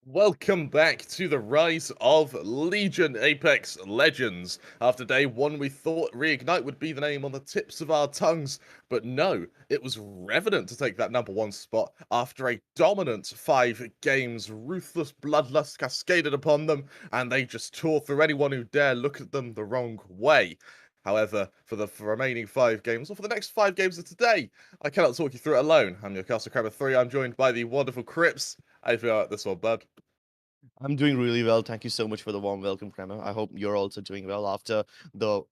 Welcome back to the rise of Legion Apex Legends. After day one, we thought Reignite would be the name on the tips of our tongues, but no, it was Revenant to take that number one spot after a dominant 5 games. Ruthless bloodlust cascaded upon them, and they just tore through anyone who dare look at them the wrong way. However, for the remaining 5 games, or for the next 5 games of today, I cannot talk you through it alone. I'm your Castle Crabber 3. I'm joined by the wonderful Crips. How you feel about this one, bud? I'm doing really well. Thank you so much for the warm welcome, Kramer. I hope you're also doing well after the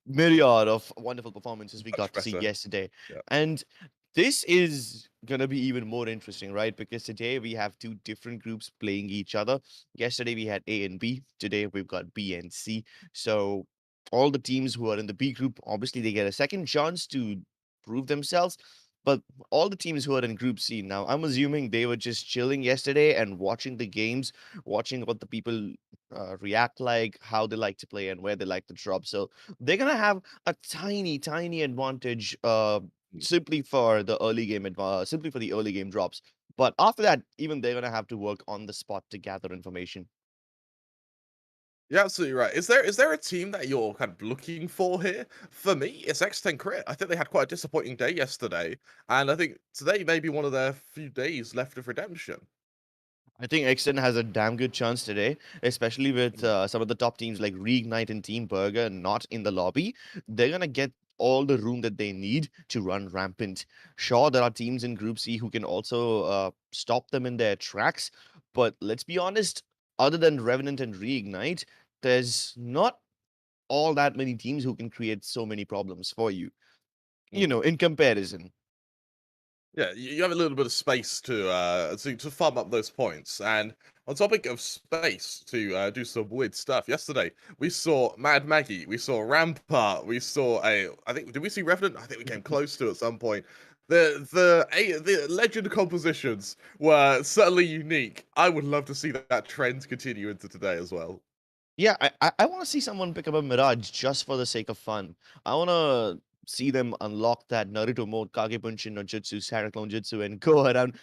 myriad of wonderful performances we Much got to see better. yesterday. Yeah. And this is gonna be even more interesting, right? Because today we have two different groups playing each other. Yesterday we had A and B. Today we've got B and C. So all the teams who are in the B group, obviously they get a second chance to prove themselves. But all the teams who are in Group C now, I'm assuming they were just chilling yesterday and watching the games, watching what the people react like, how they like to play, and where they like to drop. So they're gonna have a tiny, tiny advantage Mm. simply for the early game drops. But after that, even they're gonna have to work on the spot to gather information. You're absolutely right. Is there a team that you're kind of looking for here? For me, it's X10 Crit. I think they had quite a disappointing day yesterday, and I think today may be one of their few days left of redemption. I think X10 has a damn good chance today, especially with Mm. some of the top teams like Reignite and Team Burger not in the lobby. They're gonna get all the room that they need to run rampant. Sure, there are teams in Group C who can also stop them in their tracks, but let's be honest, other than Revenant and Reignite, there's not all that many teams who can create so many problems for you. You Mm. know, in comparison. Yeah, you have a little bit of space to farm up those points. And on topic of space to do some weird stuff, yesterday we saw Mad Maggie, we saw Rampart, we saw a I think did we see Revenant? I think we came close to at some point. The legend compositions were certainly unique. I would love to see that trend continue into today as well. Yeah, I want to see someone pick up a Mirage just for the sake of fun. I want to see them unlock that Naruto mode, Kage Bunshin no Jutsu, Sarah Clone Jutsu, and go around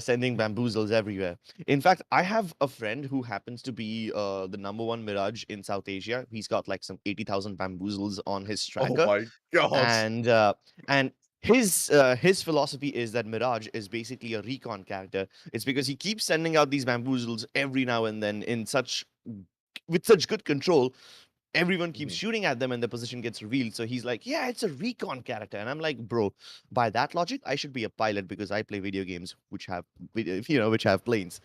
sending bamboozles everywhere. In fact, I have a friend who happens to be the number one Mirage in South Asia. He's got like some 80,000 bamboozles on his Oh tracker, my god. and his philosophy is that Mirage is basically a recon character. It's because he keeps sending out these bamboozles every now and then in such with such good control, everyone keeps Mhm. shooting at them and the position gets revealed. So he's like, yeah, it's a recon character. And I'm like, bro, by that logic, I should be a pilot because I play video games which have planes.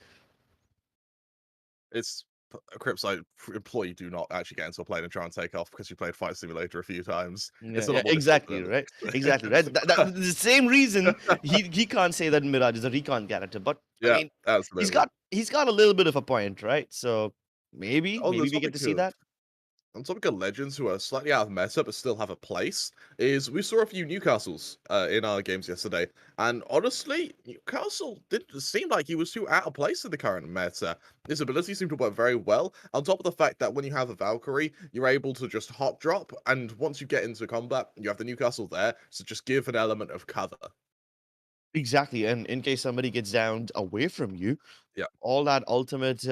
It's a Cripside employee do not actually get into a plane and try and take off because you played Flight Simulator a few times. Yeah, It's a yeah, lot more difficult exactly, than it right? Exactly, right. looks. The same reason he can't say that Mirage is a recon character, but I Yeah, mean, absolutely. he's got a little bit of a point, right? So On the maybe we get to topic see of that. legends who are slightly out of meta but still have a place, is we saw a few Newcastles in our games yesterday, and honestly, Newcastle didn't seem like he was too out of place in the current meta. His ability seemed to work very well. On top of the fact that when you have a Valkyrie, you're able to just hot drop, and once you get into combat, you have the Newcastle there, so just give an element of cover. Exactly, and in case somebody gets downed away from you, Yeah. all that ultimate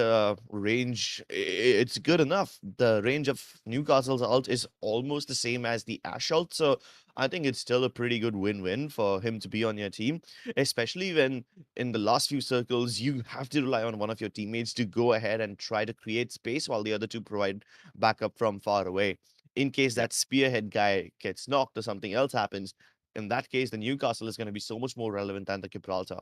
range, it's good enough. The range of Newcastle's ult is almost the same as the Ash ult, so I think it's still a pretty good win-win for him to be on your team, especially when in the last few circles you have to rely on one of your teammates to go ahead and try to create space while the other two provide backup from far away. In case Yeah. that spearhead guy gets knocked or something else happens, in that case, the Newcastle is going to be so much more relevant than the Gibraltar.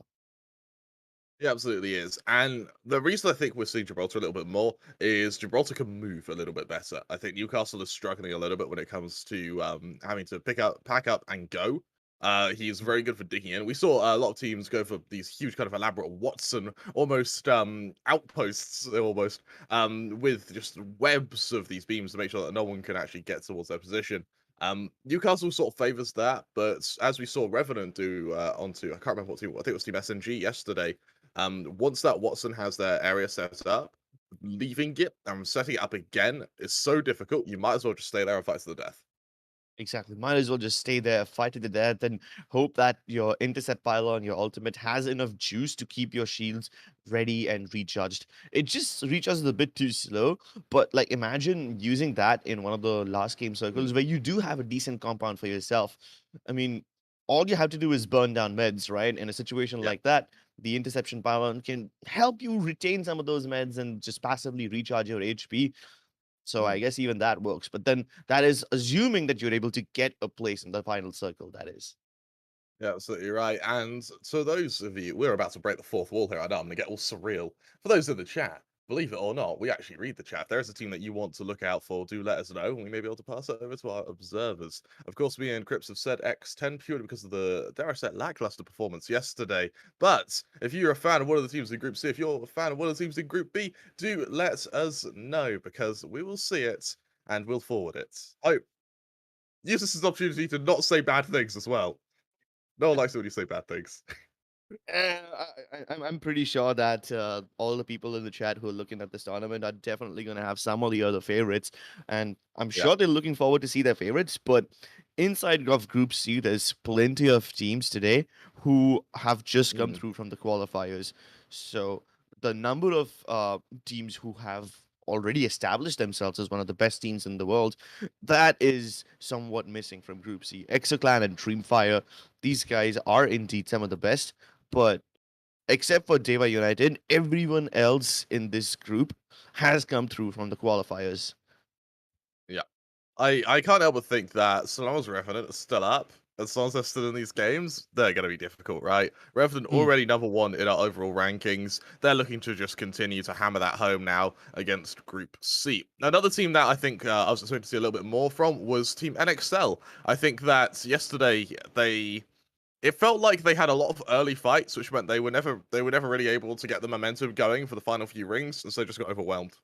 It absolutely is. And the reason I think we're seeing Gibraltar a little bit more is Gibraltar can move a little bit better. I think Newcastle is struggling a little bit when it comes to having to pack up, and go. He's very good for digging in. We saw a lot of teams go for these huge kind of elaborate Watson almost outposts almost with just webs of these beams to make sure that no one can actually get towards their position. Newcastle sort of favors that, but as we saw Revenant do onto I can't remember what team, I think it was Team SNG yesterday. Once that Watson has their area set up, leaving it and setting it up again is so difficult. You might as well just stay there and fight to the death. Exactly. Might as well just stay there, fight to the death, and hope that your intercept pylon, your ultimate, has enough juice to keep your shields ready and recharged. It just recharges a bit too slow, but like imagine using that in one of the last game Mm, circles where you do have a decent compound for yourself. I mean, all you have to do is burn down meds, right? In a situation yeah. like that, the interception pylon can help you retain some of those meds and just passively recharge your HP. So I Mm. guess even that works. But then that is assuming that you're able to get a place in the final circle, that is. Yeah, absolutely right. And so those of you, we're about to break the fourth wall here. I know I'm gonna get all surreal. For those in the chat, believe it or not, we actually read the chat. If there is a team that you want to look out for, do let us know, and we may be able to pass it over to our observers. Of course, me and Crips have said X10 purely because of the, dare I say, lackluster performance yesterday. But if you're a fan of one of the teams in Group C, if you're a fan of one of the teams in Group B, do let us know because we will see it and we'll forward it. Oh, use this as an opportunity to not say bad things as well. No one likes it when you say bad things. I'm pretty sure that all the people in the chat who are looking at this tournament are definitely going to have some of the other favorites, and I'm Yeah. sure they're looking forward to see their favorites. But inside of Group C, there's plenty of teams today who have just come Mm, through from the qualifiers. So the number of teams who have already established themselves as one of the best teams in the world, that is somewhat missing from Group C. EXO Clan and DreamFire, these guys are indeed some of the best, but except for Dewa United, everyone else in this group has come through from the qualifiers. yeah. I can't help but think that so long as Revenant is still up, as long as they're still in these games, they're going to be difficult, right? Revenant Hmm. already number one in our overall rankings. They're looking to just continue to hammer that home now against Group C. Another team that I think I was expecting to see a little bit more from was Team NXL. I think that yesterday it felt like they had a lot of early fights, which meant they were never really able to get the momentum going for the final few rings, and so just got overwhelmed.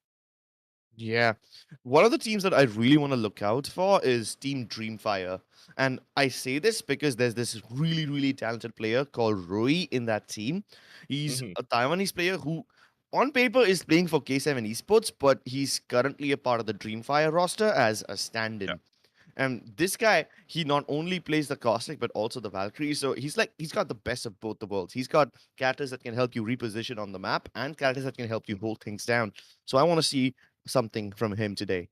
Yeah. One of the teams that I really want to look out for is Team DreamFire. And I say this because there's this really, really talented player called Rui in that team. He's Hmm. a Taiwanese player who, on paper, is playing for K7 Esports, but he's currently a part of the DreamFire roster as a stand Yeah. in. And this guy, he not only plays the Caustic but also the Valkyrie. So he's got the best of both the worlds. He's got characters that can help you reposition on the map and characters that can help you hold things down. So I want to see something from him today.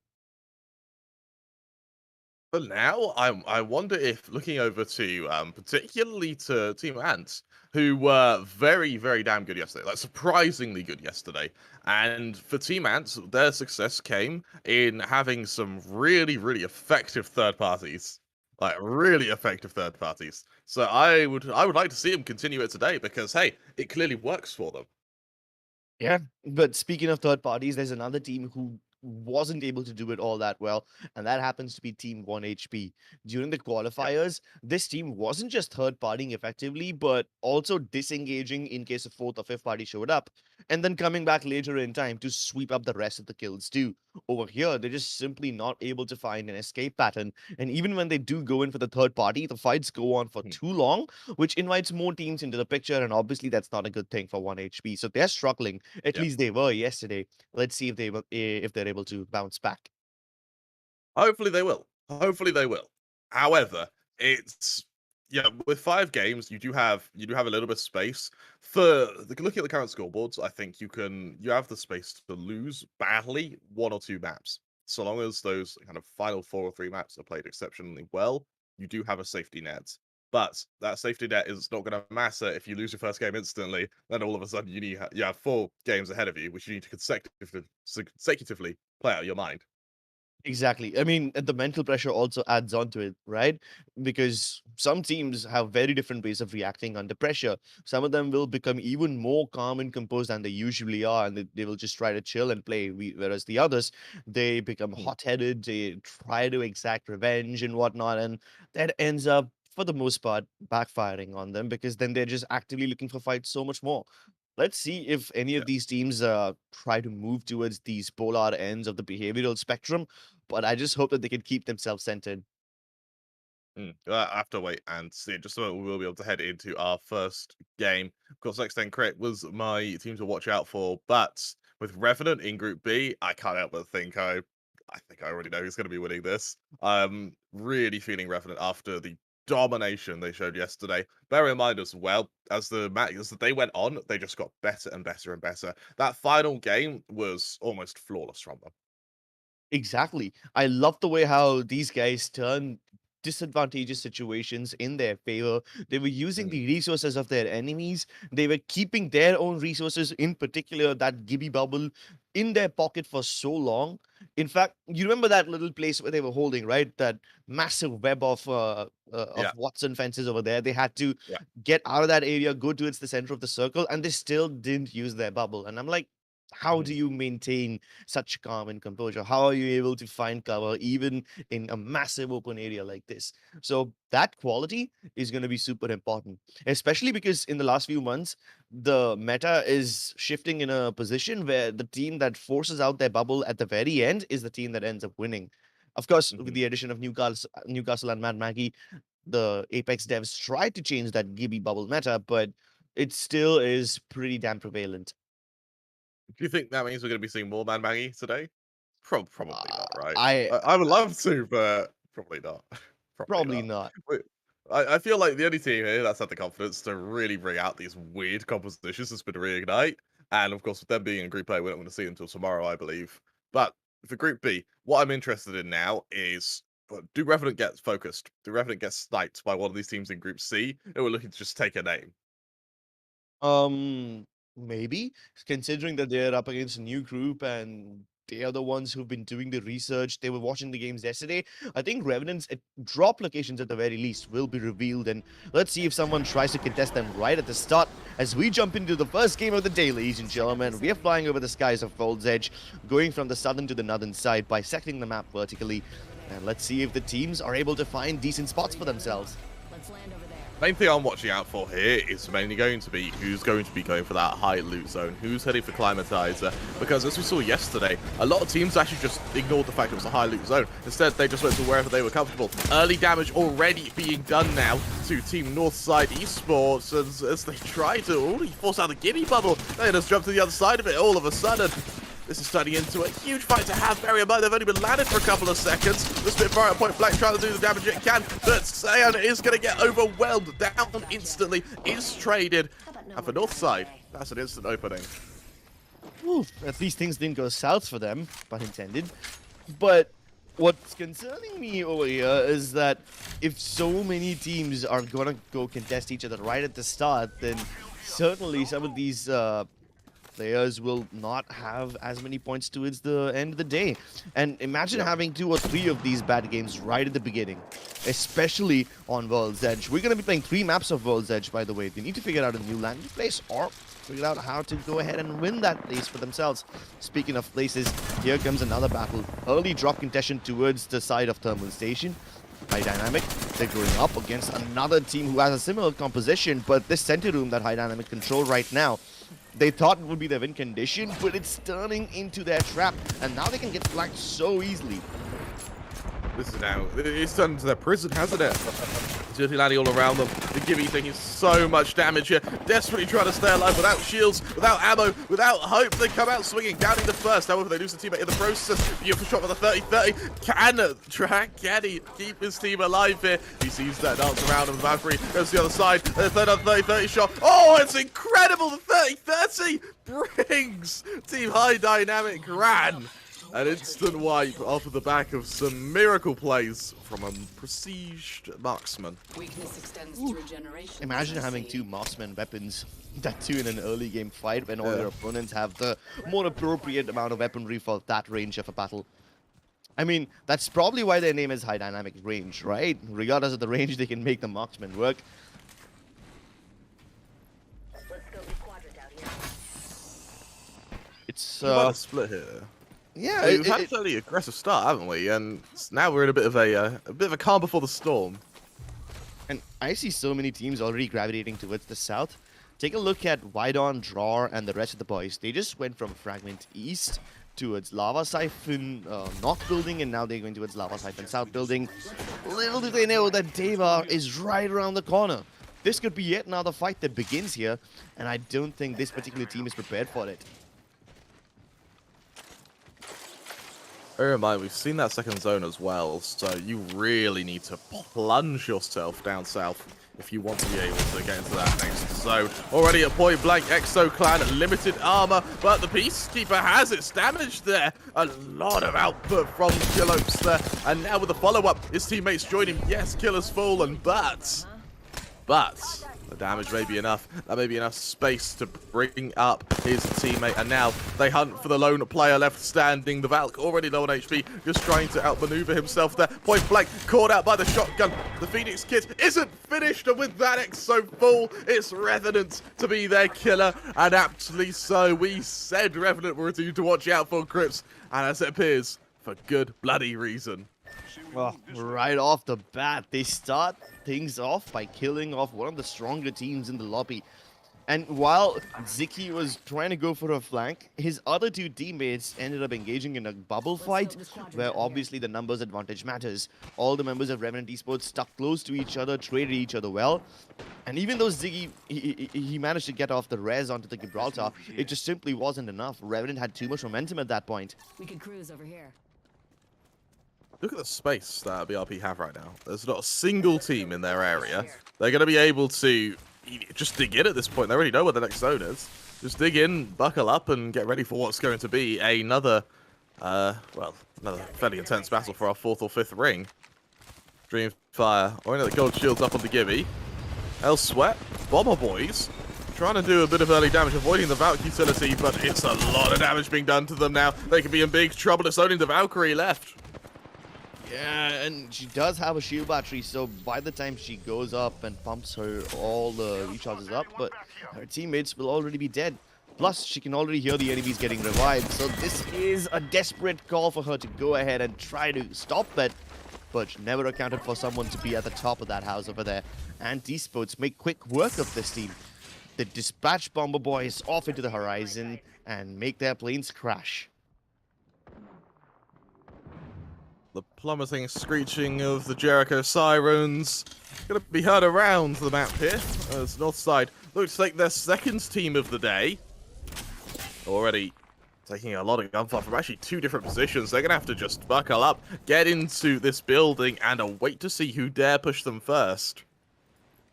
But now I wonder if looking over to particularly to Team Ants, who were very, very damn good yesterday, like surprisingly good yesterday. And for Team Ants, their success came in having some really, really effective third parties. Like really effective third parties. So I would like to see them continue it today because hey, it clearly works for them. Yeah. But speaking of third parties, there's another team who wasn't able to do it all that well, and that happens to be Team 1HP. During the Yeah. qualifiers, this team wasn't just third partying effectively, but also disengaging in case a fourth or fifth party showed up, and then coming back later in time to sweep up the rest of the kills too. Over here, they're just simply not able to find an escape pattern, and even when they do go in for the third party, the fights go on for Mhm. too long, which invites more teams into the picture, and obviously that's not a good thing for 1HP. So they're struggling. At Yeah. least they were yesterday. Let's see if they're able to bounce back. Hopefully they will. Hopefully they will. However, it's yeah, with 5 games, you do have a little bit of space for looking at the current scoreboards. I think you have the space to lose badly 1 or 2 maps, so long as those kind of final 4 or 3 maps are played exceptionally well. You do have a safety net, but that safety net is not going to matter if you lose your first game instantly. Then all of a sudden you have 4 games ahead of you, which you need to consecutively play out of your mind. Exactly. I mean, the mental pressure also adds on to it, right? Because some teams have very different ways of reacting under pressure. Some of them will become even more calm and composed than they usually are, and they will just try to chill and play. Whereas the others, they become Hmm. hot-headed, they try to exact revenge and whatnot, and that ends up, for the most part, backfiring on them because then they're just actively looking for fights so much more. Let's see if any Yeah. of these teams try to move towards these polar ends of the behavioral spectrum, but I just hope that they can keep themselves centered. I have to wait and see. Just so we will be able to head into our first game. Of course, X10 Crit was my team to watch out for, but with Revenant in Group B, I can't help but think I think I already know who's going to be winning this. I'm really feeling Revenant after the domination they showed yesterday. Bear in mind as well, as the day went on, they just got better and better and better. That final game was almost flawless from them. Exactly. I love the way how these guys turn disadvantageous situations in their favor. They were using Mm, the resources of their enemies. They were keeping their own resources, in particular that Gibby bubble, in their pocket for so long. In fact, you remember that little place where they were holding, right? That massive web yeah, of Watson fences over there. They had to yeah. get out of that area, go towards the center of the circle, and they still didn't use their bubble. And I'm like, how do Mhm. you maintain such calm and composure? How are you able to find cover even in a massive open area like this? So that quality is going to be super important, especially because in the last few months, the meta is shifting in a position where the team that forces out their bubble at the very end is the team that ends up winning. Of course, with Mhm. the addition of Newcastle and Mad Maggie, the Apex devs tried to change that Gibby bubble meta, but it still is pretty damn prevalent. Do you think that means we're going to be seeing more Man Maggie today? Probably Uh, not, right? I I would love to, but probably not. Probably Probably not. not. Wait, I feel like the only team here that's had the confidence to really bring out these weird compositions has been Reignite. And of course, with them being in Group A, we're not going to see them until tomorrow, I believe. But for Group B, what I'm interested in now is do Revenant get focused? Do Revenant get sniped by one of these teams in Group C who are looking to just take a name? Um, Maybe considering that they're up against a new group and they are the ones who've been doing the research. They were watching the games yesterday. I think Revenant's drop locations at the very least will be revealed, and let's see if someone tries to contest them right at the start. As we jump into the first game of the day, ladies and gentlemen, we are flying over the skies of Fold's Edge, going from the southern to the northern side, bisecting the map vertically, and let's see if the teams are able to find decent spots for themselves. Let's land over there. Main thing I'm watching out for here is mainly going to be who's going to be going for that high loot zone, who's heading for Climatizer, because as we saw yesterday, a lot of teams actually just ignored the fact it was a high loot zone. Instead, they just went to wherever they were comfortable. Early damage already being done now to Team Northside Esports as they try to force out the Gibby bubble. They just jump to the other side of it all of a sudden. This is turning into a huge fight to have. Bear in mind, they've only been landed for a couple of seconds. The Spitfire at point blank trying to do the damage it can, but Sayan is going to get overwhelmed. Down instantly, is traded. And for Northside, that's an instant opening. Oof, at least things didn't go south for them, pun intended. But what's concerning me over here is that if so many teams are gonna go contest each other right at the start, then certainly some of these players will not have as many points towards the end of the day. And imagine Yep. having 2 or 3 of these bad games right at the beginning, especially on World's Edge. We're going to be playing 3 maps of World's Edge, by the way. They need to figure out a new landing place or figure out how to go ahead and win that place for themselves. Speaking of places, here comes another battle. Early drop contention towards the side of Thermal Station. High Dynamic, they're going up against another team who has a similar composition, but this center room that High Dynamic control right now, they thought it would be their win condition, but it's turning into their trap, and now they can get flanked so easily. This is now, it's turned into their prison, hasn't it? Dirty Laddie all around them. The Gibby taking so much damage here. Desperately trying to stay alive without shields, without ammo, without hope. They come out swinging, downing the first. However, they lose the teammate in the process. Beautiful shot with a 30-30. Can he keep his team alive here? He sees that dance around him. Valkyrie goes to the other side. The third 30-30 shot. Oh, it's incredible. The 30-30 brings Team High Dynamic Gran an instant wipe off of the back of some miracle plays from a prestiged marksman. Weakness extends through generations. Imagine I having see. 2 marksman weapons, that too in an early game fight when all your opponents have the more appropriate amount of weaponry for that range of a battle. I mean, that's probably why their name is High Dynamic Range, right? Regardless of the range, they can make the marksman work. Let's go be quadrant out here. It's, We've had a split here. yeah, We've had a fairly aggressive start, haven't we? And now we're in a bit of a calm before the storm. and I see so many teams already gravitating towards the south. Take a look at Wydon, Draw, and the rest of the boys. They just went from Fragment East towards Lava Siphon North Building, and now they're going towards Lava Siphon South Building. Little do they know that Dewa is right around the corner. This could be yet another fight that begins here, and I don't think this particular team is prepared for it. Bear in mind, we've seen that second zone as well, so you really need to plunge yourself down south if you want to be able to get into that next zone. Already at point blank, EXO Clan limited armor, but the Peacekeeper has its damage there. A lot of output from Kilopes there, and now with the follow-up, his teammates join him. Yes, Killer's fallen, but the damage may be enough. That may be enough space to bring up his teammate. And now they hunt for the lone player left standing. The Valk already low on HP, just trying to outmaneuver himself there. Point blank, caught out by the shotgun. The Phoenix Kit isn't finished. And with that EXO full, it's Revenant to be their killer. And aptly so. We said Revenant were a team to watch out for, Crips. And as it appears, for good bloody reason. Well, right off the bat, they start things off by killing off one of the stronger teams in the lobby. And while Ziki was trying to go for a flank, his other two teammates ended up engaging in a bubble fight, where obviously the numbers advantage matters. All the members of Revenant Esports stuck close to each other, traded each other well. And even though Ziggy, he managed to get off the res onto the Gibraltar, it just simply wasn't enough. Revenant had too much momentum at that point. We could cruise over here. Look at the space that BRP have right now. There's not a single team in their area. They're going to be able to just dig in at this point. They already know where the next zone is. Just dig in, buckle up, and get ready for what's going to be another fairly intense battle for our 4th or 5th ring. DreamFire, or another gold shields up on the Gibby. Elsewhere, Bomber Boys trying to do a bit of early damage, avoiding the Valk utility, but it's a lot of damage being done to them now. They could be in big trouble. It's only the Valkyrie left. Yeah, and she does have a shield battery, so by the time she goes up and pumps her all the recharges up, but her teammates will already be dead. Plus, she can already hear the enemies getting revived, so this is a desperate call for her to go ahead and try to stop it, but she never accounted for someone to be at the top of that house over there. And Esports make quick work of this team. They dispatch Bomber Boys off into the horizon and make their planes crash. The plummeting screeching of the Jericho sirens going to be heard around the map here as Northside looks like their second team of the day. Already taking a lot of gunfire from actually 2 different positions. They're going to have to just buckle up, get into this building, and wait to see who dare push them first.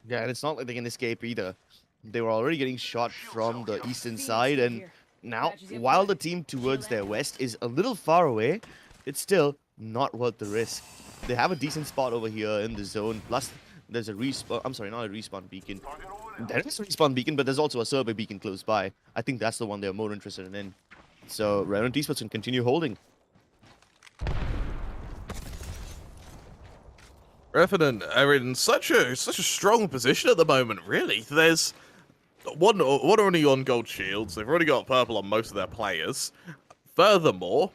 Yeah, and it's not like they can escape either. They were already getting shot from the eastern side, and now, while the team towards their west is a little far away, it's still not worth the risk. They have a decent spot over here in the zone, plus there's a respawn, I'm sorry, not a respawn beacon. There is a respawn beacon, but there's also a survey beacon close by. I think that's the one they're more interested in. So Revenant Esports can continue holding. Revenant are in such a strong position at the moment, really. There's one only on gold shields. They've already got purple on most of their players. Furthermore,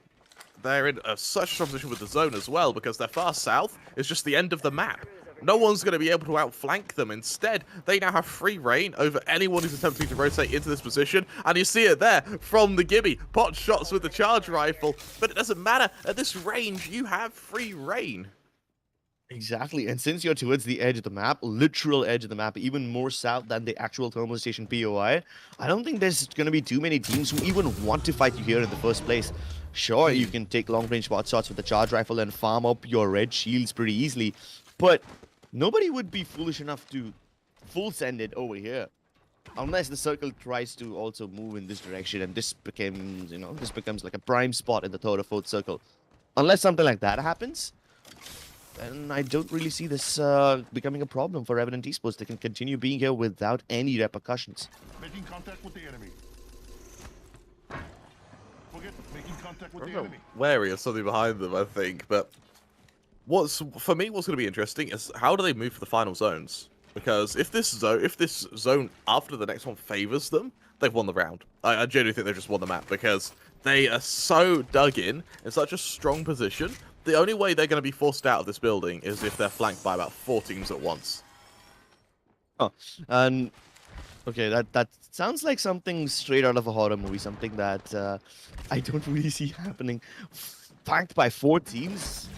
they're in such a strong position with the zone as well, because their far south is just the end of the map. No one's going to be able to outflank them. Instead, they now have free reign over anyone who's attempting to rotate into this position. And you see it there from the Gibby. Pot shots with the charge rifle. But it doesn't matter. At this range, you have free reign. Exactly, and since you're towards the edge of the map, literal edge of the map, even more south than the actual thermal station POI, I don't think there's going to be too many teams who even want to fight you here in the first place. Sure, you can take long-range pot shots with the charge rifle and farm up your red shields pretty easily, but nobody would be foolish enough to full send it over here. Unless the circle tries to also move in this direction, and this becomes, this becomes like a prime spot in the 3rd or 4th circle. Unless something like that happens, then I don't really see this becoming a problem for Revenant Esports. They can continue being here without any repercussions. Making contact with the enemy. Forget making contact with the I'm enemy. wary of something behind them, I think. But for me, what's going to be interesting is how do they move for the final zones? Because if this zone after the next one favors them, they've won the round. I genuinely think they've just won the map, because they are so dug in such a strong position. The only way they're going to be forced out of this building is if they're flanked by about 4 teams at once. Oh, and okay, that sounds like something straight out of a horror movie, something that I don't really see happening. Flanked by 4 teams?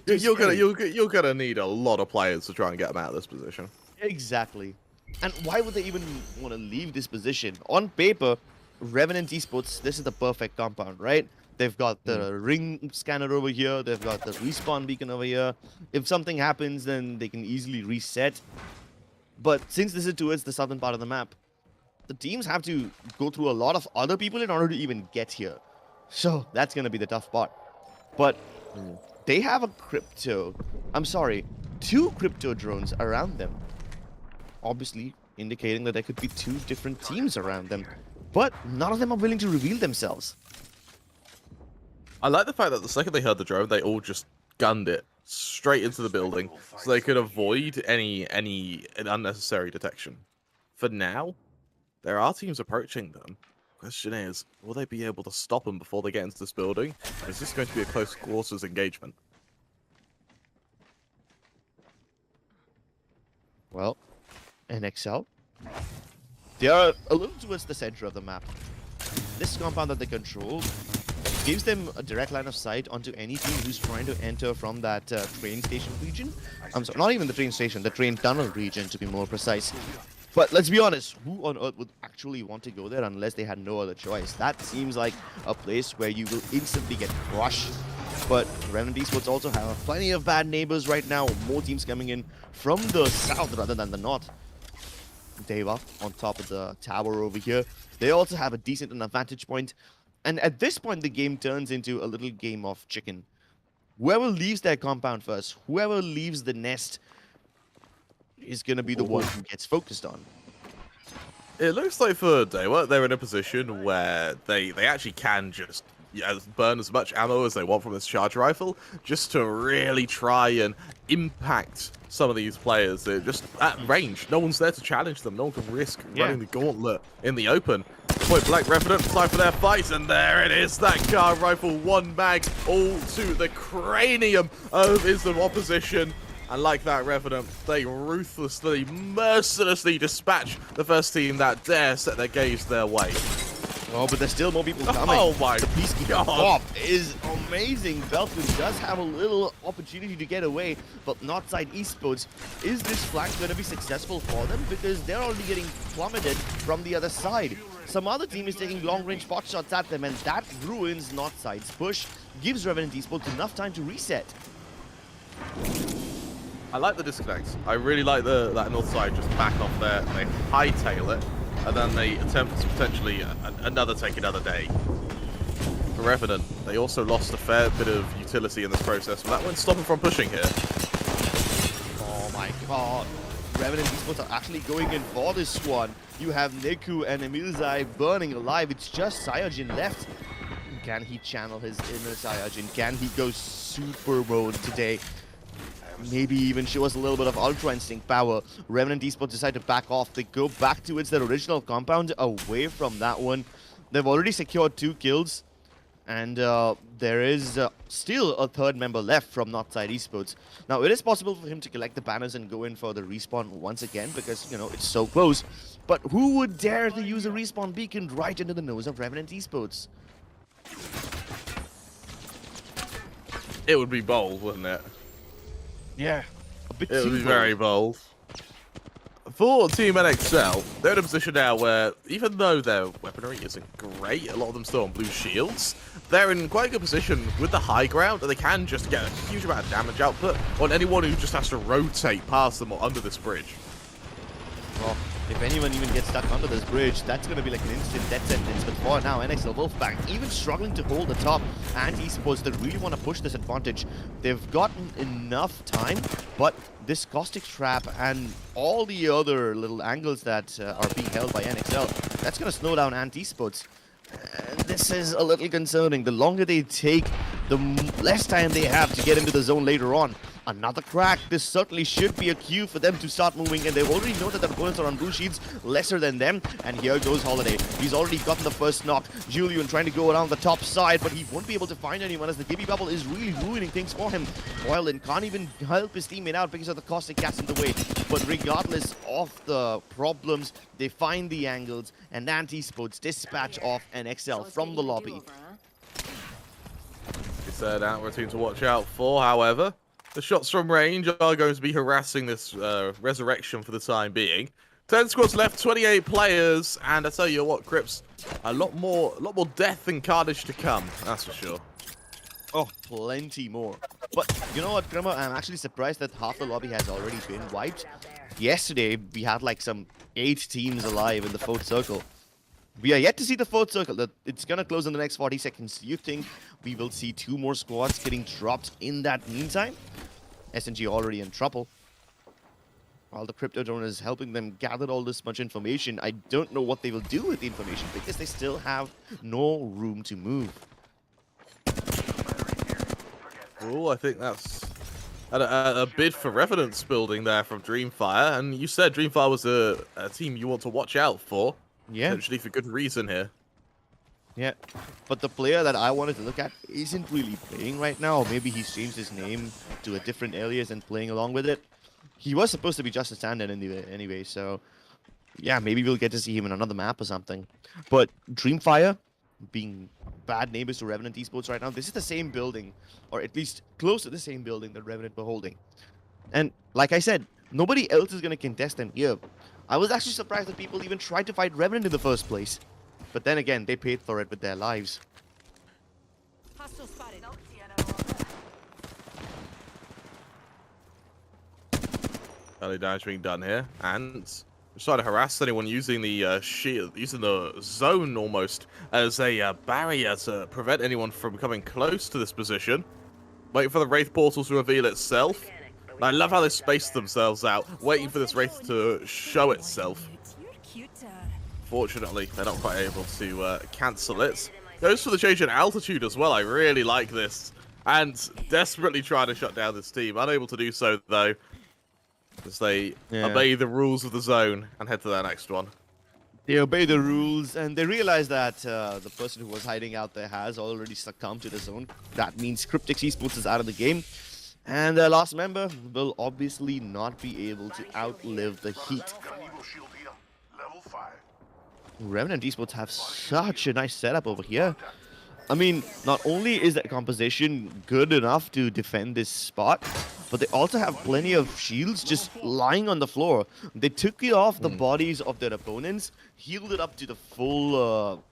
You're gonna need a lot of players to try and get them out of this position. Exactly. And why would they even want to leave this position? On paper, Revenant Esports, this is the perfect compound, right? They've got the ring scanner over here. They've got the respawn beacon over here. If something happens, then they can easily reset. But since this is towards the southern part of the map, the teams have to go through a lot of other people in order to even get here. So that's going to be the tough part. But they have a two crypto drones around them. Obviously indicating that there could be two different teams around them. But none of them are willing to reveal themselves. I like the fact that the second they heard the drone, they all just gunned it straight into the building so they could avoid any unnecessary detection. For now, there are teams approaching them. Question is, will they be able to stop them before they get into this building? Or is this going to be a close quarters engagement? Well, NXL, they are a little towards the center of the map. This compound that they control gives them a direct line of sight onto any team who's trying to enter from that train station region. I'm sorry, not even the train station, the train tunnel region to be more precise. But let's be honest, who on earth would actually want to go there unless they had no other choice? That seems like a place where you will instantly get crushed. But Revenant Esports also have plenty of bad neighbors right now. More teams coming in from the south rather than the north. Dewa on top of the tower over here. They also have a decent enough vantage point. And at this point, the game turns into a little game of chicken. Whoever leaves their compound first, whoever leaves the nest, is going to be the one who gets focused on. It looks like for Dewa, they're in a position where they actually can just burn as much ammo as they want from this charge rifle, just to really try and impact some of these players. They're just at range. No one's there to challenge them. No one can risk running the gauntlet in the open. Point blank Revenant, time for their fight, and there it is. That car rifle, one mag, all to the cranium of his opposition. And like that Revenant, they ruthlessly, mercilessly dispatch the first team that dare set their gaze their way. Oh, but there's still more people coming. Oh my The Peacekeeper pop is amazing. Belton does have a little opportunity to get away, but not side Esports. Is this flank going to be successful for them? Because they're already getting plummeted from the other side. Some other team is taking long-range pot shots at them, and that ruins Northside's push. Gives Revenant Esports enough time to reset. I like the disconnect. I really like that north side just back off there. They hightail it, and then they attempt to potentially take another day. For Revenant, they also lost a fair bit of utility in this process, but that won't stop them from pushing here. Oh my god. Revenant Esports are actually going in for this one. You have Neku and Emilzai burning alive. It's just Cyojin left. Can he channel his inner Cyojin? Can he go super mode today? Maybe even show us a little bit of Ultra Instinct power. Revenant Esports decide to back off. They go back towards their original compound, away from that one. They've already secured 2 kills. And there is still a third member left from Northside Esports. Now, it is possible for him to collect the banners and go in for the respawn once again because, you know, it's so close. But who would dare to use a respawn beacon right into the nose of Revenant Esports? It would be bold, wouldn't it? Yeah, a bit It too would be bold. very bold. For Team NXL, they're in a position now where, even though their weaponry isn't great, a lot of them still on blue shields, they're in quite a good position with the high ground, and they can just get a huge amount of damage output on anyone who just has to rotate past them or under this bridge. Well, if anyone even gets stuck under this bridge, that's going to be like an instant death sentence. But for now, NXL WolfPack even struggling to hold the top, and Esports that really want to push this advantage. They've gotten enough time, but this caustic trap and all the other little angles that are being held by NXL, that's going to slow down Esports. And this is a little concerning. The longer they take, the less time they have to get into the zone later on. Another crack. This certainly should be a cue for them to start moving, and they already know that their opponents are on blue sheets lesser than them. And here goes Holiday. He's already gotten the first knock. Julian trying to go around the top side, but he won't be able to find anyone as the Gibby Bubble is really ruining things for him. Boylan can't even help his teammate out because of the caustic gas in the way. But regardless of the problems, they find the angles, and Esports dispatch off NXL from the lobby. He said out we're a team to watch out for, however. The shots from range are going to be harassing this resurrection for the time being. 10 squads left, 28 players, and I tell you what, Crips, A lot more death and carnage to come. That's for sure. Oh, plenty more. But you know what, Grimmer? I'm actually surprised that half the lobby has already been wiped. Yesterday, we had like some 8 teams alive in the 4th circle. We are yet to see the 4th circle. It's going to close in the next 40 seconds. Do you think we will see 2 more squads getting dropped in that meantime? SNG already in trouble. While the crypto drone is helping them gather all this much information, I don't know what they will do with the information because they still have no room to move. Oh, I think that's a bid for Revenant's building there from DreamFire. And you said DreamFire was a team you want to watch out for. Yeah. Potentially for good reason here. Yeah. But the player that I wanted to look at isn't really playing right now. Or maybe he's changed his name to a different alias and playing along with it. He was supposed to be just a stand-in anyway, so yeah, maybe we'll get to see him in another map or something. But DreamFire, being bad neighbors to Revenant Esports right now, this is the same building, or at least close to the same building that Revenant were holding. And like I said, nobody else is going to contest them here. I was actually surprised that people even tried to fight Revenant in the first place. But then again, they paid for it with their lives. Hostile spotted. Early damage being done here, and trying to harass anyone using the shield, using the zone almost as a barrier to prevent anyone from coming close to this position. Waiting for the Wraith portal to reveal itself. And I love how they space themselves out, waiting for this Wraith to show itself. Fortunately, they're not quite able to cancel it. Goes for the change in altitude as well. I really like this. And desperately trying to shut down this team. Unable to do so, though, as they obey the rules of the zone and head to their next one. They obey the rules, and they realize that the person who was hiding out there has already succumbed to the zone. That means Cryptic Esports is out of the game. And their last member will obviously not be able to outlive the heat. Revenant Esports have such a nice setup over here. I mean, not only is that composition good enough to defend this spot, but they also have plenty of shields just lying on the floor. They took it off the bodies of their opponents, healed it up to the full,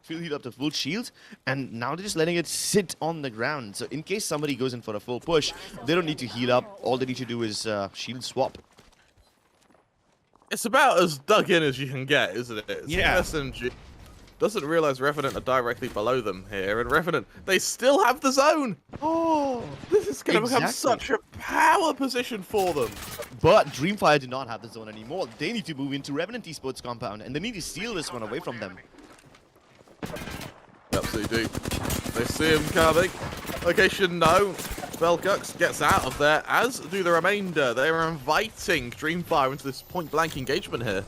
healed up to full shield, and now they're just letting it sit on the ground. So in case somebody goes in for a full push, they don't need to heal up. All they need to do is shield swap. It's about as dug in as you can get, isn't it? It's Yeah. SNG doesn't realize Revenant are directly below them here, and Revenant, they still have the zone. Oh, this is going to become such a power position for them. But DreamFire do not have the zone anymore. They need to move into Revenant Esports compound, and they need to steal this one away from them. Absolutely do. They see him coming. Location known. Velgux gets out of there, as do the remainder. They are inviting DreamFire into this point-blank engagement here.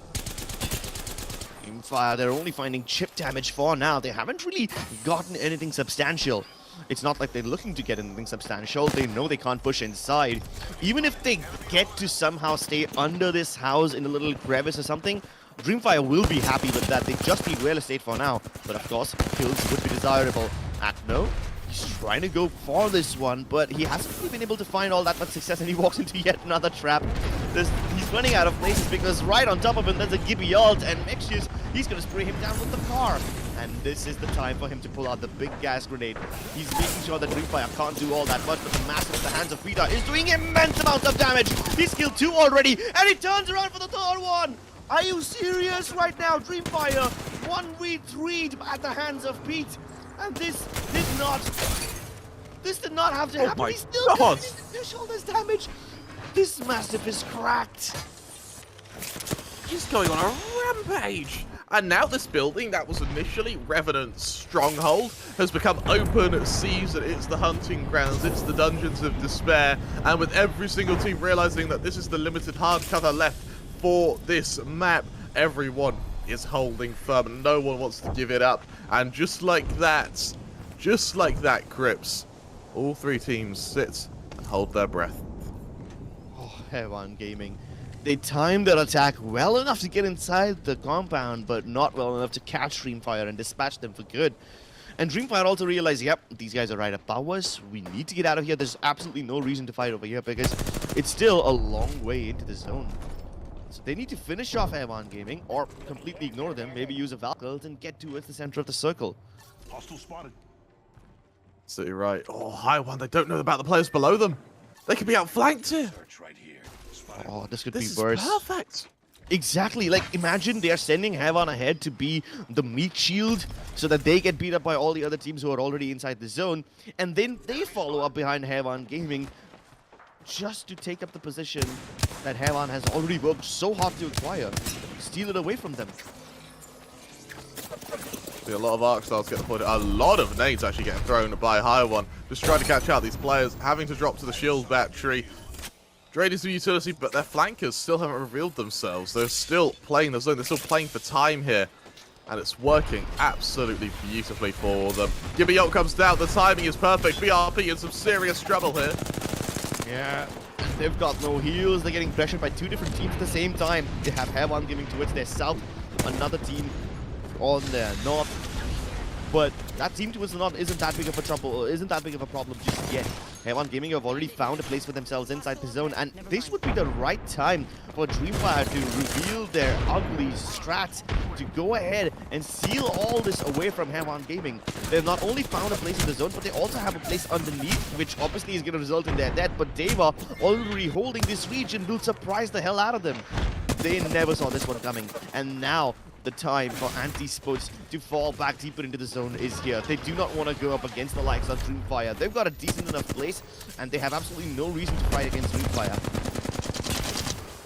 DreamFire, they're only finding chip damage for now. They haven't really gotten anything substantial. It's not like they're looking to get anything substantial. They know they can't push inside. Even if they get to somehow stay under this house in a little crevice or something, DreamFire will be happy with that. They just need real estate for now. But of course, kills would be desirable. Akno, he's trying to go for this one, but he hasn't really been able to find all that much success, and he walks into yet another trap. He's running out of places because right on top of him there's a Gibby ult, and Mexius, he's going to spray him down with the car. And this is the time for him to pull out the big gas grenade. He's making sure that DreamFire can't do all that much, but the Massive at the hands of Vita is doing immense amounts of damage. He's killed 2 already, and he turns around for the 3rd one. Are you serious right now? DreamFire 1v3'd at the hands of Pete. And this did not have to happen. My He's still God. doing all this damage. This Massive is cracked. He's going on a rampage. And now this building that was initially Revenant's stronghold has become open season. It's the hunting grounds, it's the dungeons of despair. And with every single team realizing that this is the limited hard cover left for this map, everyone is holding firm. No one wants to give it up. And just like that, Crips, all 3 teams sit and hold their breath. Oh, Hewan Gaming. They timed their attack well enough to get inside the compound, but not well enough to catch DreamFire and dispatch them for good. And DreamFire also realized, yep, these guys are right above us. We need to get out of here. There's absolutely no reason to fight over here because it's still a long way into the zone. So they need to finish off Airborne Gaming or completely ignore them, maybe use a Valkyrie and get towards the center of the circle. Hostile spotted. So you're right. Oh, high one. They don't know about the players below them. They could be outflanked here. Search right here. Spotted. Oh, this could This be is worse. perfect. Exactly, like imagine they are sending Havon ahead to be the meat shield so that they get beat up by all the other teams who are already inside the zone, and then they follow up behind Havon Gaming just to take up the position that Havon has already worked so hard to acquire, steal it away from them. See a lot of arc styles get deployed. A lot of nades actually getting thrown by high one. Just trying to catch out these players, having to drop to the shield battery. Draining some utility, but their flankers still haven't revealed themselves. They're still playing the zone. They're still playing for time here. And it's working absolutely beautifully for them. Gibby Yoke comes down. The timing is perfect. BRP in some serious trouble here. Yeah, they've got no heals. They're getting pressured by two different teams at the same time. They have Havon giving towards their south, another team on their north. But that team towards the north isn't that big of a trouble, isn't that big of a problem just yet. Havon Gaming have already found a place for themselves inside the zone, and this would be the right time for DreamFire to reveal their ugly strats, to go ahead and seal all this away from Havon Gaming. They've not only found a place in the zone, but they also have a place underneath, which obviously is going to result in their death. But Dewa, already holding this region, will surprise the hell out of them. They never saw this one coming, and now the time for Anti-Sports to fall back deeper into the zone is here. They do not want to go up against the likes of DreamFire. They've got a decent enough place, and they have absolutely no reason to fight against DreamFire.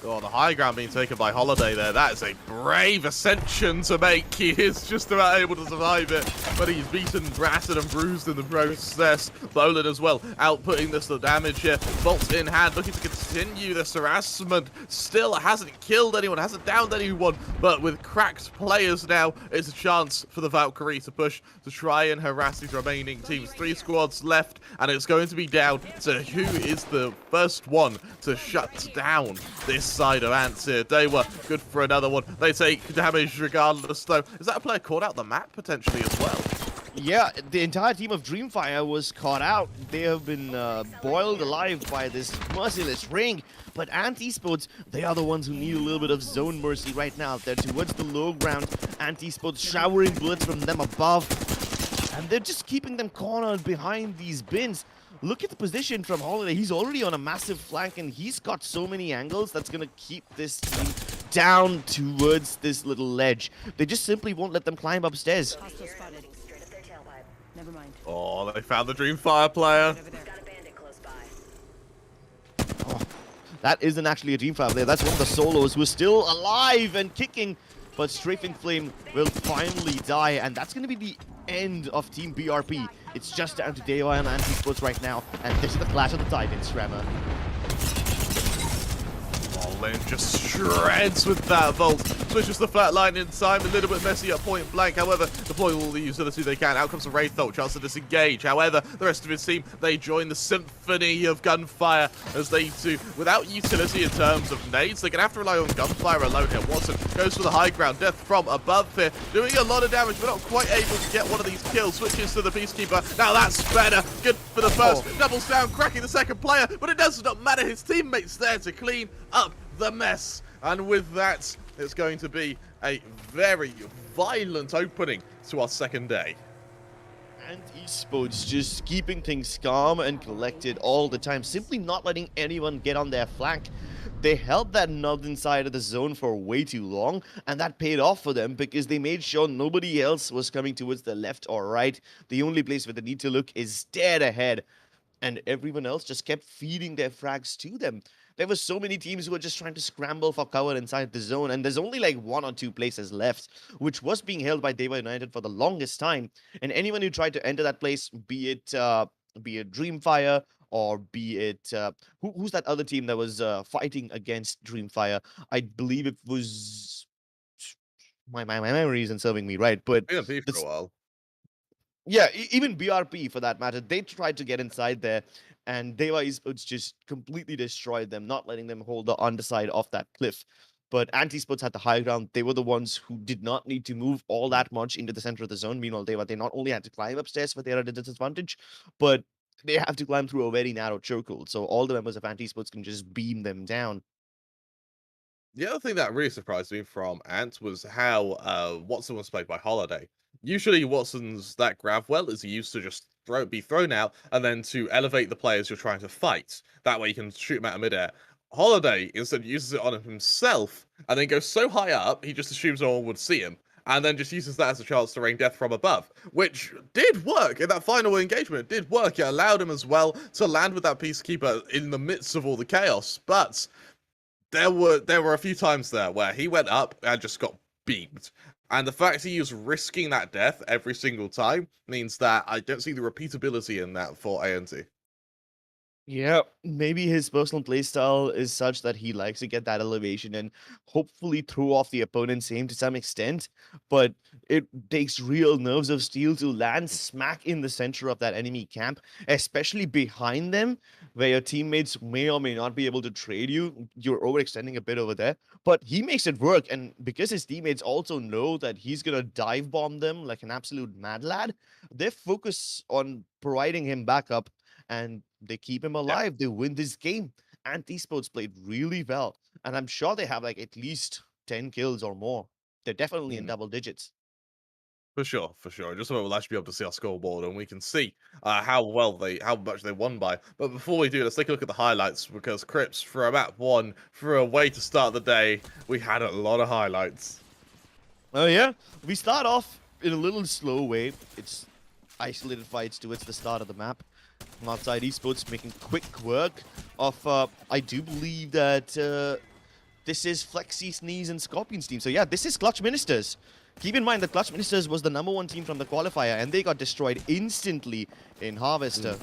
Oh, the high ground being taken by Holiday there. That is a brave ascension to make. He is just about able to survive it, but he's beaten, battered and bruised in the process. Bolan as well, outputting this the damage here. Bolt in hand, looking to continue this harassment. Still hasn't killed anyone, hasn't downed anyone, but with cracked players now, it's a chance for the Valkyrie to push to try and harass these remaining teams. 3 squads left, and it's going to be down to who is the first one to shut down this side of Ants here. Dewa, good for another one. They take damage regardless, though. Is that a player caught out the map potentially as well? Yeah, the entire team of DreamFire was caught out. They have been boiled alive by this merciless ring. But Anti-Sports, they are the ones who need a little bit of zone mercy right now. They're towards the low ground. Anti-Sports showering bullets from them above. And they're just keeping them cornered behind these bins. Look at the position from Holiday. He's already on a massive flank, and he's got so many angles that's going to keep this team down towards this little ledge. They just simply won't let them climb upstairs. Hostile spotted. Straight up their tailpipe. Never mind. Oh, they found the DreamFire player. Right over there. Got a bandit close by. Oh, that isn't actually a DreamFire player. That's one of the solos who is still alive and kicking. But Strafing Flame will finally die, and that's going to be the end of Team BRP. It's just down to Dewa and Anti-Sports right now, and this is the Clash of the Titans, Tremor. Lane just shreds with that Volt. Switches the flat line in time, a little bit messy at point blank. However, deploy all the utility they can. Out comes a Wraithbolt, chance to disengage. However, the rest of his team, they join the symphony of gunfire as they do. Without utility in terms of nades, they're going to have to rely on gunfire alone here. Watson goes for the high ground. Death from above here, doing a lot of damage, but not quite able to get one of these kills. Switches to the Peacekeeper. Now that's better. Good for the first. Doubles down, cracking the second player, but it does not matter. His teammate's there to clean up the mess, and with that, it's going to be a very violent opening to our second day. Anti-Sports just keeping things calm and collected all the time, simply not letting anyone get on their flank. They held that northern side of the zone for way too long, and that paid off for them because they made sure nobody else was coming towards the left or right. The only place where they need to look is dead ahead, and everyone else just kept feeding their frags to them. There were so many teams who were just trying to scramble for cover inside the zone, and there's only like 1 or 2 places left, which was being held by Dewa United for the longest time. And anyone who tried to enter that place, be it DreamFire or be it who's that other team that was fighting against DreamFire? I believe it was my memory isn't serving me right, but Been for a while. yeah, even BRP for that matter, they tried to get inside there, and Dewa Esports just completely destroyed them, not letting them hold the underside of that cliff. But Anti-Sports had the high ground. They were the ones who did not need to move all that much into the center of the zone. Meanwhile, they not only had to climb upstairs, but they are at a disadvantage, but they have to climb through a very narrow chokehold. So all the members of Anti-Sports can just beam them down. The other thing that really surprised me from Ant was how Watson was played by Holiday. Usually, Watson's that grab well is used to just be thrown out and then to elevate the players you're trying to fight. That way, you can shoot them out of midair. Holiday instead uses it on himself and then goes so high up he just assumes no one would see him, and then just uses that as a chance to rain death from above, which did work in that final engagement. It did work. It allowed him as well to land with that Peacekeeper in the midst of all the chaos, but there were a few times there where he went up and just got beamed. And the fact he was risking that death every single time means that I don't see the repeatability in that for ANT. Yeah, maybe his personal playstyle is such that he likes to get that elevation and hopefully throw off the opponent's aim to some extent. But it takes real nerves of steel to land smack in the center of that enemy camp, especially behind them, where your teammates may or may not be able to trade you. You're overextending a bit over there, but he makes it work. And because his teammates also know that he's gonna dive bomb them like an absolute mad lad, they focus on providing him backup and they keep him Yeah. alive. They win this game. And Esports played really well. And I'm sure they have like at least 10 kills or more. They're definitely in Mm. double digits. For sure, for sure. Just so we'll actually be able to see our scoreboard and we can see how much they won by. But before we do, let's take a look at the highlights because Crips for a map one, for a way to start the day, we had a lot of highlights. Oh, yeah. We start off in a little slow way. It's isolated fights towards the start of the map. Outside Esports making quick work of, I do believe that this is Flexi, Sneeze, and Scorpion's team. So yeah, this is Clutch Ministers. Keep in mind that Clutch Ministers was the #1 team from the qualifier, and they got destroyed instantly in Harvester.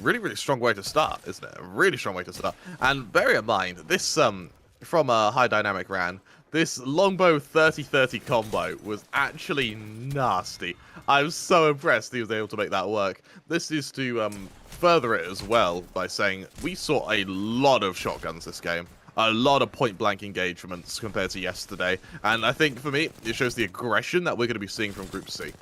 Really, really strong way to start, isn't it? A really strong way to start. And bear in mind, this from a high dynamic ran, this longbow 30-30 combo was actually nasty. I was so impressed he was able to make that work. This is to further it as well by saying we saw a lot of shotguns this game. A lot of point-blank engagements compared to yesterday. And I think, for me, it shows the aggression that we're going to be seeing from Group C.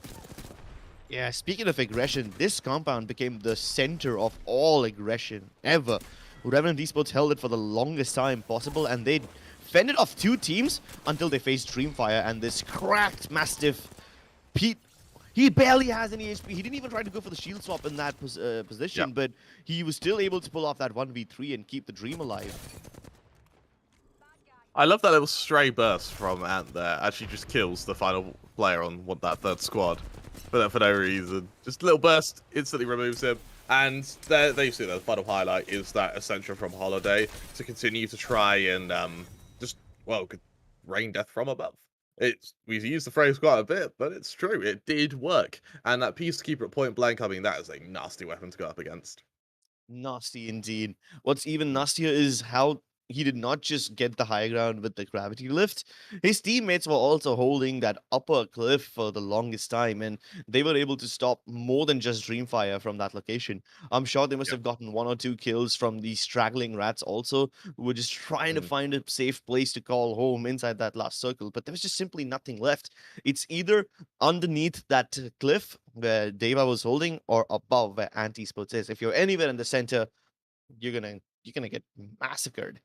Yeah, speaking of aggression, this compound became the center of all aggression ever. Revenant Esports held it for the longest time possible, and they fended off 2 teams until they faced DreamFire and this cracked Mastiff. Pete, he barely has any HP. He didn't even try to go for the shield swap in that position, Yep. but he was still able to pull off that 1v3 and keep the dream alive. I love that little stray burst from Ant there. Actually just kills the final player on that third squad. For no reason. Just a little burst, instantly removes him. And there you see the final highlight is that Ascension from Holiday to continue to try and rain death from above. We use the phrase quite a bit, but it's true. It did work. And that Peacekeeper at point blank, I mean, that is a nasty weapon to go up against. Nasty indeed. What's even nastier is how he did not just get the high ground with the gravity lift. His teammates were also holding that upper cliff for the longest time, and they were able to stop more than just DreamFire from that location. I'm sure they must Yep. have gotten 1 or 2 kills from these straggling rats also, who were just trying to find a safe place to call home inside that last circle, but there was just simply nothing left. It's either underneath that cliff where Dewa was holding or above where Anti-Sports is. If you're anywhere in the center, you're gonna get massacred.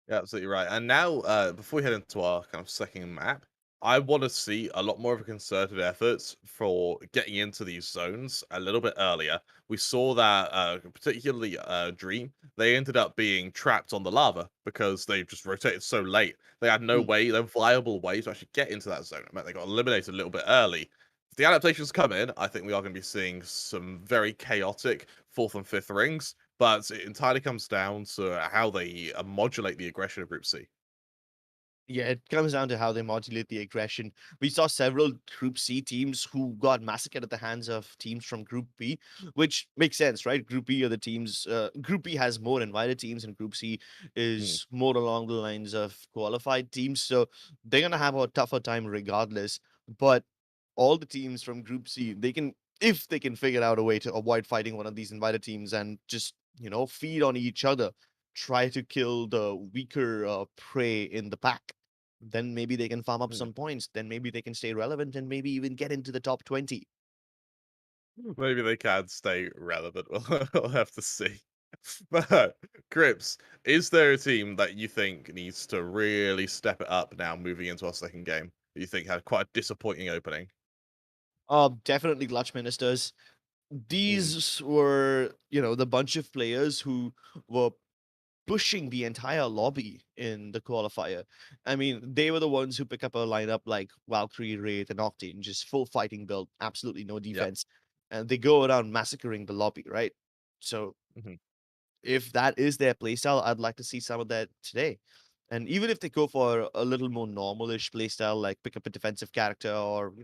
Yeah, absolutely right. And now, before we head into our kind of second map, I want to see a lot more of a concerted efforts for getting into these zones a little bit earlier. We saw that, particularly Dream, they ended up being trapped on the lava because they just rotated so late. They had no viable way to actually get into that zone. It meant they got eliminated a little bit early. If the adaptations come in, I think we are going to be seeing some very chaotic 4th and 5th rings, but it entirely comes down to how they modulate the aggression of Group C. Yeah, it comes down to how they modulate the aggression. We saw several Group C teams who got massacred at the hands of teams from Group B, which makes sense, right? Group B are the teams. Group B has more invited teams, and Group C is more along the lines of qualified teams. So they're gonna have a tougher time regardless. But all the teams from Group C, if they can figure out a way to avoid fighting one of these invited teams and just feed on each other, try to kill the weaker prey in the pack, then maybe they can farm up some points. Then maybe they can stay relevant and maybe even get into the top 20. Maybe they can stay relevant. We'll have to see. But Crips, is there a team that you think needs to really step it up now moving into our second game? That you think had quite a disappointing opening? Definitely Clutch Ministers. Mm, These were, the bunch of players who were pushing the entire lobby in the qualifier. I mean, they were the ones who pick up a lineup like Valkyrie, Wraith, and Octane, just full fighting build, absolutely no yep. defense. And they go around massacring the lobby, right? So Mhm. if that is their playstyle, I'd like to see some of that today. And even if they go for a little more normalish playstyle, like pick up a defensive character or,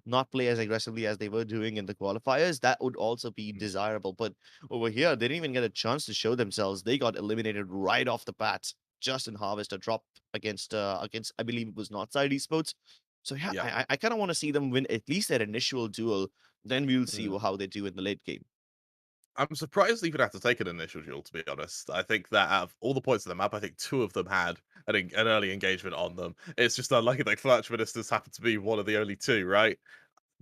not play as aggressively as they were doing in the qualifiers, that would also be Mhm. desirable. But over here, they didn't even get a chance to show themselves. They got eliminated right off the bat. Justin Harvester dropped against I believe it was Northside Esports. So yeah, Yeah. I kind of want to see them win at least their initial duel. Then we'll see Mm. how they do in the late game. I'm surprised they even have to take an initial duel, to be honest. I think that out of all the points of the map, I think two of them had an early engagement on them. It's just unlucky that Clutch Ministers happened to be one of the only two, right?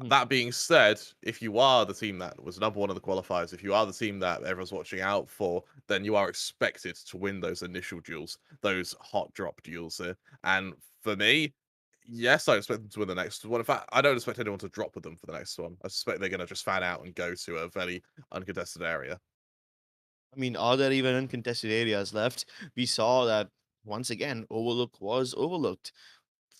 Hmm. That being said, if you are the team that was number one in the qualifiers, if you are the team that everyone's watching out for, then you are expected to win those initial duels, those hot drop duels here. And for me, yes, I expect them to win the next one. In fact, I don't expect anyone to drop with them for the next one. I suspect they're going to just fan out and go to a very uncontested area. I mean, are there even uncontested areas left? We saw that once again, Overlook was overlooked.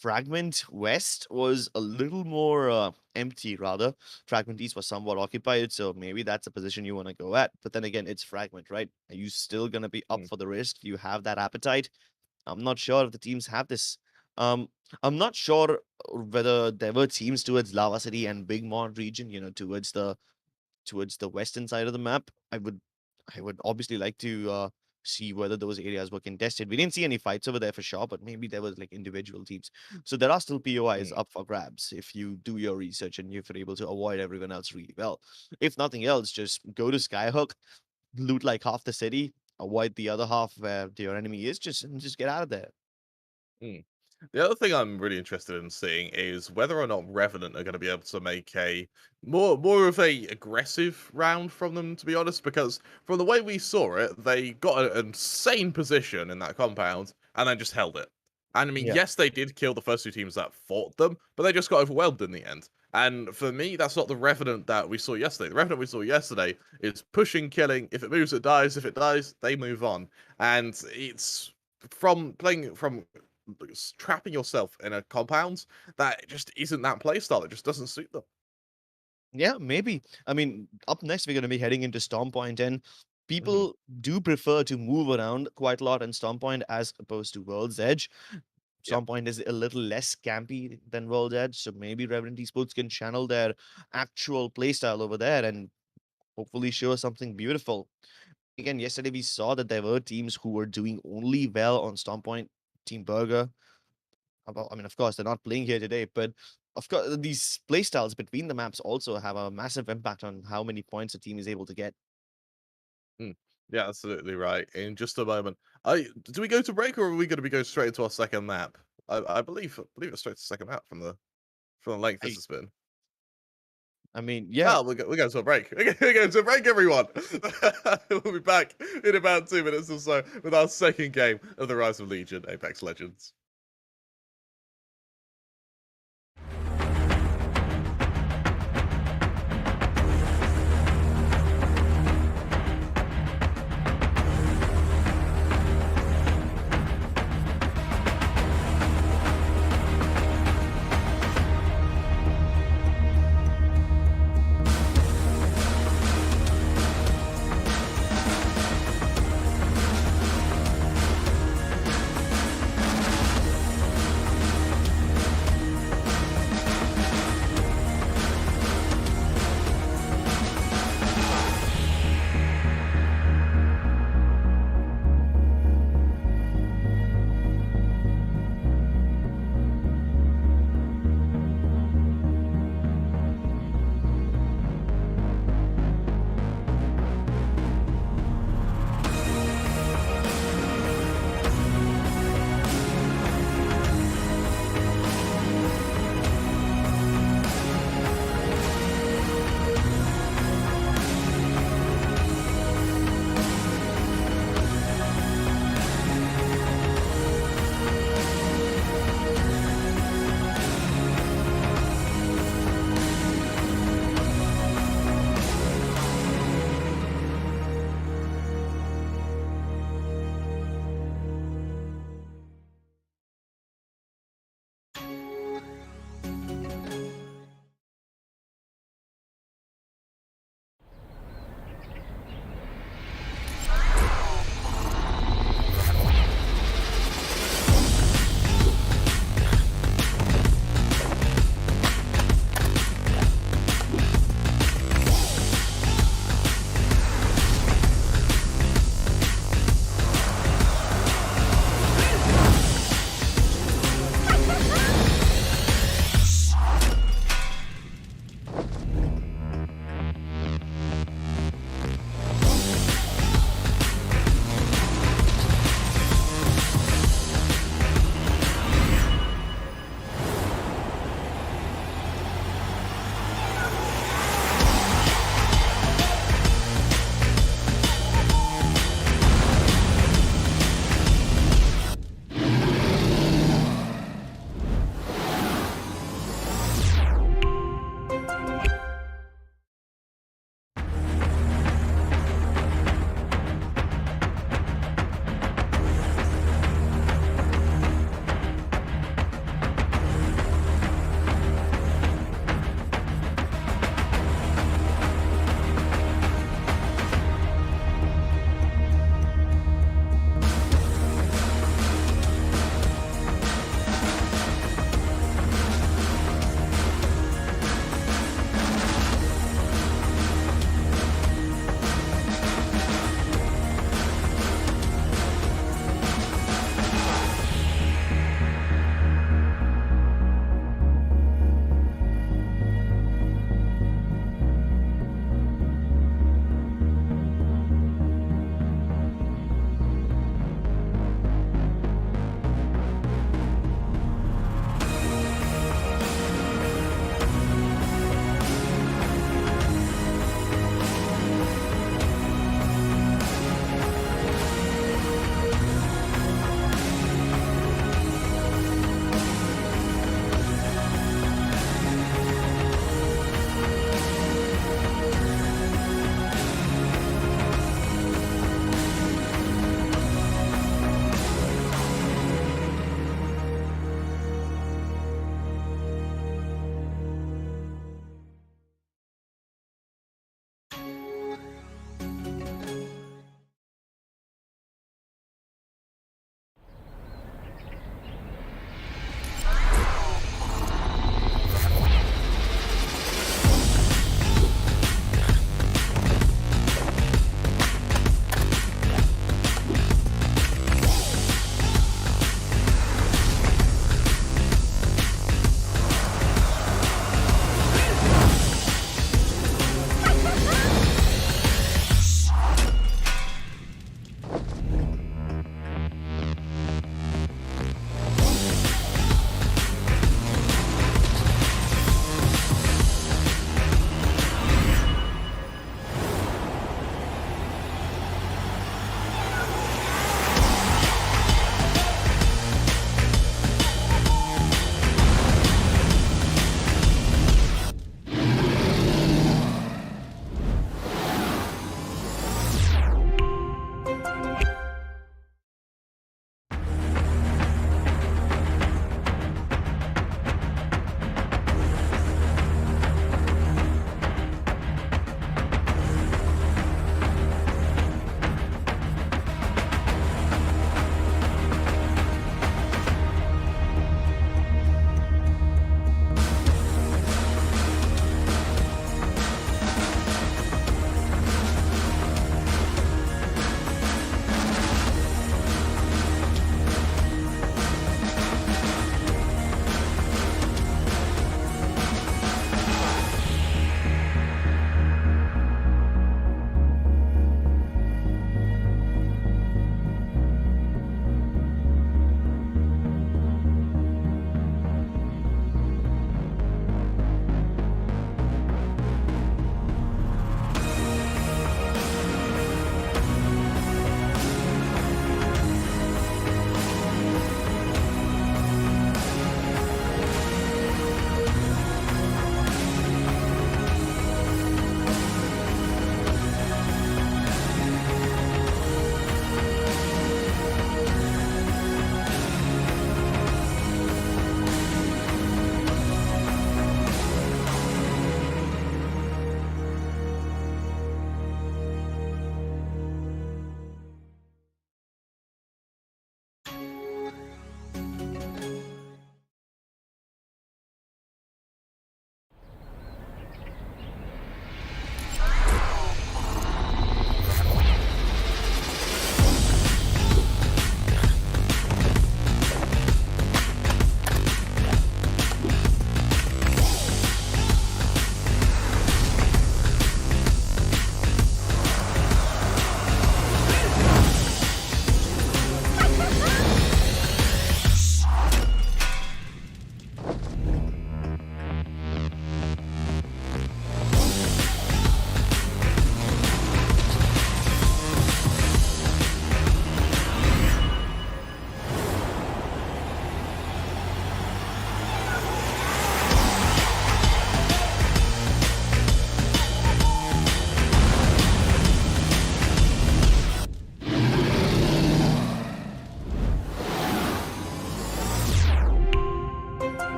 Fragment West was a little more empty, rather. Fragment East was somewhat occupied, so maybe that's a position you want to go at. But then again, it's Fragment, right? Are you still going to be up Mm, for the risk? Do you have that appetite? I'm not sure if the teams have this. Um, I'm not sure whether there were teams towards Lava City and Big Mon region, towards the western side of the map. I would obviously like to see whether those areas were contested. We didn't see any fights over there for sure, but maybe there was like individual teams. So there are still POIs mm. up for grabs if you do your research and if you're able to avoid everyone else really well. If nothing else, just go to Skyhook, loot like half the city, avoid the other half where your enemy is, just get out of there. Mm. The other thing I'm really interested in seeing is whether or not Revenant are going to be able to make a more of a aggressive round from them, to be honest, because from the way we saw it, they got an insane position in that compound and then just held it. And I mean, Yeah. yes, they did kill the first two teams that fought them, but they just got overwhelmed in the end. And for me, that's not the Revenant that we saw yesterday. The Revenant we saw yesterday is pushing, killing. If it moves, it dies. If it dies, they move on. And it's from playing from trapping yourself in a compound that just isn't that playstyle. It just doesn't suit them. Yeah, maybe. I mean, up next we're going to be heading into Storm Point, and Hmm. people do prefer to move around quite a lot in Storm Point as opposed to World's Edge. Yep. Storm Point is a little less campy than World's Edge, so maybe Revenant Esports can channel their actual playstyle over there and hopefully show us something beautiful. Again, yesterday we saw that there were teams who were doing only well on Storm Point. Team Burger, I mean, of course, they're not playing here today, but of course, these playstyles between the maps also have a massive impact on how many points a team is able to get. Mm. Yeah, absolutely right. In just a moment, do we go to break or are we going to be going straight into our second map? I believe it's straight to second map from the length this I, has been. I mean, yeah, Oh, we're going to a break. We're going to a break, everyone. We'll be back in about 2 minutes or so with our second game of the Rise of Legion, Apex Legends.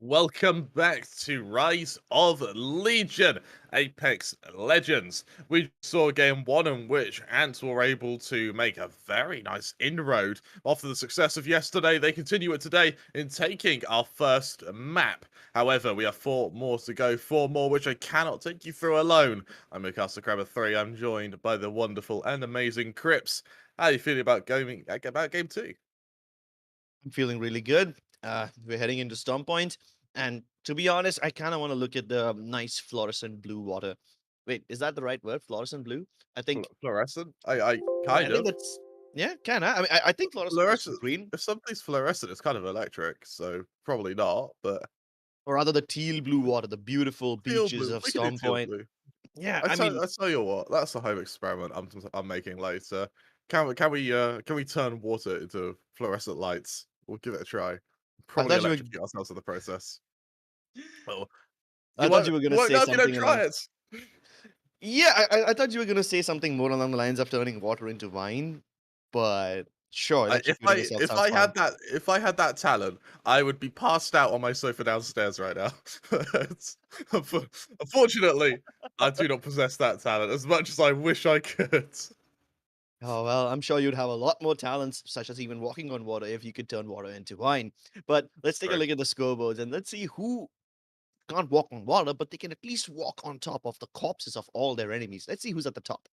Welcome back to Rise of Legion, Apex Legends. We saw game one in which Ants were able to make a very nice inroad. After the success of yesterday, they continue it today in taking our first map. However, we have 4 more to go, 4 more which I cannot take you through alone. I'm Mikasa Crabber 3, I'm joined by the wonderful and amazing Crips. How are you feeling about game 2? I'm feeling really good. We're heading into Storm Point, and to be honest, I kind of want to look at the nice fluorescent blue water. Wait, is that the right word? Fluorescent blue? I think. Fluorescent? I I kind think of. that's yeah, kind of. I think fluorescent goes from Fluorescent. green, If something's fluorescent, it's kind of electric, so probably not. But or rather the teal blue water, the beautiful teal beaches blue, of we can do Storm teal Point. blue. Yeah, I I tell, mean, I tell you what, that's a home experiment I'm making later. Can we turn water into fluorescent lights? We'll give it a try. I Probably thought you were, electrocute ourselves in the process. Oh, I thought you were you gonna won't say know if you don't something try along. it. Yeah, I thought you were gonna say something more along the lines of turning water into wine, but sure, I, electrocuting yourself if sounds I fine. had that talent, I would be passed out on my sofa downstairs right now. Unfortunately, I do not possess that talent as much as I wish I could. Oh, well, I'm sure you'd have a lot more talents, such as even walking on water, if you could turn water into wine. But let's take a Right. look at the scoreboards and let's see who can't walk on water, but they can at least walk on top of the corpses of all their enemies. Let's see who's at the top.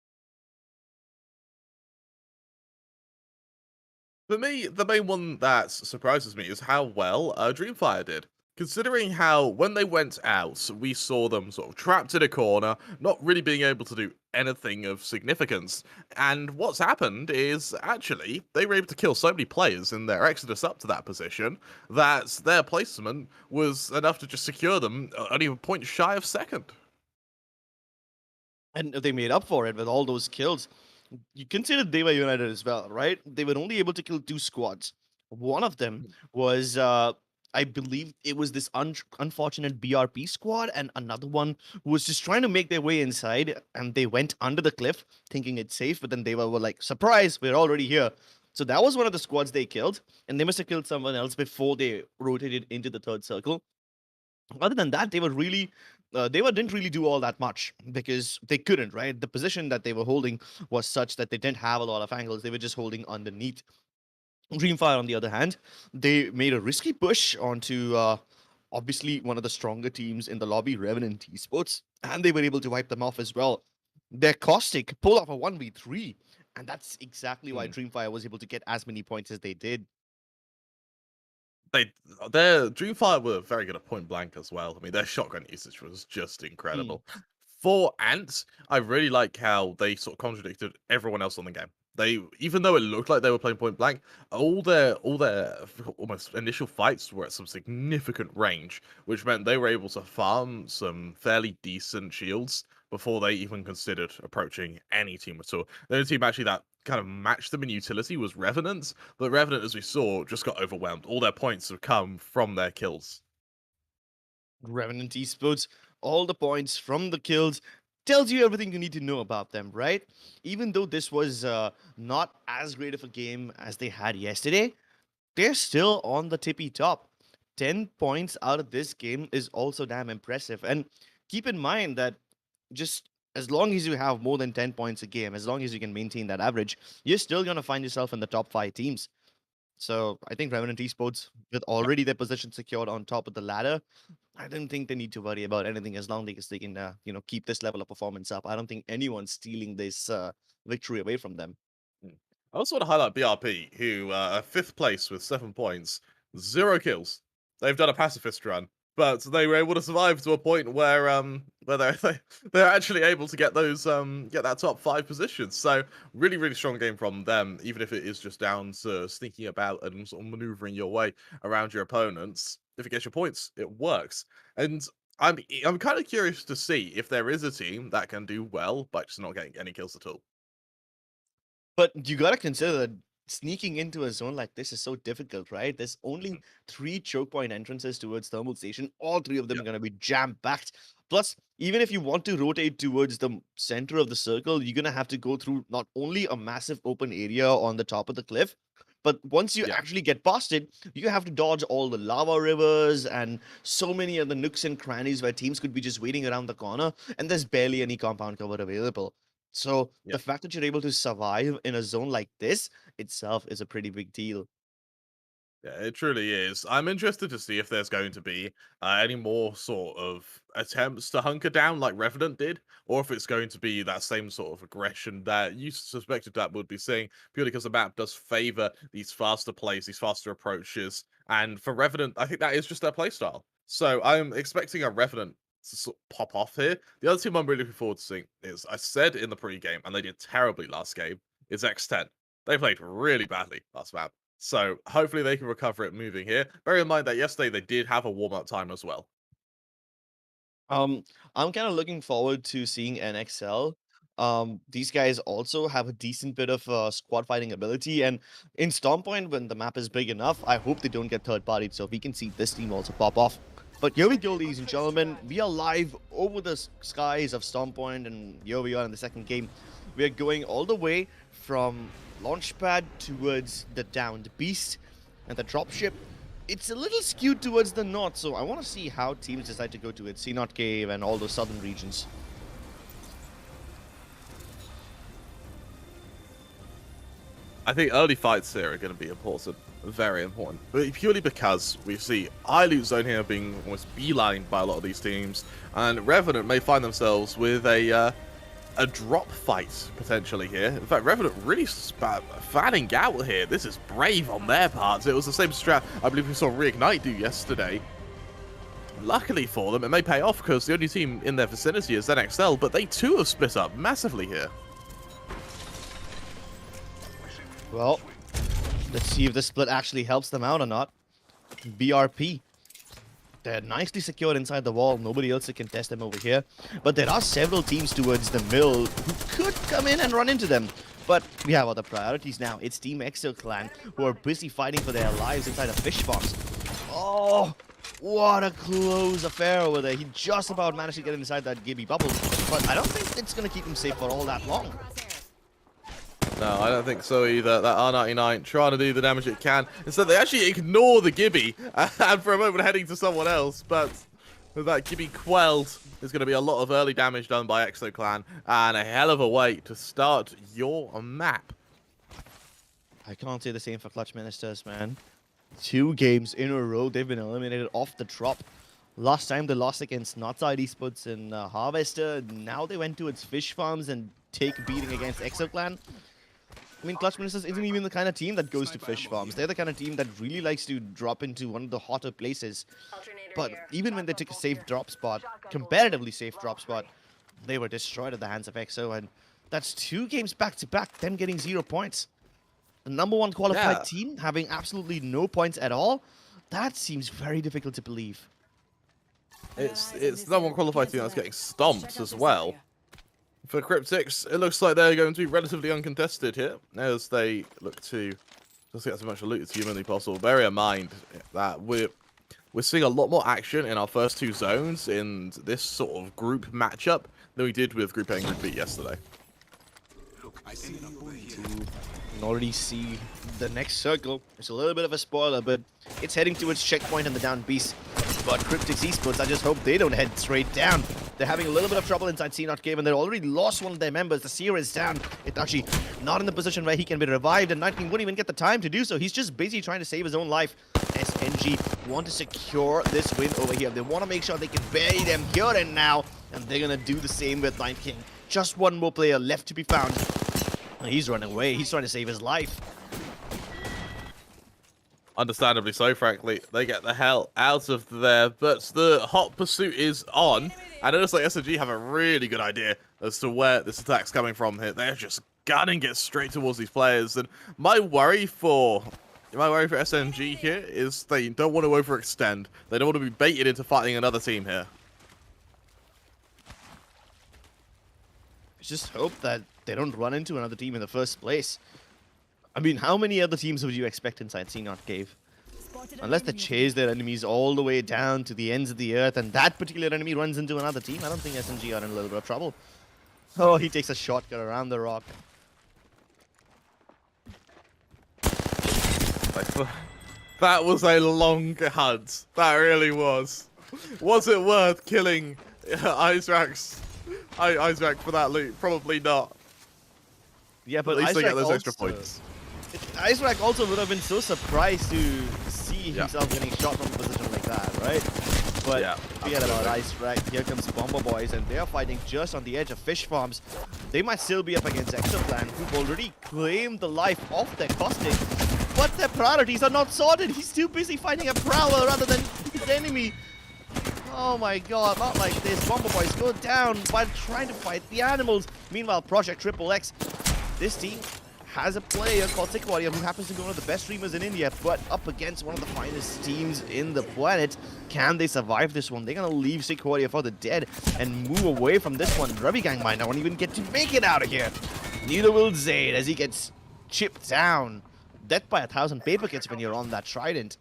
For me, the main one that surprises me is how well DreamFire did. Considering how, when they went out, we saw them sort of trapped in a corner, not really being able to do anything of significance. And what's happened is, actually, they were able to kill so many players in their exodus up to that position that their placement was enough to just secure them only a point shy of second. And they made up for it with all those kills. You consider Dewa United as well, right? They were only able to kill 2 squads. One of them was, I believe, it was this unfortunate BRP squad, and another one who was just trying to make their way inside, and they went under the cliff thinking it's safe, but then they were like, "Surprise, we're already here." So that was one of the squads they killed, and they must have killed someone else before they rotated into the third circle. Other than that, they didn't really do all that much because they couldn't, right? The position that they were holding was such that they didn't have a lot of angles. They were just holding underneath. Dreamfire, on the other hand, they made a risky push onto obviously one of the stronger teams in the lobby, Revenant Esports, and they were able to wipe them off as well. Their Caustic pulled off a 1v3, and that's exactly why Hmm. Dreamfire was able to get as many points as they did. They their Dreamfire were very good at point blank as well. I mean, their shotgun usage was just incredible. For Ants, I really like how they sort of contradicted everyone else on the game. They, even though it looked like they were playing point blank, all their almost initial fights were at some significant range, which meant they were able to farm some fairly decent shields before they even considered approaching any team at all. The only team actually that kind of matched them in utility was Revenant, but Revenant, as we saw, just got overwhelmed. All their points have come from their kills. Revenant Esports, all the points from the kills, tells you everything you need to know about them, right? Even though this was not as great of a game as they had yesterday, they're still on the tippy top. 10 points out of this game is also damn impressive. And keep in mind that just as long as you have more than 10 points a game, as long as you can maintain that average, you're still going to find yourself in the top 5 teams. So I think Revenant Esports, with already their position secured on top of the ladder, I don't think they need to worry about anything as long as they can, keep this level of performance up. I don't think anyone's stealing this victory away from them. Mm. I also want to highlight BRP, who are 5th place with 7 points, 0 kills. They've done a pacifist run, but they were able to survive to a point where they're actually able to get get that top 5 positions. So really strong game from them, even if it is just down to sneaking about and sort of maneuvering your way around your opponents. If it gets your points, it works. And I'm kind of curious to see if there is a team that can do well by just not getting any kills at all. But you got to consider that sneaking into a zone like this is so difficult, right? There's only 3 choke point entrances towards thermal station. All 3 of them Yeah. are going to be jam packed. Plus, even if you want to rotate towards the center of the circle, you're going to have to go through not only a massive open area on the top of the cliff, But once you Yeah. actually get past it, you have to dodge all the lava rivers and so many other nooks and crannies where teams could be just waiting around the corner, and there's barely any compound cover available. So Yeah. the fact that you're able to survive in a zone like this itself is a pretty big deal. Yeah, it truly is. I'm interested to see if there's going to be any more sort of attempts to hunker down like Revenant did, or if it's going to be that same sort of aggression that you suspected that would be seeing, purely because the map does favor these faster plays, these faster approaches. And for Revenant, I think that is just their playstyle. So I'm expecting a Revenant to sort of pop off here. The other team I'm really looking forward to seeing is, I said in the pre-game, and they did terribly last game, is X10. They played really badly last map. So hopefully they can recover it moving here. Bear in mind that yesterday they did have a warm-up time as well. I'm kind of looking forward to seeing NXL. These guys also have a decent bit of squad fighting ability, and in Storm Point, when the map is big enough, I hope they don't get third-partied, so we can see this team also pop off. But here we go, ladies and gentlemen. We are live over the skies of Storm Point, and here we are in the second game. We are going all the way from Launchpad towards the Downed Beast and the dropship. It's a little skewed towards the north, so I want to see how teams decide to go to it. Sea Cave and all those southern regions. I think early fights here are going to be important, very important. But purely because we see high loot zone here being almost beelined by a lot of these teams, and Revenant may find themselves with a drop fight potentially here. In fact, Revenant really fanning out here. This is brave on their parts. It was the same strat I believe we saw Reignite do yesterday. Luckily for them, it may pay off because the only team in their vicinity is NXL, but they too have split up massively here. Well, let's see if this split actually helps them out or not. BRP. They're nicely secured inside the wall. Nobody else can test them over here. But there are several teams towards the mill who could come in and run into them. But we have other priorities now. It's Team EXO Clan who are busy fighting for their lives inside of fish farms. Oh, what a close affair over there. He just about managed to get inside that Gibby bubble. But I don't think it's going to keep him safe for all that long. No, I don't think so either. That R99 trying to do the damage it can. Instead, they actually ignore the Gibby and for a moment heading to someone else. But with that Gibby quelled, there's going to be a lot of early damage done by EXO Clan and a hell of a way to start your map. I can't say the same for Clutch Ministers, man. 2 games in a row, they've been eliminated off the drop. Last time they lost against Northside Esports in Harvester. Now they went to its fish farms and take a beating against EXO Clan. I mean, Clutch Ministers isn't even the kind of team that goes to fish farms. They're the kind of team that really likes to drop into one of the hotter places. But even when they took a safe drop spot, comparatively safe drop spot, they were destroyed at the hands of EXO. And that's 2 games back-to-back, them getting 0 points. The #1 qualified team having absolutely no points at all. That seems very difficult to believe. It's the #1 qualified team that's getting stomped as well. For Cryptics, it looks like they're going to be relatively uncontested here as they look to just get as much loot as humanly possible. Bear in mind that we're seeing a lot more action in our first 2 zones in this sort of group matchup than we did with Group A and Group B yesterday. You can already see the next circle. It's a little bit of a spoiler, but it's heading towards checkpoint and the down beast. But Cryptics Esports, I just hope they don't head straight down. They're having a little bit of trouble inside Sea Cave, and they've already lost one of their members. The Seer is down. It's actually not in the position where he can be revived, and Night King wouldn't even get the time to do so. He's just busy trying to save his own life. SNG want to secure this win over here. They want to make sure they can bury them here and now, and they're going to do the same with Night King. Just one more player left to be found. He's running away. He's trying to save his life. Understandably so, frankly. They get the hell out of there, but the hot pursuit is on. And it looks like SNG have a really good idea as to where this attack's coming from here. They're just gunning it straight towards these players. And my worry for SNG here is they don't want to overextend. They don't want to be baited into fighting another team here. Just hope that they don't run into another team in the first place. I mean, how many other teams would you expect inside Sea Cave? Unless they chase their enemies all the way down to the ends of the earth and that particular enemy runs into another team, I don't think SNG are in a little bit of trouble. Oh, he takes a shortcut around the rock. That was a long hunt. That really was. Was it worth killing Isaac for that loot? Probably not. Yeah, but at least they get Isaac those extra also- points. Isaac also would have been so surprised to see himself getting shot from a position like that, right? But Yeah, forget about Isaac. Here comes Bomber Boys, and they are fighting just on the edge of fish farms. They might still be up against EXO Clan, who've already claimed the life of their Caustic, but their priorities are not sorted. He's too busy fighting a prowler rather than his enemy. Oh my god, not like this. Bomber Boys go down while trying to fight the animals. Meanwhile, Project Triple X, this team has a player called Sick Warrior who happens to be one of the best streamers in India, but up against one of the finest teams in the planet. Can they survive this one? They're gonna leave Sick Warrior for the dead and move away from this one. Ravi Gang might not even get to make it out of here. Neither will Zayd as he gets chipped down. Death by 1,000 paper kits when you're on that trident.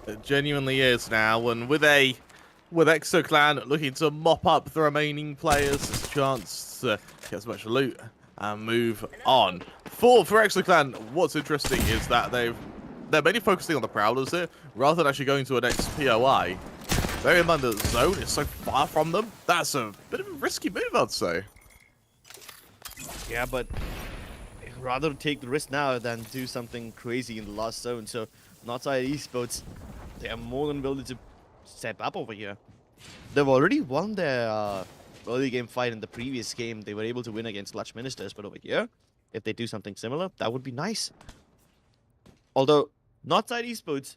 It genuinely is now, and with EXO Clan looking to mop up the remaining players, there's a chance to get as much loot and move on. For EXO Clan, what's interesting is that they're mainly focusing on the Prowlers here, rather than actually going to an XPOI. Bear in mind the zone is so far from them, that's a bit of a risky move, I'd say. Yeah, but I'd rather take the risk now than do something crazy in the last zone. So, Northside Esports, they are more than willing to step up over here. They've already won their early game fight in the previous game. They were able to win against Lutch Ministers, but over here, if they do something similar, that would be nice. Although, Northside Esports,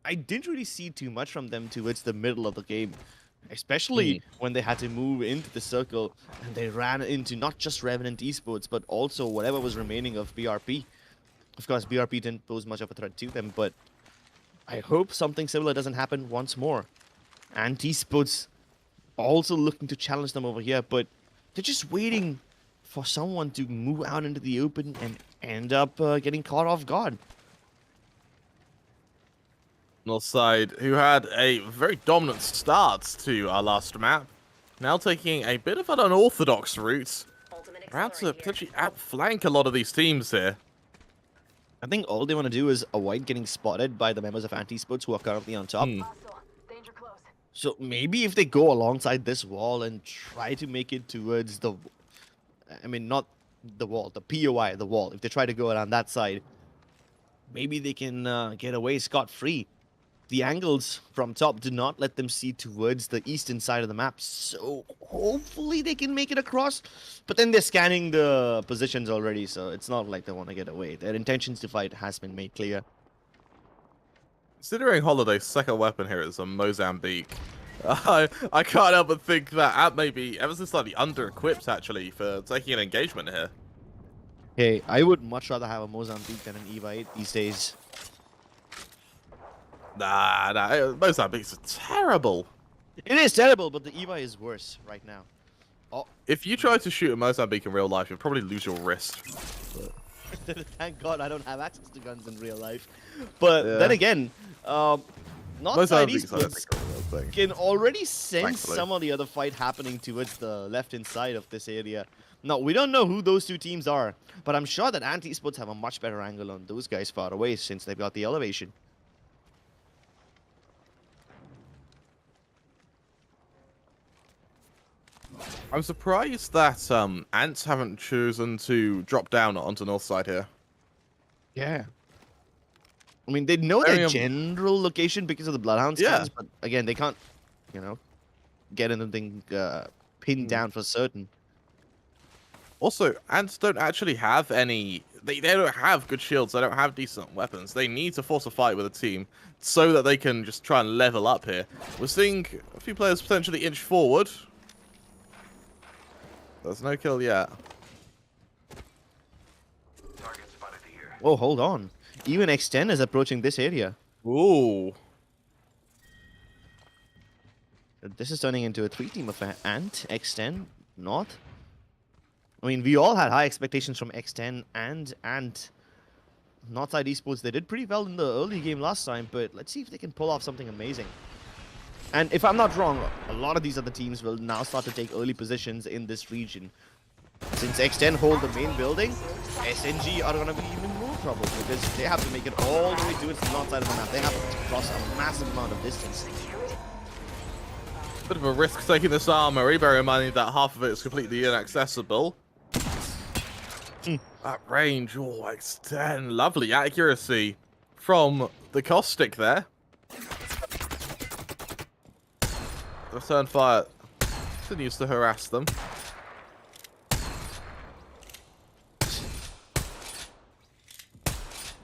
I didn't really see too much from them towards the middle of the game. Especially when they had to move into the circle and they ran into not just Revenant Esports, but also whatever was remaining of BRP. Of course, BRP didn't pose much of a threat to them, but I hope something similar doesn't happen once more. And Esports also looking to challenge them over here, but they're just waiting for someone to move out into the open and end up getting caught off guard. Northside, who had a very dominant start to our last map, now taking a bit of an unorthodox route. Ultimate Around to Explorer here. potentially outflank a lot of these teams here. I think all they want to do is avoid getting spotted by the members of Anti-Sports who are currently on top. Hostile. Danger close. So maybe if they go alongside this wall and try to make it towards the... I mean, not the wall, the POI, the wall. If they try to go around that side, maybe they can get away scot-free. The angles from top do not let them see towards the eastern side of the map, so hopefully they can make it across. But then they're scanning the positions already, so it's not like they want to get away. Their intentions to fight has been made clear. Considering Holiday's second weapon here is a Mozambique, I can't help but think that App may be ever so slightly under-equipped, actually, for taking an engagement here. Hey, I would much rather have a Mozambique than an EVA 8 these days. Nah, Mozambique's terrible. It is terrible, but the EVA is worse right now. Oh, If you try to shoot a Mozambique in real life, you'll probably lose your wrist. thank God I don't have access to guns in real life. But Yeah. then again, Northside Mozambique's, I don't Esports think, a real thing. can already sense Thankfully. some of the other fight happening towards the left-hand side of this area. Now, we don't know who those two teams are, but I'm sure that Anti-Sports have a much better angle on those guys far away since they've got the elevation. I'm surprised that Ants haven't chosen to drop down onto Northside here. Yeah. I mean, they know Very, their general location because of the Bloodhound Yeah. scans, but again, they can't, you know, get anything pinned down for certain. Also, Ants don't actually have any... They don't have good shields. They don't have decent weapons. They need to force a fight with a team so that they can just try and level up here. We're seeing a few players potentially inch forward. There's no kill yet. Target spotted here. Oh, hold on. Even X10 is approaching this area. Ooh. This is turning into a 3-team affair. Ant, X10, North. I mean, we all had high expectations from X10 and Ant. Northside Esports, they did pretty well in the early game last time, but let's see if they can pull off something amazing. And if I'm not wrong, a lot of these other teams will now start to take early positions in this region. Since X10 hold the main building, SNG are going to be even more trouble because they have to make it all the way to its north side of the map. They have to cross a massive amount of distance. Bit of a risk taking this armory, bear in mind that half of it is completely inaccessible. That range, oh, X10, lovely accuracy from the caustic there. Return fire continues to harass them.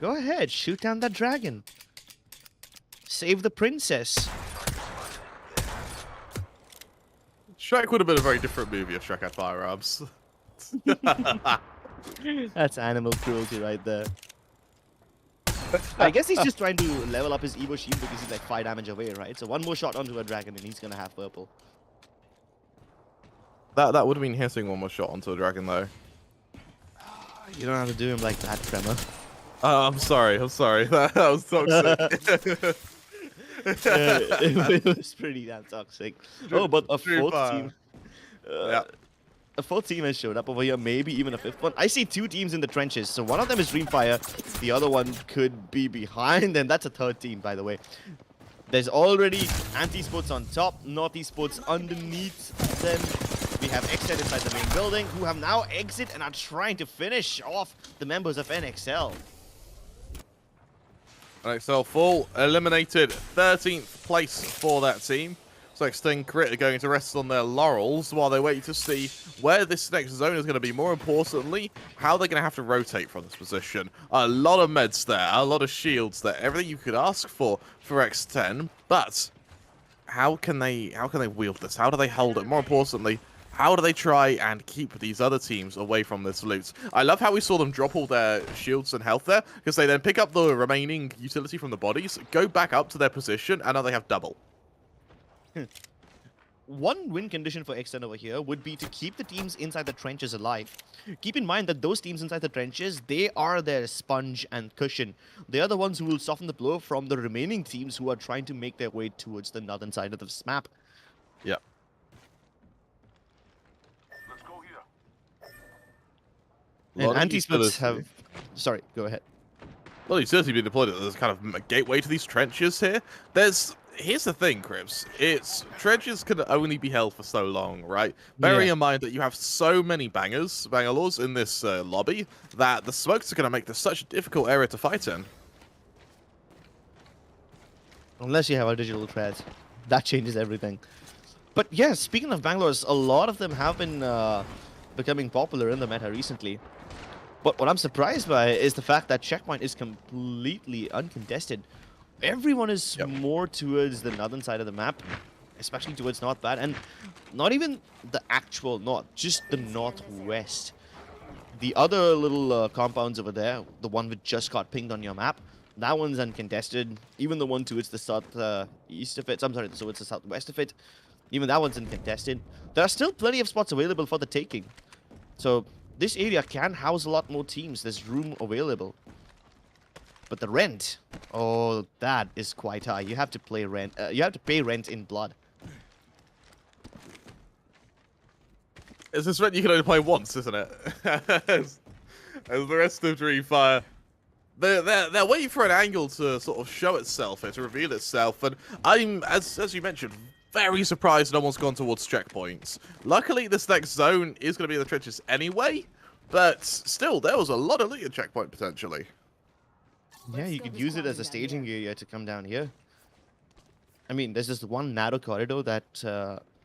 Go ahead, shoot down that dragon. Save the princess. Shrek would have been a very different movie if Shrek had firearms. That's animal cruelty right there. I guess he's just trying to level up his Evo shield because he's like 5 damage away, right? So one more shot onto a dragon and he's gonna have purple. That would have been hitting one more shot onto a dragon though. You don't have to do him like that, Tremor. I'm sorry. That was toxic. It was pretty damn toxic. Oh, but a fourth team. Yeah. A fourth team has showed up over here, maybe even a fifth one. I see 2 teams in the trenches. So one of them is DreamFire. The other one could be behind, and that's a third team, by the way. There's already Anti-Sports on top, North Esports underneath them. We have X10 inside the main building, who have now exit and are trying to finish off the members of NXL. NXL full, eliminated 13th place for that team. So X10 Crit are going to rest on their laurels while they wait to see where this next zone is going to be. More importantly, how they're going to have to rotate from this position. A lot of meds there, a lot of shields there, everything you could ask for X10. But how can they wield this? How do they hold it? More importantly, how do they try and keep these other teams away from this loot? I love how we saw them drop all their shields and health there, because they then pick up the remaining utility from the bodies, go back up to their position, and now they have double. One win condition for X10 over here would be to keep the teams inside the trenches alive. Keep in mind that those teams inside the trenches, they are their sponge and cushion. They are the ones who will soften the blow from the remaining teams who are trying to make their way towards the northern side of this map. Yep. Let's go here. And anti-splits have... Sorry, go ahead. Well, he's certainly been deployed as kind of a gateway to these trenches here. Here's the thing, Cribs. Trenches can only be held for so long, right? Bearing in mind that you have so many bangalores in this lobby, that the smokes are going to make this such a difficult area to fight in. Unless you have a digital threat. That changes everything. But yeah, speaking of bangalores, a lot of them have been becoming popular in the meta recently. But what I'm surprised by is the fact that Checkpoint is completely uncontested. Everyone is more towards the northern side of the map, especially towards North Bad, and not even the actual north, just the northwest. The other little compounds over there, the one which just got pinged on your map, that one's uncontested. Even the one towards the southeast of it, I'm sorry, towards the southwest of it, even that one's uncontested. There are still plenty of spots available for the taking. So this area can house a lot more teams. There's room available. But the rent, oh, that is quite high. You have to pay rent. You have to pay rent in blood. It's this rent you can only play once, isn't it? as the rest of DreamFire, they're waiting for an angle to sort of show itself here, to reveal itself. And I'm, as you mentioned, very surprised no one's gone towards checkpoints. Luckily, this next zone is going to be in the trenches anyway. But still, there was a lot of loot at checkpoint potentially. Yeah, you could use it as a staging area to come down here. I mean, there's this one narrow corridor that,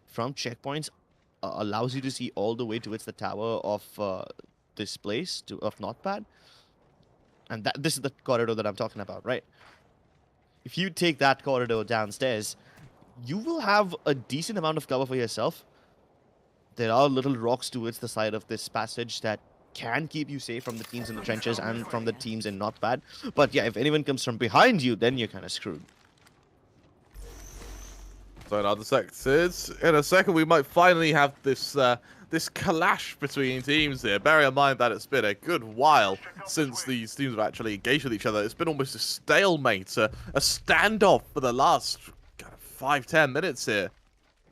from checkpoints, allows you to see all the way towards the tower of this place, of Northpad. And this is the corridor that I'm talking about, right? If you take that corridor downstairs, you will have a decent amount of cover for yourself. There are little rocks towards the side of this passage that can keep you safe from the teams in the trenches and from the teams in Not Bad. But yeah, if anyone comes from behind you, then you're kind of screwed. So in other sectors, in a second, we might finally have this this clash between teams here. Bear in mind that it's been a good while since these teams have actually engaged with each other. It's been almost a stalemate, a standoff for the last kind of 5-10 minutes here.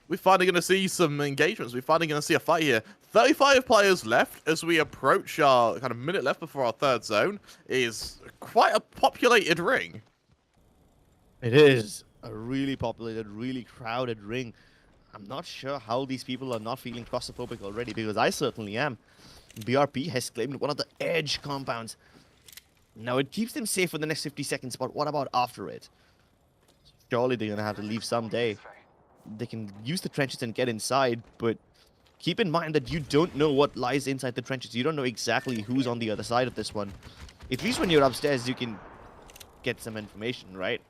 we're finally going to see some engagements. We're finally going to see a fight here. 35 players left as we approach our kind of minute left before our third zone. Is quite a populated ring. It is a really populated, really crowded ring. I'm not sure how these people are not feeling claustrophobic already, because I certainly am. BRP has claimed one of the edge compounds. Now, it keeps them safe for the next 50 seconds, but what about after it? Surely they're going to have to leave someday. They can use the trenches and get inside, but keep in mind that you don't know what lies inside the trenches. You don't know exactly who's on the other side of this one. At least when you're upstairs, you can get some information, right?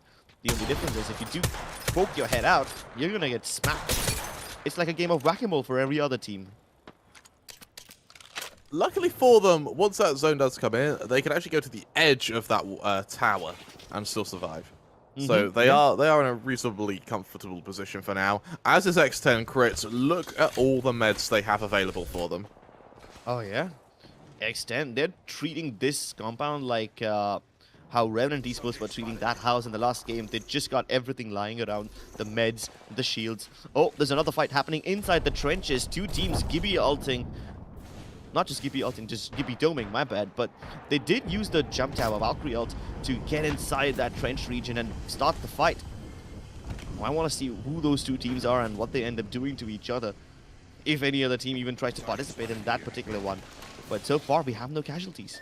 The only difference is if you do poke your head out, you're going to get smacked. It's like a game of whack-a-mole for every other team. Luckily for them, once that zone does come in, they can actually go to the edge of that tower and still survive. So they are in a reasonably comfortable position for now. As is X10 Crit, look at all the meds they have available for them. Oh, yeah? X10, they're treating this compound like how Revenant Esports were treating that house in the last game. They just got everything lying around. The meds, the shields. Oh, there's another fight happening inside the trenches. Two teams Gibby ulting. Not just Gibby ulting, just Gibby doming, my bad. But they did use the jump tower Valkyrie ult to get inside that trench region and start the fight. I want to see who those two teams are and what they end up doing to each other. If any other team even tries to participate in that particular one. But so far, we have no casualties.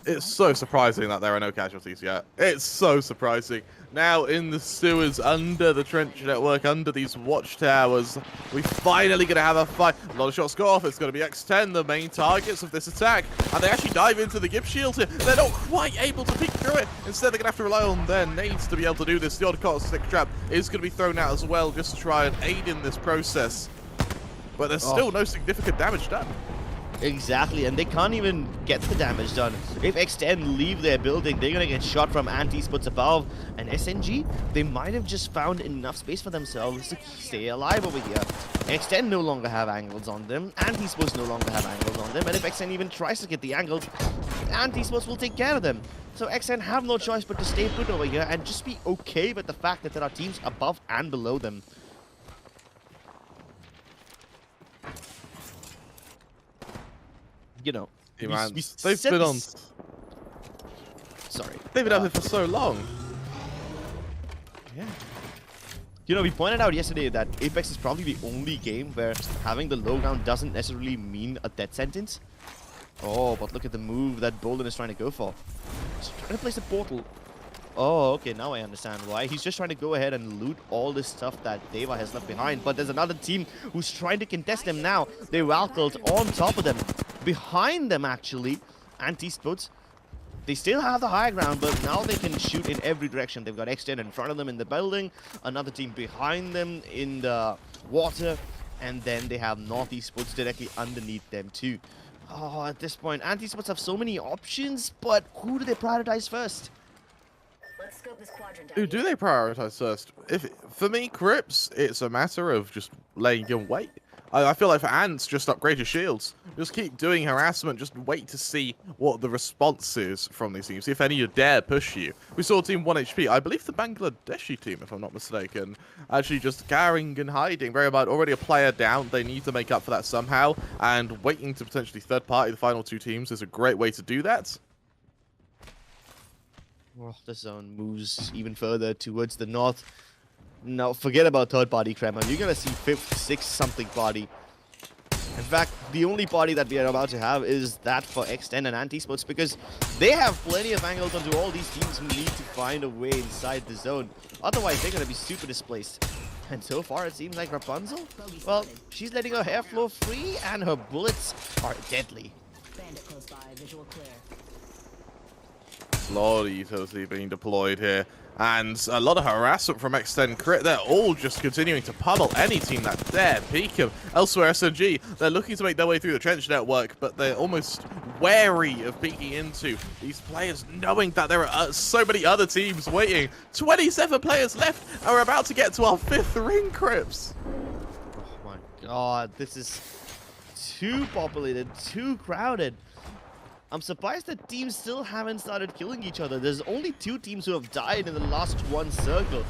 It's so surprising that there are no casualties yet. It's so surprising. Now in the sewers, under the trench network, under these watchtowers, we're finally going to have a fight. A lot of shots go off. It's going to be X10, the main targets of this attack. And they actually dive into the Gibbs shield here. They're not quite able to peek through it. Instead, they're going to have to rely on their nades to be able to do this. The odd caustic trap is going to be thrown out as well, just to try and aid in this process. But there's still no significant damage done. Exactly, and they can't even get the damage done. If X10 leave their building, they're gonna get shot from anti-spots above. And SNG, they might have just found enough space for themselves to stay alive over here. X10 no longer have angles on them. Anti-spots no longer have angles on them. And if X10 even tries to get the angles, anti-spots will take care of them. So X10 have no choice but to stay put over here and just be okay with the fact that there are teams above and below them. You know, they've been on. Sorry, they've been up here for so long. Yeah. You know, we pointed out yesterday that Apex is probably the only game where having the low ground doesn't necessarily mean a death sentence. Oh, but look at the move that Bolden is trying to go for. He's trying to place a portal. Oh, okay, now I understand why. He's just trying to go ahead and loot all this stuff that Dewa has left behind. But there's another team who's trying to contest them now. They Valkyried on top of them. Behind them, actually, anti-spots. They still have the high ground, but now they can shoot in every direction. They've got X10 in front of them in the building, another team behind them in the water, and then they have Northeast Sports directly underneath them too. Oh, at this point, anti-spots have so many options, but who do they prioritize first? Let's scope this quadrant out. Who do they prioritize first? For me, Crips, it's a matter of just laying in wait. I feel like for Ants, just upgrade your shields. Just keep doing harassment. Just wait to see what the response is from these teams. See if any of dare push you. We saw Team 1 HP. I believe the Bangladeshi team, if I'm not mistaken, actually just cowering and hiding. Very much already a player down. They need to make up for that somehow. And waiting to potentially third party the final two teams is a great way to do that. Well, the zone moves even further towards the north. Now, forget about third party Kremlin. You're going to see fifth, sixth something party. In fact, the only party that we are about to have is that for X10 and anti-spots, because they have plenty of angles onto all these teams who need to find a way inside the zone. Otherwise, they're going to be super displaced. And so far, it seems like Rapunzel, well, she's letting her hair flow free and her bullets are deadly. Bandit close by, visual clear. A lot of utility being deployed here. And a lot of harassment from X10 Crit. They're all just continuing to pummel any team that dare peek them. Elsewhere, SNG, they're looking to make their way through the trench network, but they're almost wary of peeking into these players, knowing that there are so many other teams waiting. 27 players left, and we're about to get to our 5th ring, Crips. Oh my god, this is too populated, too crowded. I'm surprised that teams still haven't started killing each other. There's only 2 teams who have died in the last one circle.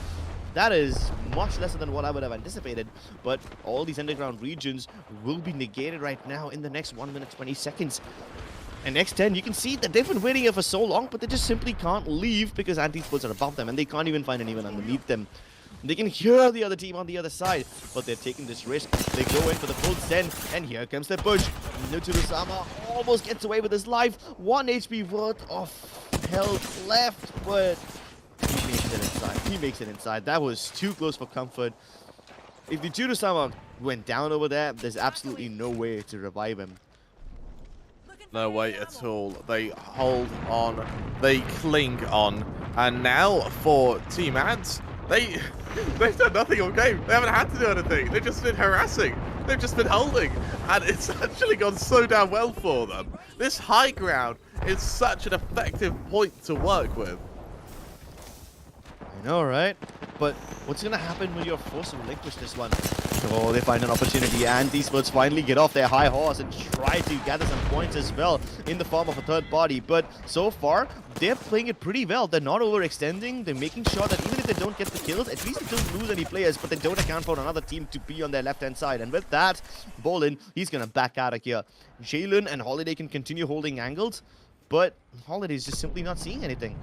That is much lesser than what I would have anticipated, but all these underground regions will be negated right now in the next 1 minute 20 seconds. And X10, you can see that they've been waiting here for so long, but they just simply can't leave because anti-sports are above them and they can't even find anyone underneath them. They can hear the other team on the other side, but they're taking this risk. They go in for the full send, and here comes the push. Nuturusama almost gets away with his life. 1 HP worth of health left, but he makes it inside. He makes it inside. That was too close for comfort. If the Nuturusama went down over there, there's absolutely no way to revive him. No way at all. They hold on. They cling on. And now for Team Ants, they've done nothing all game. They haven't had to do anything. They've just been harassing. They've just been holding. And it's actually gone so damn well for them. This high ground is such an effective point to work with. I know, right? But what's going to happen when you're forced to relinquish this one? Oh, they find an opportunity, and these birds finally get off their high horse and try to gather some points as well in the form of a third party. But so far, they're playing it pretty well. They're not overextending. They're making sure that even if they don't get the kills, at least they don't lose any players, but they don't account for another team to be on their left-hand side. And with that, Bolin, he's going to back out of here. Jalen and Holiday can continue holding angles, but Holiday's just simply not seeing anything.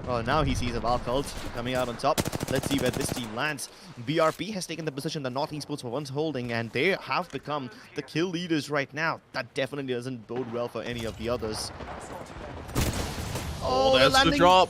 Oh, now he sees a Valcult coming out on top. Let's see where this team lands. BRP has taken the position that North Esports were once holding, and they have become the kill leaders right now. That definitely doesn't bode well for any of the others. Oh, there's the drop.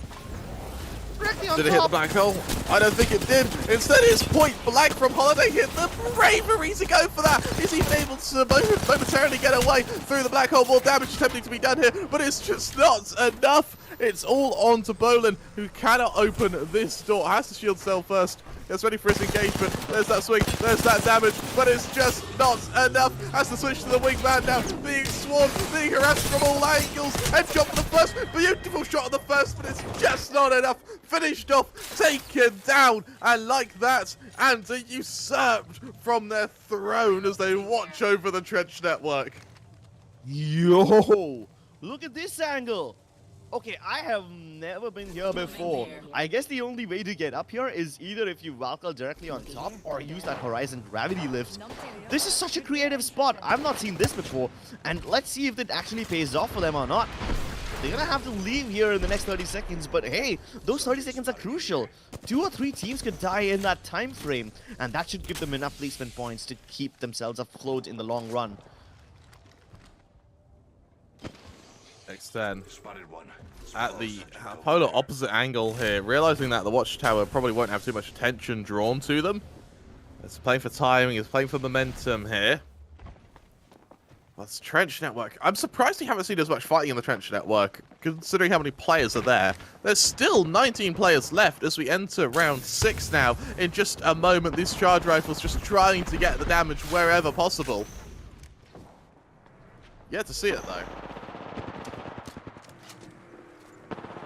Did it hit the black hole? I don't think it did. Instead, it's point blank from Holiday. Hit the bravery to go for that. Is he able to momentarily get away through the black hole? More damage attempting to be done here, but it's just not enough. It's all on to Bolin, who cannot open this door. Has to shield cell first. Gets ready for his engagement. There's that swing. There's that damage. But it's just not enough. Has to switch to the wingman now. Being swarmed, being harassed from all angles. Headshot for the first. Beautiful shot on the first, but it's just not enough. Finished off, taken down. And like that, and usurped from their throne as they watch over the trench network. Yo! Look at this angle! Okay, I have never been here before. I guess the only way to get up here is either if you Valkyrie directly on top or use that horizon gravity lift. This is such a creative spot. I've not seen this before. And let's see if it actually pays off for them or not. They're gonna have to leave here in the next 30 seconds, but hey, those 30 seconds are crucial. 2 or 3 teams could die in that time frame, and that should give them enough placement points to keep themselves afloat in the long run. X10 at the polar opposite angle here, realizing that the watchtower probably won't have too much attention drawn to them. It's playing for timing, it's playing for momentum here. That's trench network. I'm surprised you haven't seen as much fighting in the trench network, considering how many players are there. There's still 19 players left as we enter round 6 now. In just a moment, these charge rifles just trying to get the damage wherever possible. Yet to see it though.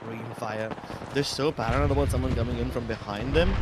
DreamFire. They're so paranoid about someone coming in from behind them.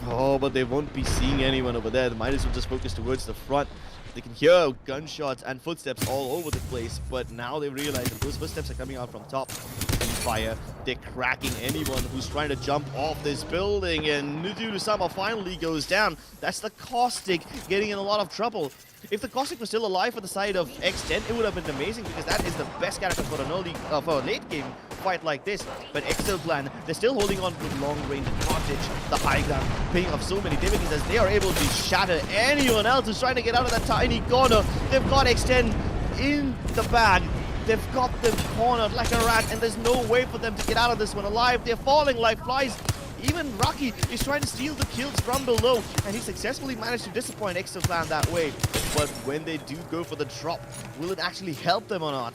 Oh, but they won't be seeing anyone over there. They might as well just focus towards the front. They can hear gunshots and footsteps all over the place, but now they realize that those footsteps are coming out from top. DreamFire, they're cracking anyone who's trying to jump off this building, and Nuturusama finally goes down. That's the Caustic getting in a lot of trouble. If the Caustic was still alive for the side of X10, it would have been amazing because that is the best character for a late game fight like this. But EXO Clan, they're still holding on to long range advantage. The high ground paying off so many dividends as they are able to shatter anyone else who's trying to get out of that tiny corner. They've got X10 in the bag. They've got them cornered like a rat, and there's no way for them to get out of this one alive. They're falling like flies. Even Rocky is trying to steal the kills from below, and he successfully managed to disappoint EXO Clan that way. But when they do go for the drop, will it actually help them or not?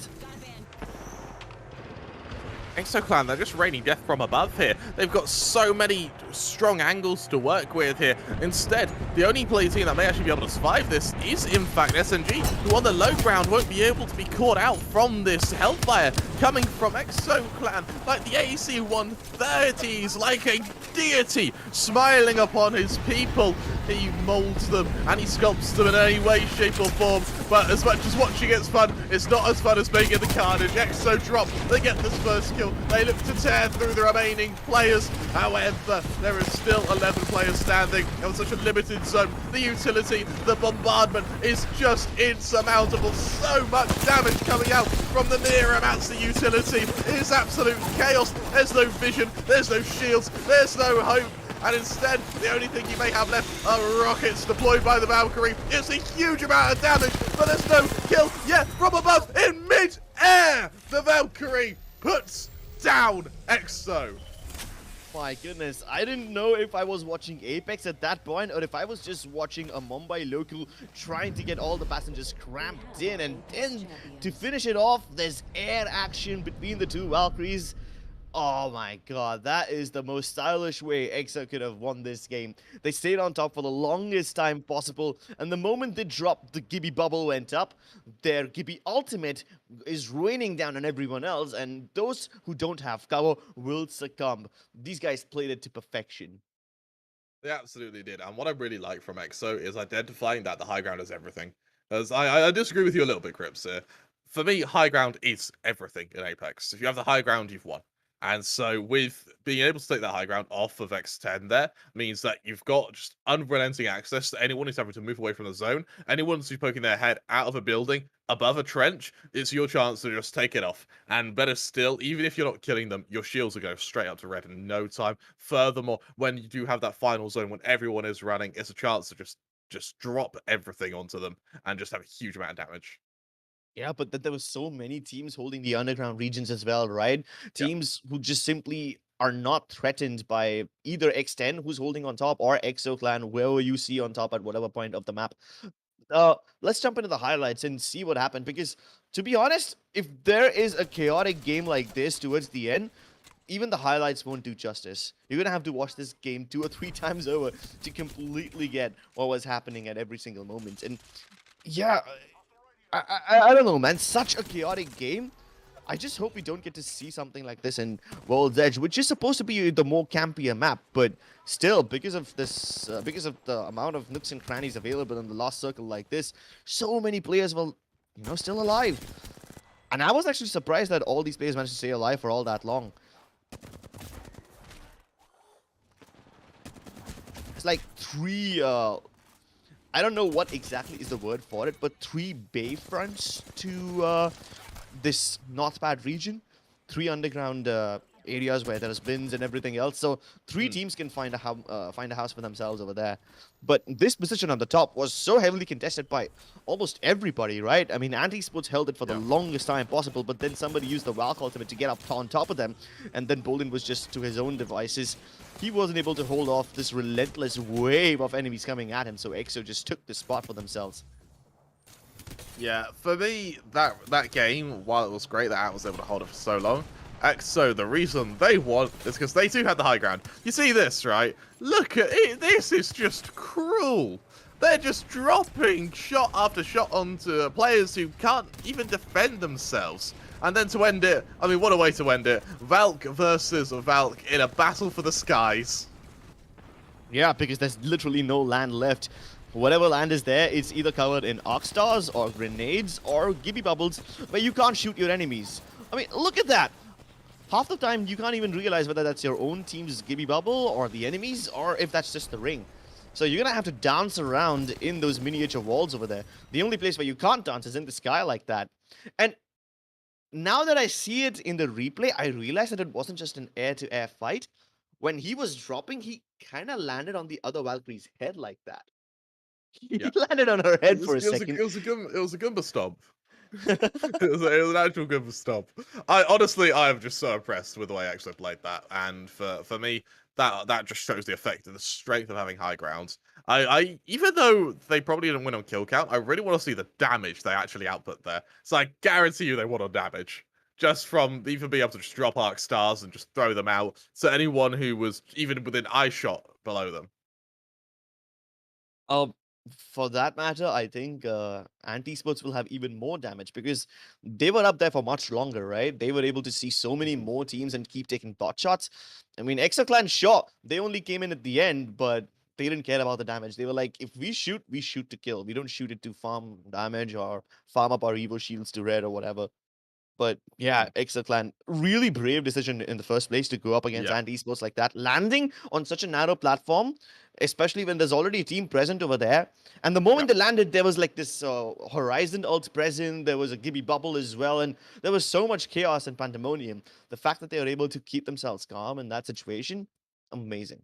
EXO Clan, they're just raining death from above here. They've got so many strong angles to work with here. Instead, the only play team that may actually be able to survive this is, in fact, SNG, who on the low ground won't be able to be caught out from this hellfire coming from EXO Clan, like the AC 130s, like a deity smiling upon his people. He molds them and he sculpts them in any way, shape or form. But as much as watching it's fun, it's not as fun as making the carnage. EXO drop, they get this first kill kill. They look to tear through the remaining players. However, there is still 11 players standing on such a limited zone. The utility, the bombardment is just insurmountable. So much damage coming out from the near amounts of utility. It is absolute chaos. There's no vision, there's no shields, there's no hope. And instead, the only thing you may have left are rockets deployed by the Valkyrie. It's a huge amount of damage, but there's no kill yet from above in mid-air. The Valkyrie puts down EXO. My goodness, I didn't know if I was watching Apex at that point or if I was just watching a Mumbai local trying to get all the passengers cramped in. And then to finish it off, there's air action between the two Valkyries. Oh my god, that is the most stylish way EXO could have won this game. They stayed on top for the longest time possible, and the moment they dropped, the Gibby bubble went up. Their Gibby ultimate is raining down on everyone else, and those who don't have cover will succumb. These guys played it to perfection. They absolutely did. And what I really like from EXO is identifying that the high ground is everything. As I disagree with you a little bit, Crips here. For me, high ground is everything in Apex. If you have the high ground, you've won. And so with being able to take that high ground off of X10 there means that you've got just unrelenting access to anyone who's having to move away from the zone. Anyone who's poking their head out of a building above a trench, it's your chance to just take it off. And better still, even if you're not killing them, your shields will go straight up to red in no time. Furthermore, when you do have that final zone when everyone is running, it's a chance to just drop everything onto them and just have a huge amount of damage. Yeah, but there were so many teams holding the underground regions as well, right? Teams who just simply are not threatened by either X10, who's holding on top, or EXO Clan, wherever you see on top at whatever point of the map. Let's jump into the highlights and see what happened, because to be honest, if there is a chaotic game like this towards the end, even the highlights won't do justice. You're gonna have to watch this game 2 or 3 times over to completely get what was happening at every single moment. And yeah, I don't know, man. Such a chaotic game. I just hope we don't get to see something like this in World's Edge, which is supposed to be the more campier map, but still, because of this, because of the amount of nooks and crannies available in the Lost Circle like this, so many players were, still alive. And I was actually surprised that all these players managed to stay alive for all that long. It's like 3 I don't know what exactly is the word for it, but 3 bay fronts to this North Pad region. 3 underground areas where there's bins and everything else. So 3 teams can find a house for themselves over there. But this position on the top was so heavily contested by almost everybody, right? I mean, Anti-Sports held it for the longest time possible, but then somebody used the Valk ultimate to get up on top of them, and then Bolin was just to his own devices. He wasn't able to hold off this relentless wave of enemies coming at him, so EXO just took the spot for themselves. Yeah, for me, that game, while it was great that Ant was able to hold it for so long, EXO, the reason they won is because they too had the high ground. You see this, right? Look at it. This is just cruel. They're just dropping shot after shot onto players who can't even defend themselves. And then to end it, I mean, what a way to end it. Valk versus Valk in a battle for the skies. Yeah, because there's literally no land left. Whatever land is there, it's either covered in arc stars or grenades or Gibby bubbles where you can't shoot your enemies. I mean, look at that. Half the time, you can't even realize whether that's your own team's Gibby bubble or the enemies, or if that's just the ring. So you're gonna have to dance around in those miniature walls over there. The only place where you can't dance is in the sky like that. And now that I see it in the replay, I realize that it wasn't just an air-to-air fight. When he was dropping, he kind of landed on the other Valkyrie's head like that. He landed on her head for a second. It was a Goomba stomp. It was an actual Goomba stomp. I am just so impressed with the way I actually played that, and for me, that just shows the effect and the strength of having high ground. I even though they probably didn't win on kill count, I really want to see the damage they actually output there. So I guarantee you they won on damage. Just from even being able to just drop arc stars and just throw them out to anyone who was even within eye shot below them. For that matter, I think Anti-Sports will have even more damage because they were up there for much longer, right? They were able to see so many more teams and keep taking pot shots. I mean, EXO Clan, sure, they only came in at the end, but they didn't care about the damage. They were like, if we shoot to kill. We don't shoot it to farm damage or farm up our Evo shields to red or whatever. But yeah, EXO Clan, really brave decision in the first place to go up against Yeah, anti-esports like that, landing on such a narrow platform, especially when there's already a team present over there. And the yeah. moment they landed, there was like this Horizon ult present, there was a Gibby bubble as well, and there was so much chaos and pandemonium. The fact that they were able to keep themselves calm in that situation, amazing.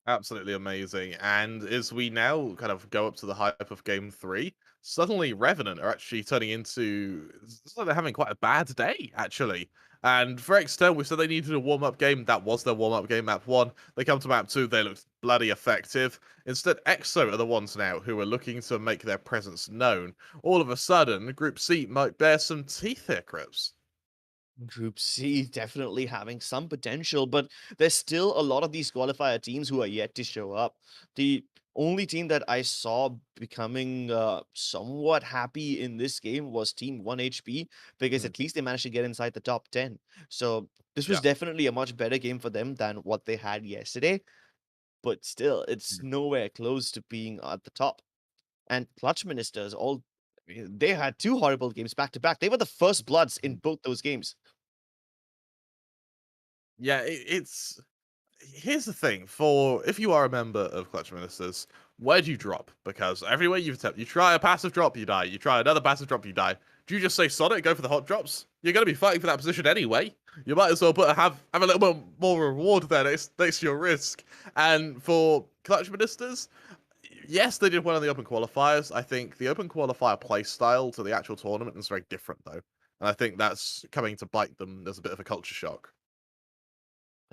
Absolutely amazing. And as we now kind of go up to the hype of game 3, suddenly Revenant are actually turning into it's like they're having quite a bad day, actually. And for X10, we said they needed a warm-up game. That was their warm-up game, map 1. They come to map 2, they looked bloody effective. Instead, EXO are the ones now who are looking to make their presence known. All of a sudden, Group C might bear some teeth here, Crips. Group C definitely having some potential, but there's still a lot of these qualifier teams who are yet to show up. The only team that I saw becoming somewhat happy in this game was Team 1HP because Mm, at least they managed to get inside the top 10. So this was yeah. definitely a much better game for them than what they had yesterday, but still, it's Mm, nowhere close to being at the top. And Clutch Ministers, they had two horrible games back to back. They were the first bloods in mm. both those games. Yeah, it's here's the thing: for if you are a member of Clutch Ministers, where do you drop? Because everywhere you've attempted, you try a passive drop, you die. You try another passive drop, you die. Do you just say Sonic, go for the hot drops? You're going to be fighting for that position anyway. You might as well have a little bit more reward there next to your risk. And for Clutch Ministers, yes, they did well in the Open Qualifiers. I think the Open Qualifier play style to the actual tournament is very different, though. And I think that's coming to bite them as a bit of a culture shock.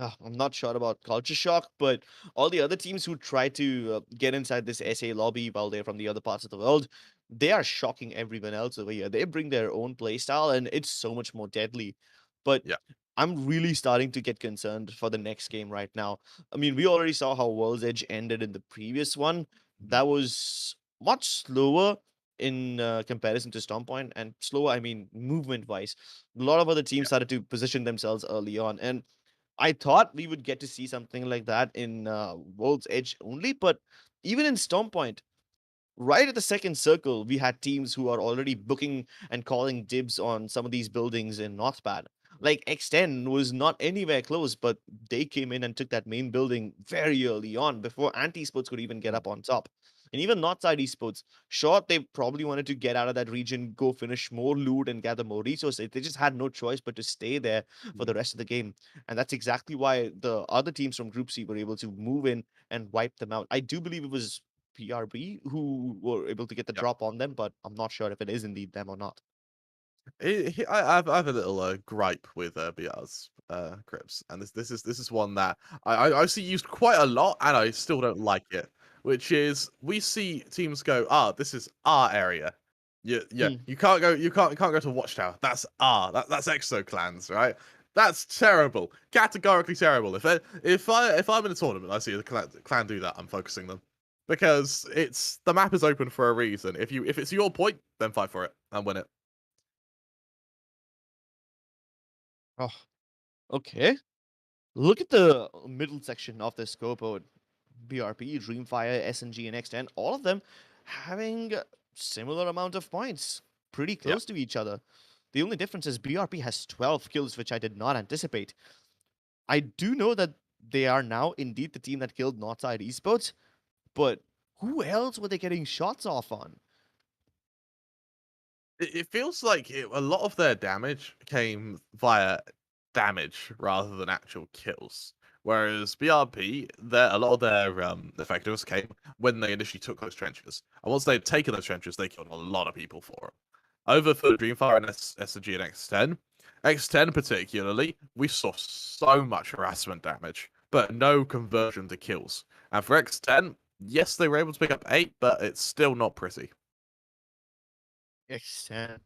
I'm not sure about Culture Shock, but all the other teams who try to get inside this SA lobby while they're from the other parts of the world, they are shocking everyone else over here. They bring their own playstyle, and it's so much more deadly. But Yeah. I'm really starting to get concerned for the next game right now. I mean, we already saw how World's Edge ended in the previous one. Mhm. That was much slower in comparison to Stormpoint, and slower, I mean, movement wise. A lot of other teams started to position themselves early on, and I thought we would get to see something like that in World's Edge only, but even in Stormpoint, right at the second circle, we had teams who are already booking and calling dibs on some of these buildings in Northpad. Like X10 was not anywhere close, but they came in and took that main building very early on before anti-sports could even get Mhm. up on top. And even Northside Esports, sure, they probably wanted to get out of that region, go finish more loot and gather more resources. They just had no choice but to stay there for the Mhm. rest of the game. And that's exactly why the other teams from Group C were able to move in and wipe them out. I do believe it was PRB who were able to get the Yeah. drop on them, but I'm not sure if it is indeed them or not. I have a little gripe with BR's Crips, and this is one that I see used quite a lot, and I still don't like it. Which is we see teams go, this is our area. Yeah, Mm. you can't go to Watchtower. That's EXO clans, right? That's terrible, categorically terrible. If I'm in a tournament, I see a clan do that, I'm focusing them because it's the map is open for a reason. If it's your point, then fight for it and win it. Oh, okay. Look at the middle section of the scoreboard. BRP, DreamFire, SNG, and X10, all of them having similar amount of points, pretty Yeah. close to each other. The only difference is BRP has 12 kills, which I did not anticipate. I do know that they are now indeed the team that killed Northside Esports, but who else were they getting shots off on? It feels like a lot of their damage came via damage rather than actual kills. Whereas BRP, a lot of their effectiveness came when they initially took those trenches. And once they'd taken those trenches, they killed a lot of people for them. Over for DreamFire and SG and X10, X10 particularly, we saw so much harassment damage, but no conversion to kills. And for X10, yes, they were able to pick up 8, but it's still not pretty. X10.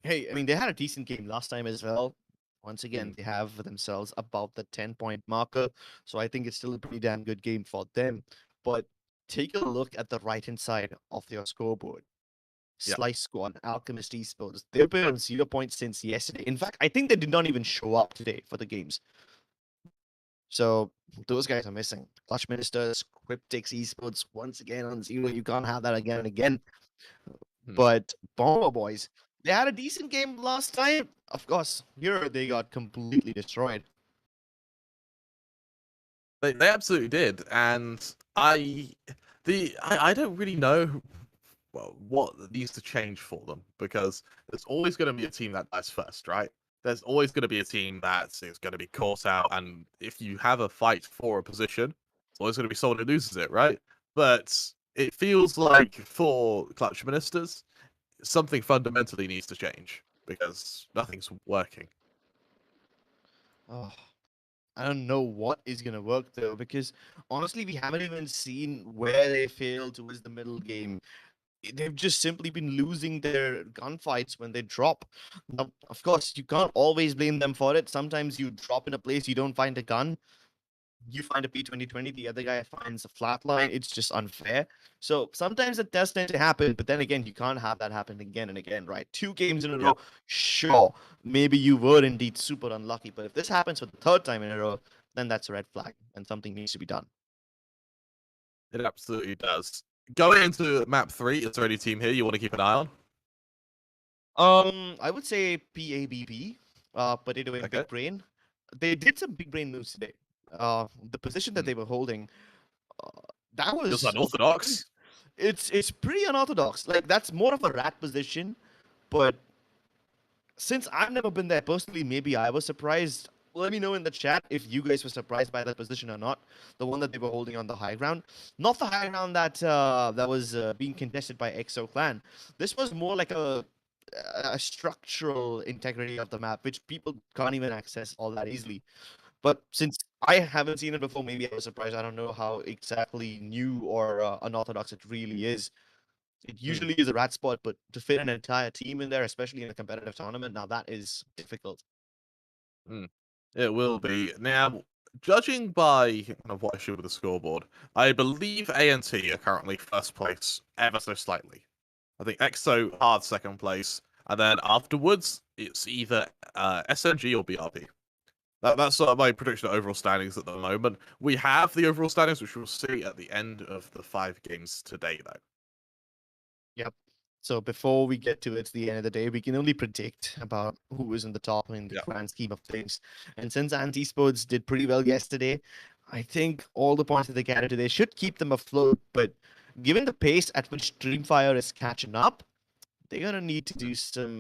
Hey, I mean, they had a decent game last time as well. Once again, Mm, they have themselves about the 10-point marker. So I think it's still a pretty damn good game for them. But take a look at the right-hand side of your scoreboard. yeah. Slice Squad, Alchemist Esports. They've been on 0 points since yesterday. In fact, I think they did not even show up today for the games. So those guys are missing. Clutch Ministers, Cryptics Esports, once again on 0. You can't have that again and again. Hmm. But Bomber Boys, They had a decent game last time. Of course, here they got completely destroyed. They absolutely did, and I don't really know what needs to change for them, because there's always going to be a team that dies first, right? There's always going to be a team that is going to be caught out, and if you have a fight for a position, it's always going to be someone who loses it, right? But it feels like for Clutch Ministers, something fundamentally needs to change because nothing's working. Oh, I don't know what is gonna work though, because honestly, we haven't even seen where they failed towards the middle game. They've just simply been losing their gunfights when they drop. Now, of course, you can't always blame them for it. Sometimes you drop in a place, you don't find a gun, you find a P2020, the other guy finds a flatline. It's just unfair. So sometimes it does tend to happen, but then again, you can't have that happen again and again, right? 2 games in a row, sure, maybe you were indeed super unlucky, but if this happens for the third time in a row, then that's a red flag and something needs to be done. It absolutely does. Going into map 3, is there any team here you want to keep an eye on? I would say PABP, Potato and Okay. Big Brain. They did some big brain moves today. The position that they were holding, that Feels was unorthodox. it's pretty unorthodox. Like that's more of a rat position, but since I've never been there personally, maybe I was surprised. Let me know in the chat if you guys were surprised by that position or not. The one that they were holding on the high ground, not the high ground that was being contested by EXO Clan. This was more like a structural integrity of the map, which people can't even access all that easily. But since I haven't seen it before, maybe I was surprised. I don't know how exactly new or unorthodox it really is. It usually is a rat spot, but to fit an entire team in there, especially in a competitive tournament, now that is difficult. It will be. Now, judging by kind of what I show with the scoreboard, I believe A&T are currently first place ever so slightly. I think EXO hard second place, and then afterwards, it's either SNG or BRP. That's sort of my prediction of overall standings at the moment. We have the overall standings, which we'll see at the end of the 5 games today, though. Yep. So before we get to it, the end of the day, we can only predict about who is in the top in the grand scheme of things. And since Esports did pretty well yesterday, I think all the points that they gathered today should keep them afloat. But given the pace at which DreamFire is catching up, they're gonna need to do some.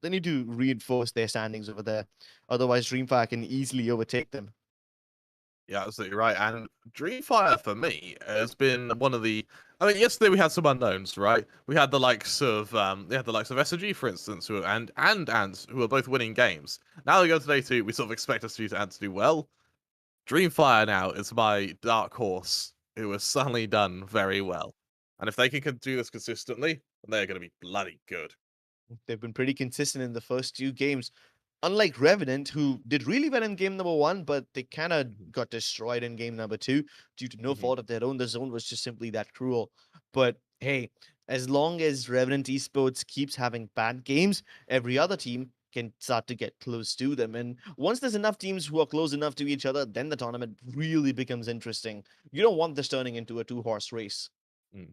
They need to reinforce their standings over there. Otherwise, DreamFire can easily overtake them. Yeah, absolutely right. And DreamFire for me has been one of the. I mean, yesterday we had some unknowns, right? We had the likes of SNG, for instance, and Ants, who are both winning games. Now they go today too. We sort of expect us to Ants to do well. DreamFire now is my dark horse, who has suddenly done very well. And if they can do this consistently, then they're going to be bloody good. They've been pretty consistent in the first 2 games. Unlike Revenant, who did really well in game number 1, but they kind of got destroyed in game number 2 due to no fault of their own. The zone was just simply that cruel. But hey, as long as Revenant Esports keeps having bad games, every other team can start to get close to them. And once there's enough teams who are close enough to each other, then the tournament really becomes interesting. You don't want this turning into a 2-horse race. Mm.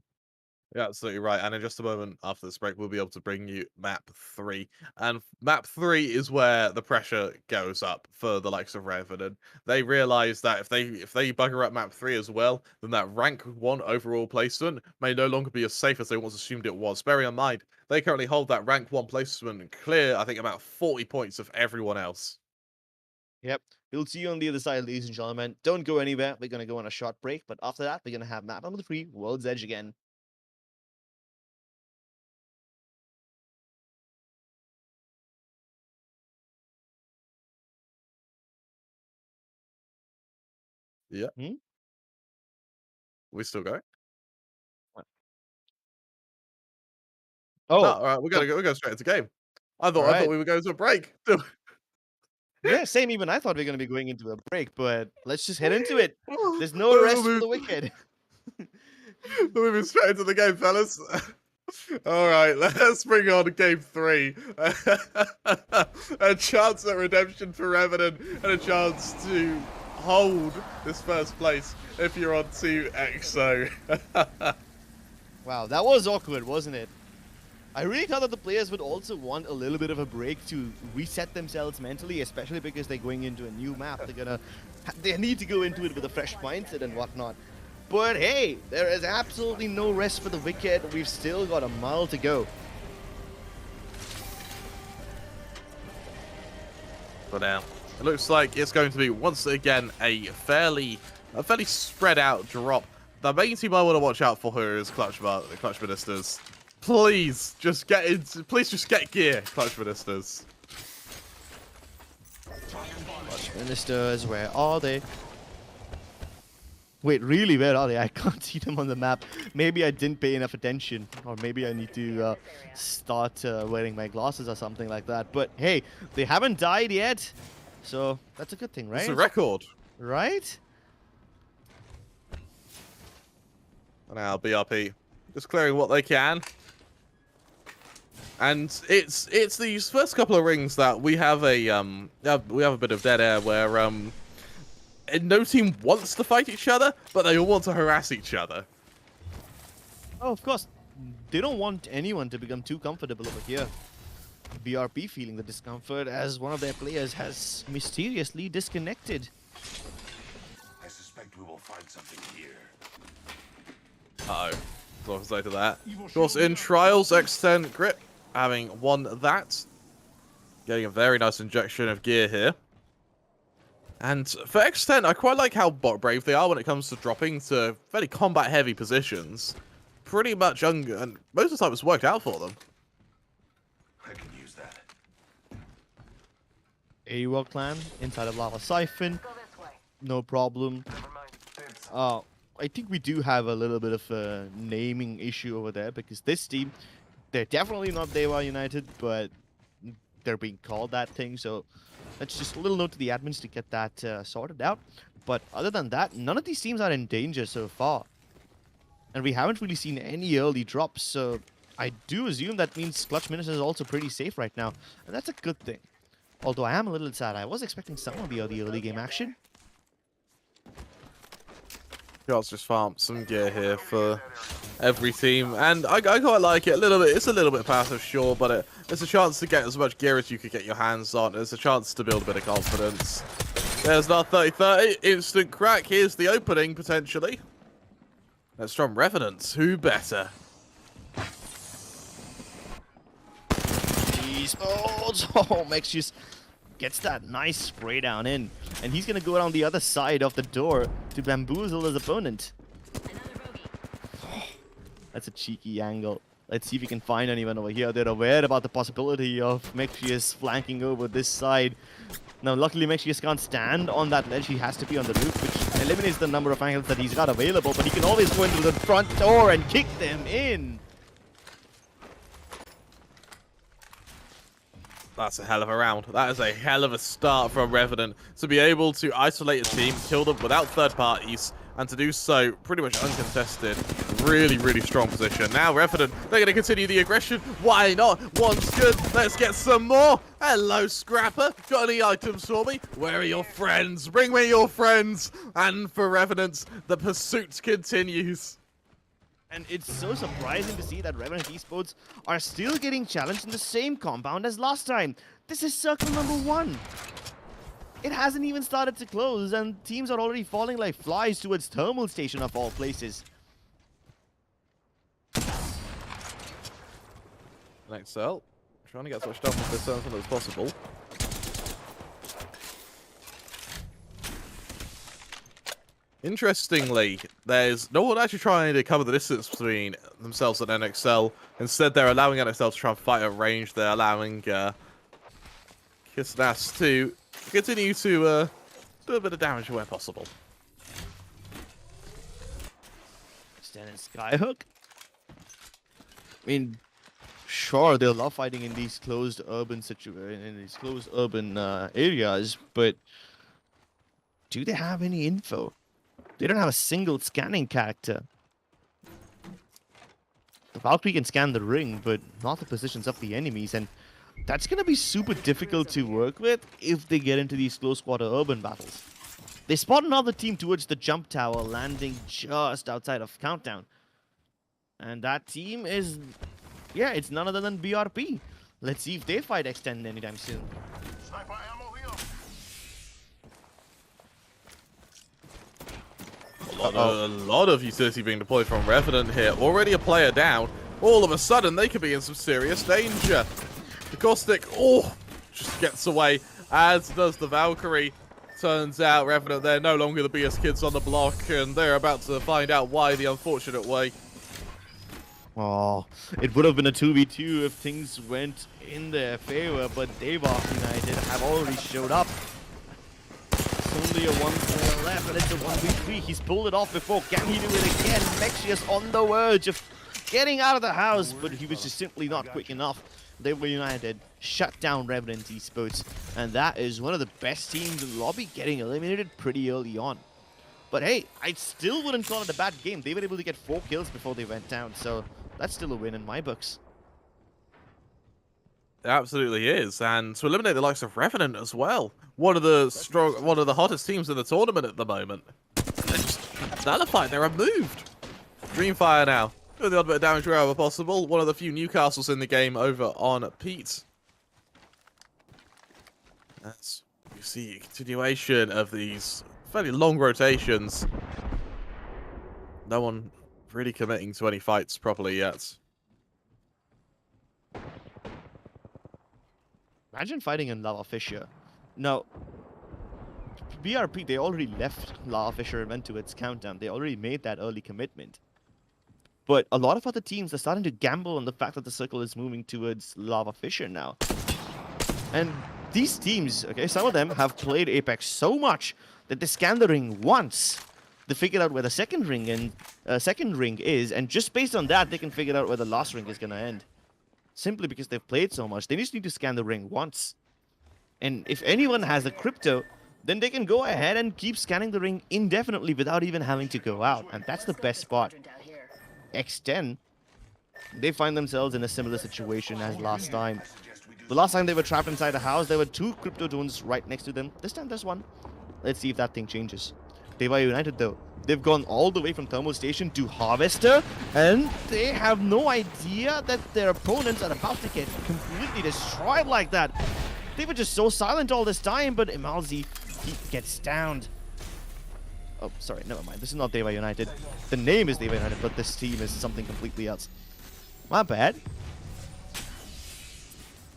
Yeah, absolutely right. And in just a moment after this break, we'll be able to bring you map 3. And map 3 is where the pressure goes up for the likes of Revenant. They realize that if they bugger up map 3 as well, then that rank 1 overall placement may no longer be as safe as they once assumed it was. Bearing in mind, they currently hold that rank 1 placement clear, I think, about 40 points of everyone else. Yep. We'll see you on the other side, ladies and gentlemen. Don't go anywhere. We're going to go on a short break. But after that, we're going to have map number 3, World's Edge again. Yeah. We still going? Oh, No, all right, we're going straight into game. I thought we were going to a break. Yeah, same. Even I thought we were going to be going into a break, but let's just head into it. There's no We're rest for moving- the wicked. We're moving straight into the game, fellas. All right, let's bring on game 3. A chance at redemption for Revenant and a chance to hold this first place if you're on Team EXO. Wow, that was awkward, wasn't it? I really thought that the players would also want a little bit of a break to reset themselves mentally, especially because they're going into a new map. They need to go into it with a fresh mindset and whatnot. But hey, there is absolutely no rest for the wicked. We've still got a mile to go. For now, it looks like it's going to be once again a fairly spread out drop. The main team I want to watch out for here is Clutch Ministers. Please just get gear, Clutch Ministers. Clutch Ministers, where are they? Wait, really, where are they? I can't see them on the map. Maybe I didn't pay enough attention, or maybe I need to start wearing my glasses or something like that. But hey, they haven't died yet, so that's a good thing, right? It's a record. Right? Now BRP just clearing what they can. And it's these first couple of rings that we have a bit of dead air where and no team wants to fight each other, but they all want to harass each other. Oh, of course. They don't want anyone to become too comfortable over here. BRP feeling the discomfort as one of their players has mysteriously disconnected. I suspect we will find something here. Uh-oh. So I'll say to that. Of course, in Trials, X10 Crit having won that. Getting a very nice injection of gear here. And for X10, I quite like how bot brave they are when it comes to dropping to fairly combat-heavy positions. Pretty much, and most of the time it's worked out for them. I can use that. EXO Clan inside of Lava Siphon. Go this way. No problem. Never mind. I think we do have a little bit of a naming issue over there because this team, they're definitely not Dewa United, but they're being called that thing. So that's just a little note to the admins to get that sorted out. But other than that, none of these teams are in danger so far. And we haven't really seen any early drops. So I do assume that means Clutch Ministers is also pretty safe right now. And that's a good thing. Although I am a little sad. I was expecting some of the early game action. Guys just farm some gear here for every team, and I quite like it a little bit. It's a little bit passive, sure, but it's a chance to get as much gear as you could get your hands on. It's a chance to build a bit of confidence. There's not 30-30, instant crack. Here's the opening, potentially. That's from Revenant. Who better? Esports! Oh, Mexius gets that nice spray down in. And he's going to go around the other side of the door to bamboozle his opponent. That's a cheeky angle. Let's see if we can find anyone over here. They're aware about the possibility of Mexius flanking over this side. Now, luckily, Mexius can't stand on that ledge. He has to be on the roof, which eliminates the number of angles that he's got available. But he can always go into the front door and kick them in. That's a hell of a round. That is a hell of a start from Revenant to be able to isolate a team, kill them without third parties, and to do so pretty much uncontested. Really, really strong position. Now Revenant, they're going to continue the aggression. Why not? One's good. Let's get some more. Hello, Scrapper. Got any items for me? Where are your friends? Bring me your friends. And for Revenant, the pursuit continues. And it's so surprising to see that Revenant Esports are still getting challenged in the same compound as last time. This is circle number 1. It hasn't even started to close, and teams are already falling like flies towards Thermal Station of all places. NXL, trying to get as much stuff with this as possible. Interestingly, there's no one actually trying to cover the distance between themselves and NXL. Instead, they're allowing NXL to try and fight at range. They're allowing Kissnas to continue to do a bit of damage where possible. Standing Skyhook. I mean, sure, they love fighting in these closed urban areas, but do they have any info? They don't have a single scanning character. The Valkyrie can scan the ring, but not the positions of the enemies, and that's going to be super difficult to work with if they get into these close quarter urban battles. They spot another team towards the jump tower, landing just outside of Countdown. And that team is yeah, it's none other than BRP. Let's see if they fight X10 anytime soon. Sniper ammo here. A lot of utility being deployed from Revenant here. Already a player down. All of a sudden, they could be in some serious danger. The Caustic, just gets away, as does the Valkyrie. Turns out Revenant, they're no longer the BS kids on the block, and they're about to find out why the unfortunate way. Oh, it would have been a 2v2 if things went in their favor, but Dewa United have already showed up. It's only a 1 player left, and it's a 1v3. He's pulled it off before. Can he do it again? Mexius on the verge of getting out of the house, but he was just simply not quick enough. Dewa United shut down Revenant Esports, and that is one of the best teams in the lobby, getting eliminated pretty early on. But hey, I still wouldn't call it a bad game. They were able to get 4 kills before they went down, so that's still a win in my books. It absolutely is, and to eliminate the likes of Revenant as well, one of the hottest teams in the tournament at the moment. They're just nullified. They're removed. DreamFire now doing the odd bit of damage wherever possible. One of the few Newcastles in the game over on Pete. That's you see a continuation of these fairly long rotations. No one really committing to any fights properly yet. Imagine fighting in Lava Fissure. Now, BRP, they already left Lava Fissure and went to its countdown. They already made that early commitment. But a lot of other teams are starting to gamble on the fact that the circle is moving towards Lava Fissure now. And these teams, okay, some of them have played APAC so much that they scan the ring once. They figured out where the second ring is, and just based on that, they can figure out where the last ring is going to end. Simply because they've played so much, they just need to scan the ring once. And if anyone has a crypto, then they can go ahead and keep scanning the ring indefinitely without even having to go out. And that's the best spot. X10, they find themselves in a similar situation as last time. The last time they were trapped inside a house, there were 2 crypto drones right next to them. This time there's 1. Let's see if that thing changes. Dewa United though, they've gone all the way from Thermal Station to Harvester, and they have no idea that their opponents are about to get completely destroyed like that. They were just so silent all this time, but Emalzi, he gets downed. Oh, sorry, never mind. This is not Dewa United. The name is Dewa United, but this team is something completely else. My bad.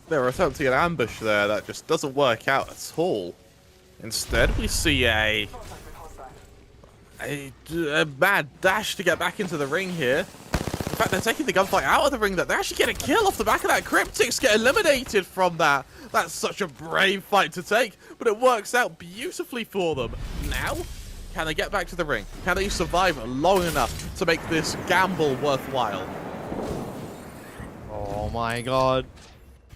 They're attempting an ambush there that just doesn't work out at all. Instead, we see a mad dash to get back into the ring here. In fact, they're taking the gunfight out of the ring. That they actually get a kill off the back of that. Cryptics get eliminated from that. That's such a brave fight to take, but it works out beautifully for them. Now, can they get back to the ring? Can they survive long enough to make this gamble worthwhile? Oh my god.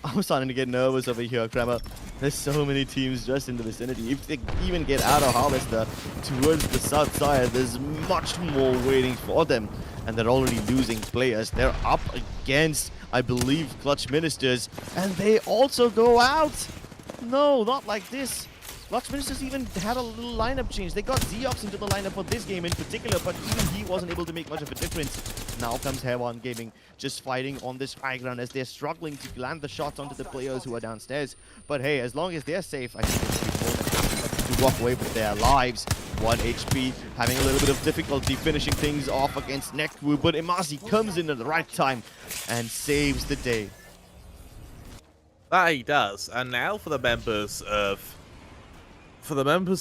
I'm starting to get nervous over here, Kramer. There's so many teams just in the vicinity. If they even get out of Harvester towards the south side, there's much more waiting for them. And they're already losing players. They're up against, I believe, Clutch Ministers. And they also go out. No, not like this. Clutch Ministers even had a little lineup change. They got Zeox into the lineup for this game in particular, but even he wasn't able to make much of a difference. Now comes Hewan Gaming, just fighting on this high ground as they're struggling to land the shots onto the players who are downstairs. But hey, as long as they're safe, I think they'll be more than happy to walk away with their lives. 1 HP, having a little bit of difficulty finishing things off against Nekwu, but Imasi comes in at the right time and saves the day. That he does. And now for the members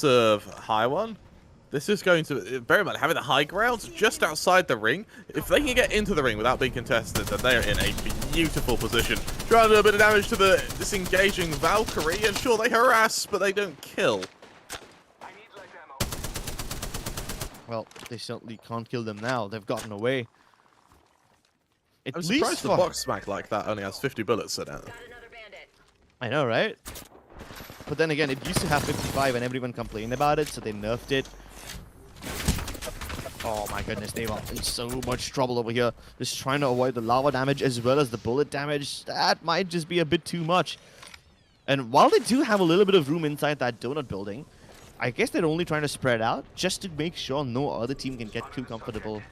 of High One, this is going to very much having the high ground just outside the ring. If they can get into the ring without being contested, then they are in a beautiful position. Trying to do a bit of damage to the disengaging Valkyrie, and sure, they harass, but they don't kill. Well, they certainly can't kill them now. They've gotten away. I'm surprised the box smack like that only has 50 bullets in it. I know, right? But then again, it used to have 55 and everyone complained about it, so they nerfed it. Oh my goodness, they are in so much trouble over here. Just trying to avoid the lava damage as well as the bullet damage. That might just be a bit too much. And while they do have a little bit of room inside that donut building, I guess they're only trying to spread out just to make sure no other team can get too comfortable.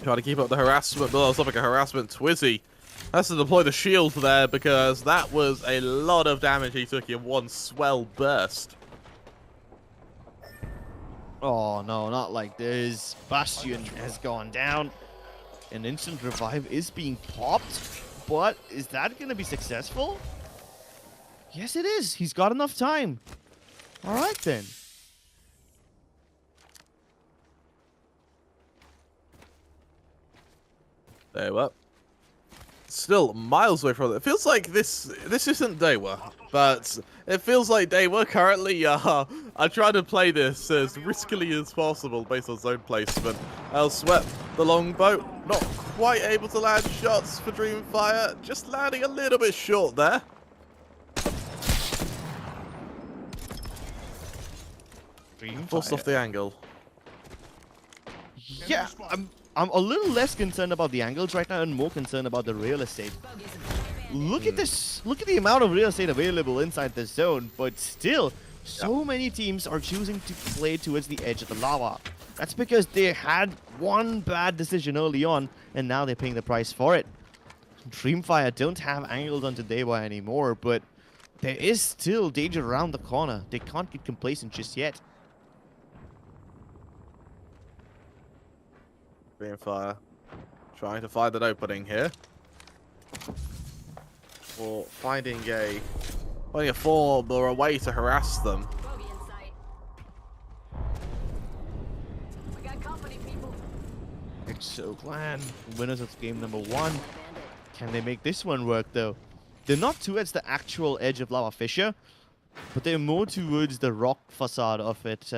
Trying to keep up the harassment, but also like a harassment. Twizzy has to deploy the shield there because that was a lot of damage he took in one swell burst. Oh no, not like this. Bastion has gone down. An instant revive is being popped, but is that going to be successful? Yes, it is. He's got enough time. All right then. Dewa. Still miles away from it. It feels like this isn't Dewa, but it feels like Dewa currently are trying to play this as riskily as possible based on zone placement. Elsewhere, the longbow not quite able to land shots for DreamFire, just landing a little bit short there. Forced off the angle. Yeah, I'm a little less concerned about the angles right now and more concerned about the real estate. Look at this. Look at the amount of real estate available inside the zone, but still, so many teams are choosing to play towards the edge of the lava. That's because they had one bad decision early on, and now they're paying the price for it. DreamFire don't have angles onto Dewa anymore, but there is still danger around the corner. They can't get complacent just yet. DreamFire trying to find an opening here. Or finding a form or a way to harass them. Bogey in sight. We got company, people. EXO Clan, winners of game number 1. Can they make this one work though? They're not towards the actual edge of Lava Fissure, but they're more towards the rock facade of it.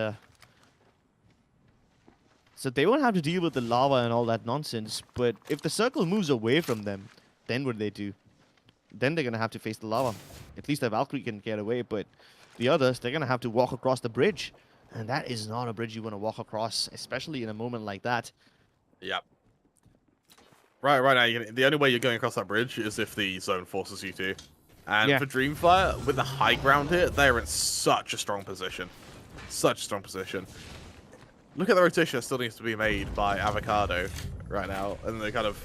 So they won't have to deal with the lava and all that nonsense, but if the circle moves away from them, then what do they do? Then they're going to have to face the lava. At least the Valkyrie can get away, but the others, they're going to have to walk across the bridge. And that is not a bridge you want to walk across, especially in a moment like that. Yep. Right now, the only way you're going across that bridge is if the zone forces you to. And for DreamFire, with the high ground here, they're in such a strong position. Such a strong position. Look at the rotation that still needs to be made by Avocado right now in the kind of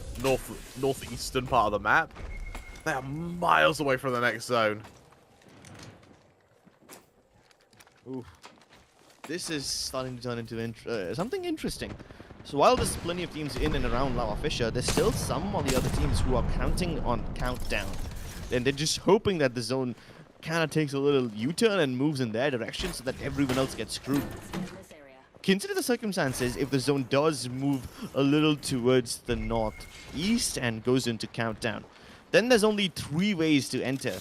northeastern part of the map. They are miles away from the next zone. Ooh. This is starting to turn into something interesting. So while there's plenty of teams in and around Lava Fissure, there's still some of the other teams who are counting on Countdown. And they're just hoping that the zone kind of takes a little U-turn and moves in their direction so that everyone else gets screwed. Consider the circumstances if the zone does move a little towards the northeast and goes into Countdown. Then there's only 3 ways to enter.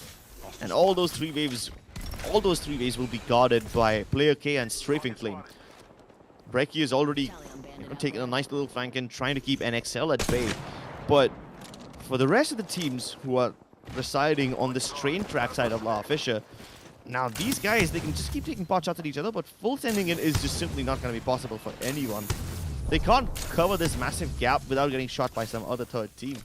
And all those three waves will be guarded by Player K and Strafing Flame. Brekkie is already taking a nice little flank and trying to keep NXL at bay. But for the rest of the teams who are residing on this train track side of Lava Fissure, now these guys, they can just keep taking pot shots at each other, but full sending it is just simply not going to be possible for anyone. They can't cover this massive gap without getting shot by some other third team.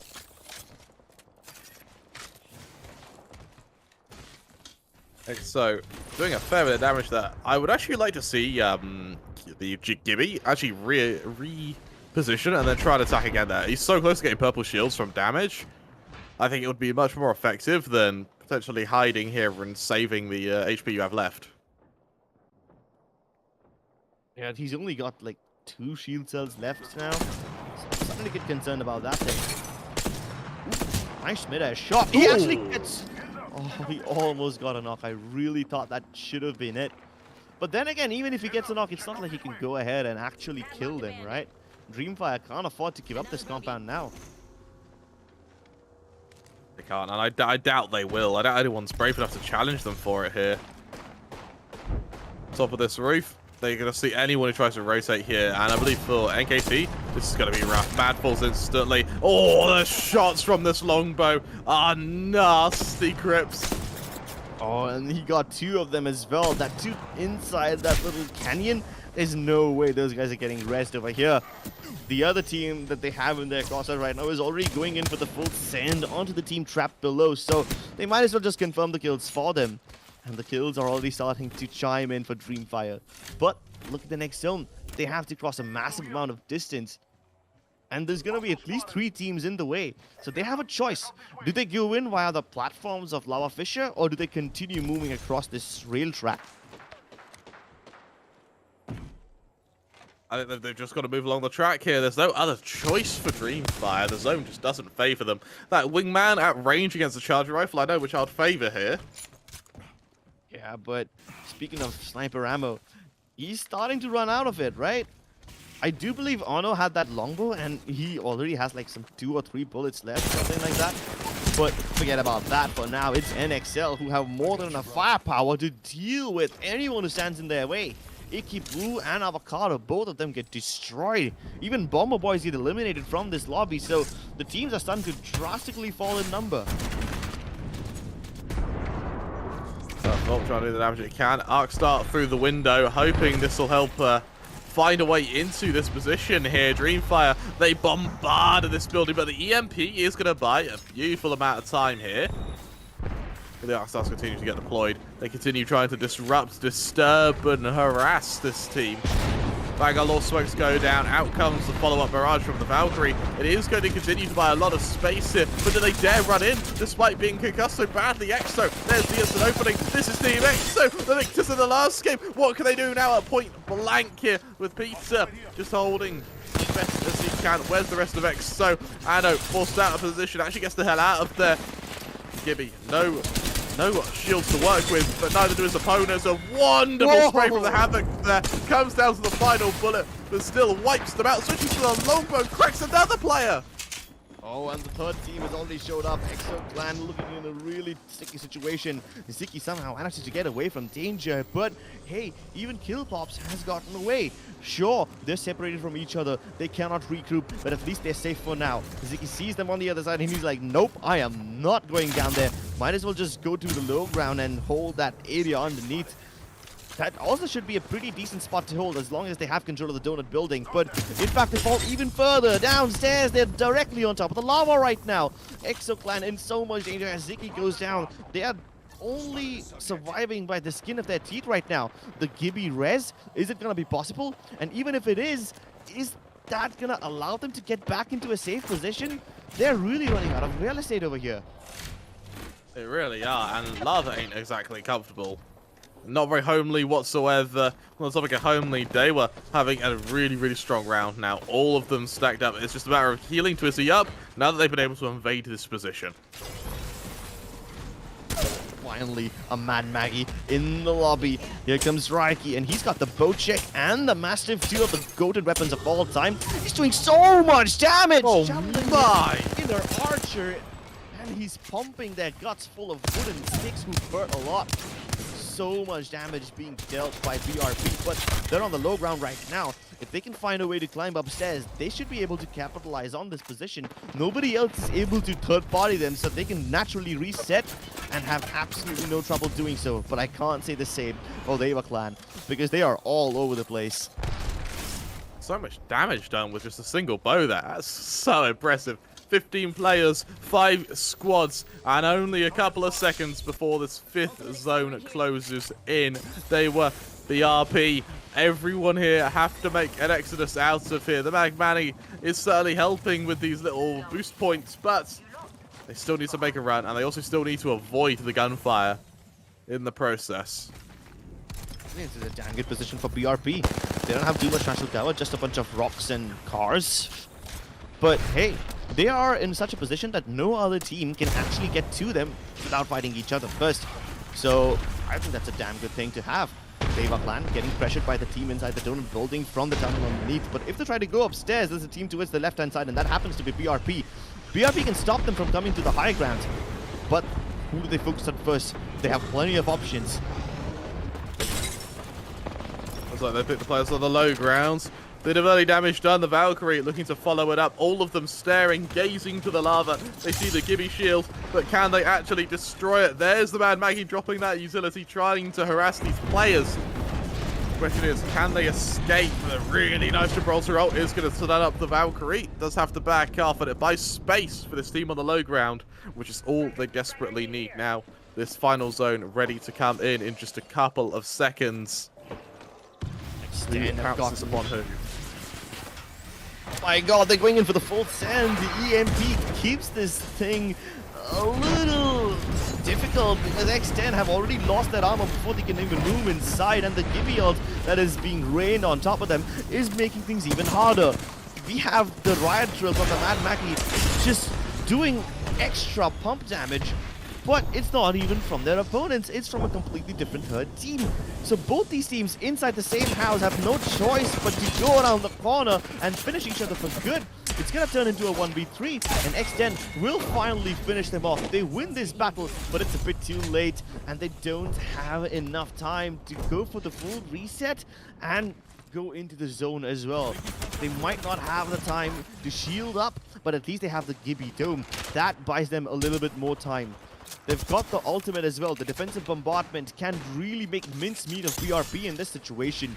So, doing a fair bit of damage there. I would actually like to see the Gibby actually reposition and then try to attack again there. He's so close to getting purple shields from damage. I think it would be much more effective than potentially hiding here and saving the HP you have left. Yeah, he's only got like 2 shield cells left now. So I'm starting to get concerned about that thing. Ooh, nice mid-air shot. He actually gets... Oh, he almost got a knock. I really thought that should have been it. But then again, even if he gets a knock, it's not like he can go ahead and actually kill them, right? DreamFire can't afford to give up this compound now. They can't, and I doubt they will. I doubt anyone's brave enough to challenge them for it here. Top of this roof, they're going to see anyone who tries to rotate here, and I believe for NKT, this is going to be rough. Mad falls instantly. Oh, the shots from this longbow are nasty, Crips. Oh, and he got 2 of them as well. That 2 inside that little canyon. There's no way those guys are getting rest over here. The other team that they have in their crosser right now is already going in for the full send onto the team trapped below. So they might as well just confirm the kills for them. And the kills are already starting to chime in for DreamFire. But look at the next zone. They have to cross a massive amount of distance. and there's going to be at least 3 teams in the way. So they have a choice. Do they go in via the platforms of Lava Fissure, or do they continue moving across this rail track? I think they've just got to move along the track here. There's no other choice for DreamFire. The zone just doesn't favour them. That wingman at range against the charger rifle, I know which I'd favour here. Yeah, but speaking of sniper ammo, he's starting to run out of it, right? I do believe Ono had that longbow, and he already has like some 2 or 3 bullets left, something like that. But forget about that for now. It's NXL who have more than enough firepower to deal with anyone who stands in their way. Icky Blue and Avocado, both of them get destroyed. Even Bomber Boys get eliminated from this lobby, so the teams are starting to drastically fall in number. Volk trying to do the damage it can. Arc start through the window, hoping this will help find a way into this position here. DreamFire, they bombarded this building, but the EMP is going to buy a beautiful amount of time here. The Arc Stars continue to get deployed. They continue trying to disrupt, disturb, and harass this team. Bangalore smokes go down. Out comes the follow-up barrage from the Valkyrie. It is going to continue to buy a lot of space here, but do they dare run in despite being concussed so badly? EXO, there's the instant opening. This is Team EXO, the victors in the last game. What can they do now at point blank here with Peter just holding as best as he can? Where's the rest of EXO? Anno forced out of position, actually gets the hell out of there. Gibby, no shields to work with, but neither do his opponents. A wonderful spray from the Havoc there. Comes down to the final bullet, but still wipes them out. Switches to the longbow, cracks another player. Oh, and the third team has already showed up. EXO Clan looking in a really sticky situation. Ziki somehow manages to get away from danger, but hey, even Kill Pops has gotten away. Sure, they're separated from each other. They cannot regroup, but at least they're safe for now. Ziki sees them on the other side, and he's like, nope, I am not going down there. Might as well just go to the low ground and hold that area underneath. That also should be a pretty decent spot to hold as long as they have control of the donut building. But in fact, they fall even further downstairs. They're directly on top of the lava right now. EXO Clan in so much danger as Ziki goes down. They are only surviving by the skin of their teeth right now. The Gibby res, is it going to be possible? And even if it is that going to allow them to get back into a safe position? They're really running out of real estate over here. They really are, and lava ain't exactly comfortable. Not very homely whatsoever. On the topic of homely, Dewa having a really, really strong round now. All of them stacked up. It's just a matter of healing Twisty up now that they've been able to invade this position. Finally, a Mad Maggie in the lobby. Here comes Raiki, and he's got the bow check and the Mastiff, 2 of the goated weapons of all time. He's doing so much damage! Oh my! Inner Archer, and he's pumping their guts full of wooden sticks who hurt a lot. So much damage being dealt by BRP, but they're on the low ground right now. If they can find a way to climb upstairs, they should be able to capitalize on this position. Nobody else is able to third-party them, so they can naturally reset and have absolutely no trouble doing so. But I can't say the same for the EXO Clan, because they are all over the place. So much damage done with just a single bow there. That's so impressive. 15 players, 5 squads, and only a couple of seconds before this 5th zone closes in. They were BRP. Everyone here have to make an exodus out of here. The Magmani is certainly helping with these little boost points, but they still need to make a run, and they also still need to avoid the gunfire in the process. This is a damn good position for BRP. They don't have too much natural cover, just a bunch of rocks and cars. But hey, they are in such a position that no other team can actually get to them without fighting each other first. So I think that's a damn good thing to have. EXO Clan getting pressured by the team inside the donut building from the tunnel underneath. But if they try to go upstairs, there's a team towards the left-hand side, and that happens to be BRP. BRP can stop them from coming to the high ground. But who do they focus on first? They have plenty of options. Looks like they picked the players on the low grounds. Bit of early damage done. The Valkyrie looking to follow it up. All of them staring, gazing to the lava. They see the Gibby shield, but can they actually destroy it? There's the Mad Maggie dropping that utility, trying to harass these players. The question is, can they escape? The really nice Gibraltar ult is going to stun up the Valkyrie. Does have to back off, and it buys space for this team on the low ground, which is all they desperately need now. This final zone ready to come in just a couple of seconds. Stand Pounces upon who? my god, they're going in for the full send. The EMP keeps this thing a little difficult because X10 have already lost their armor before they can even move inside, and the Gibby ult that is being rained on top of them is making things even harder. We have the riot drills on the Mad Mackie just doing extra pump damage, but it's not even from their opponents, it's from a completely different third team. So both these teams inside the same house have no choice but to go around the corner and finish each other for good. It's gonna turn into a 1v3, and X10 will finally finish them off. They win this battle, but it's a bit too late, and they don't have enough time to go for the full reset and go into the zone as well. They might not have the time to shield up, but at least they have the Gibby Dome. That buys them a little bit more time. They've got the ultimate as well. The defensive bombardment can really make mincemeat of BRP in this situation.